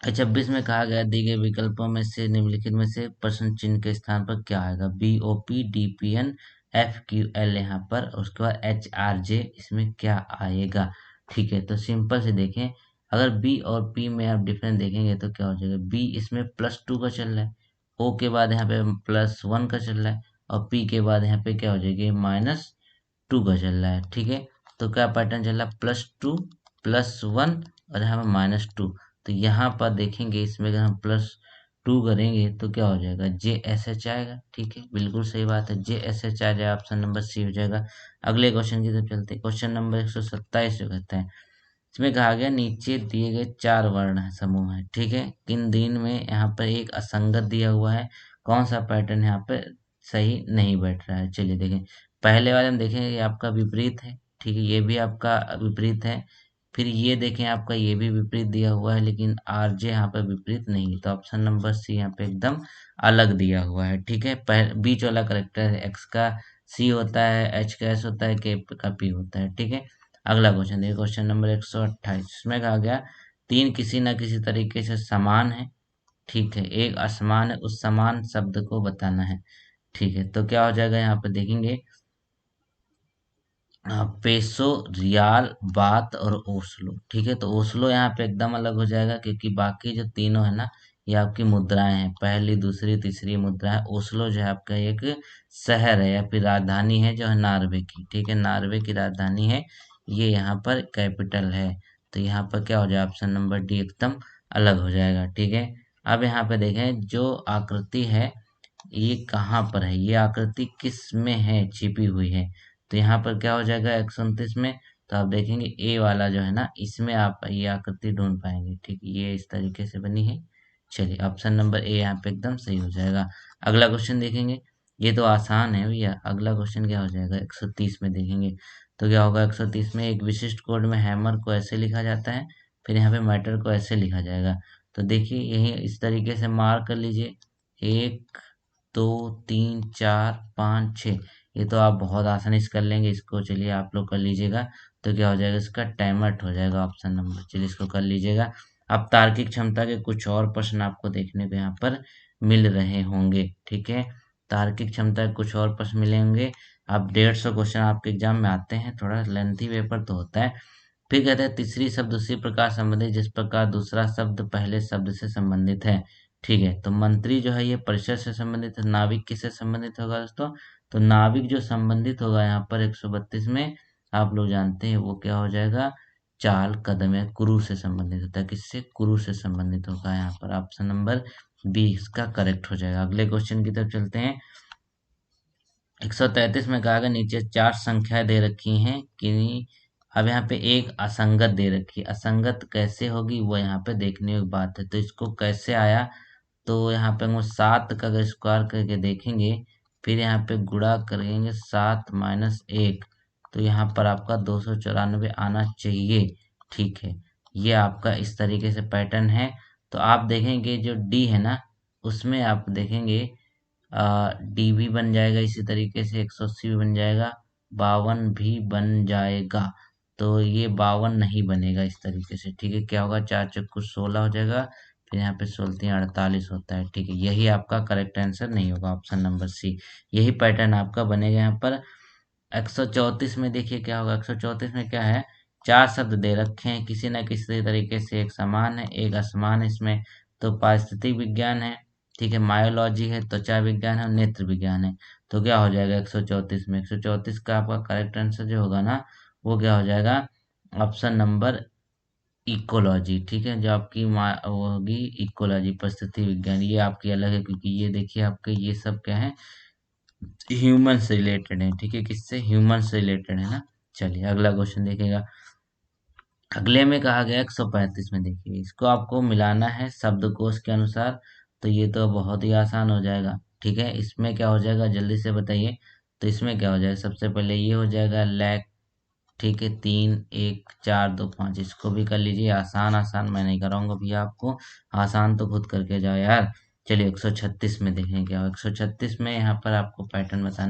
26 में कहा गया, दिए गए विकल्पों में से निम्नलिखित में से प्रश्न चिन्ह के स्थान पर क्या आएगा, BOP DPN FQL यहाँ पर, उसके बाद HRJ, इसमें क्या आएगा, ठीक है। तो सिंपल से देखें, अगर बी और पी में आप डिफरेंस देखेंगे तो क्या हो जाएगा, बी इसमें +2 का चल रहा है, ओ के बाद यहाँ पे +1 का चल रहा है, और पी के बाद यहाँ पे क्या हो जाएगी, -2 का चल रहा है, ठीक है। तो क्या पैटर्न चल रहा है, +2 +1 और यहाँ पे -2। तो यहाँ पर देखेंगे, इसमें अगर हम +2 करेंगे तो क्या हो जाएगा, JSH आएगा, ठीक है। बिल्कुल सही बात है, JSH आ जाएगा, ऑप्शन नंबर सी हो जाएगा। अगले क्वेश्चन की तरफ चलते हैं। क्वेश्चन नंबर 127 जो कहता है, इसमें कहा गया, नीचे दिए गए 4 वर्ण है समूह है, ठीक है। किन दिन में यहाँ पर एक असंगत दिया हुआ है, कौन सा पैटर्न यहाँ पे सही नहीं बैठ रहा है। चलिए देखें, पहले वाले हम देखें, ये आपका विपरीत है, ठीक है। ये भी आपका विपरीत है, फिर ये देखें आपका ये भी विपरीत दिया हुआ है, लेकिन RJ यहाँ पे विपरीत नहीं है, तो ऑप्शन नंबर सी यहाँ पे एकदम अलग दिया हुआ है। ठीक है, बीच वाला करेक्टर है, X का C होता है, H का S होता है, K का P होता है। ठीक है, अगला क्वेश्चन देखिए, क्वेश्चन नंबर 128। इसमें कहा गया तीन किसी न किसी तरीके से समान है। ठीक है, एक असमान है, उस समान शब्द को बताना है। ठीक है, तो क्या हो जाएगा यहाँ पे देखेंगे, पेसो, रियाल, बात और ओस्लो। ठीक है, तो ओस्लो यहाँ पे एकदम अलग हो जाएगा, क्योंकि बाकी जो तीनों है ना, ये आपकी मुद्राएं हैं, पहली दूसरी तीसरी मुद्रा है। ओस्लो जो है आपका एक शहर है या फिर राजधानी है, जो है नॉर्वे की। ठीक है, नॉर्वे की राजधानी है, ये यहाँ पर कैपिटल है। तो यहाँ पर क्या हो जाएगा, ऑप्शन नंबर डी एकदम अलग हो जाएगा। ठीक है, अब यहाँ पे देखें जो आकृति है ये कहाँ पर है, ये आकृति किस में है छिपी हुई है। तो यहाँ पर क्या हो जाएगा 129 में, तो आप देखेंगे ए वाला जो है ना, इसमें आप ये आकृति ढूंढ पाएंगे। ठीक, ये इस तरीके से बनी है। चलिए, ऑप्शन नंबर ए यहाँ पे एकदम सही हो जाएगा। अगला क्वेश्चन देखेंगे, ये तो आसान है भैया। अगला क्वेश्चन क्या हो जाएगा 130 में देखेंगे, तो क्या होगा 130 में, एक विशिष्ट कोड में हैमर को ऐसे लिखा जाता है, फिर यहाँ पे मैटर को ऐसे लिखा जाएगा। तो देखिए यही इस तरीके से मार्क कर लीजिए, 1 2 3 4 5 6। ये तो आप बहुत आसानी से कर लेंगे इसको। चलिए आप लोग कर लीजिएगा, तो क्या हो जाएगा, इसका टाइमर हो जाएगा ऑप्शन नंबर। चलिए इसको कर लीजिएगा। अब तार्किक क्षमता के कुछ और प्रश्न आपको देखने को यहाँ पर मिल रहे होंगे। ठीक है, तार्किक क्षमता के कुछ और प्रश्न मिलेंगे। अब 150 क्वेश्चन आपके एग्जाम में आते हैं, थोड़ा लेंथी पेपर तो होता है। फिर कहते हैं तीसरी शब्द उसी प्रकार संबंधित जिस प्रकार दूसरा शब्द पहले शब्द से संबंधित है। ठीक है, तो मंत्री जो है ये परिषद से संबंधित है। नाविक किससे संबंधित होगा दोस्तों, तो नाविक जो संबंधित होगा यहाँ पर 132 में, आप लोग जानते हैं वो क्या हो जाएगा, चाल, कदम या क्रू से संबंधित होता है। किससे, क्रू से संबंधित होगा। यहाँ पर ऑप्शन नंबर बी इसका करेक्ट हो जाएगा। अगले क्वेश्चन की तरफ चलते हैं। 133 में कहा गया नीचे 4 संख्याएं दे रखी हैं कि, अब यहाँ पे एक असंगत दे रखी है। असंगत कैसे होगी वो यहाँ पे देखने की बात है। तो इसको कैसे आया, तो यहाँ पे हम 7 का अगर स्क्वायर करके देखेंगे, फिर यहाँ पे गुणा करेंगे 7 माइनस 1, तो यहाँ पर आपका 294 आना चाहिए। ठीक है, ये आपका इस तरीके से पैटर्न है। तो आप देखेंगे जो डी है ना, उसमें आप देखेंगे डी भी बन जाएगा इसी तरीके से, 180 भी बन जाएगा, 52 भी बन जाएगा। तो ये 52 नहीं बनेगा इस तरीके से। ठीक है, क्या होगा, 4 चक्कू 16 हो जाएगा, फिर यहाँ पे 16 48 होता है। ठीक है, यही आपका करेक्ट आंसर नहीं होगा, ऑप्शन नंबर सी। यही पैटर्न आपका बनेगा यहाँ पर। 134 में देखिए क्या होगा, 134 में क्या है, 4 शब्द दे रखे हैं, किसी न किसी तरीके से एक समान है एक असमान है इसमें। तो पारिस्थितिक विज्ञान है, ठीक है, मायोलॉजी है, त्वचा विज्ञान है और नेत्र विज्ञान है। तो क्या हो जाएगा 134 में, 134 का आपका करेक्ट आंसर जो होगा ना, वो क्या हो जाएगा, ऑप्शन नंबर इकोलॉजी। ठीक है, जो आपकी वो होगी इकोलॉजी, परिस्थिति विज्ञान, ये आपकी अलग है, क्योंकि ये देखिए आपके ये सब क्या है, ह्यूमन से रिलेटेड है। ठीक है, किससे, ह्यूमन से रिलेटेड है ना। चलिए अगला क्वेश्चन देखिएगा। अगले में कहा गया 135 में, देखिए इसको आपको मिलाना है शब्दकोश के अनुसार। तो ये तो बहुत ही आसान हो जाएगा। ठीक है, इसमें क्या हो जाएगा जल्दी से बताइए। तो इसमें क्या हो जाएगा, सबसे पहले ये हो जाएगा लैक। ठीक है, 3 1 4 2 5, इसको भी कर लीजिए। आसान आसान मैं नहीं कराऊंगा भैया आपको, आसान तो खुद करके जाओ यार। चलिए 136 में देखें क्या हो। 136 में यहाँ पर आपको पैटर्न बताना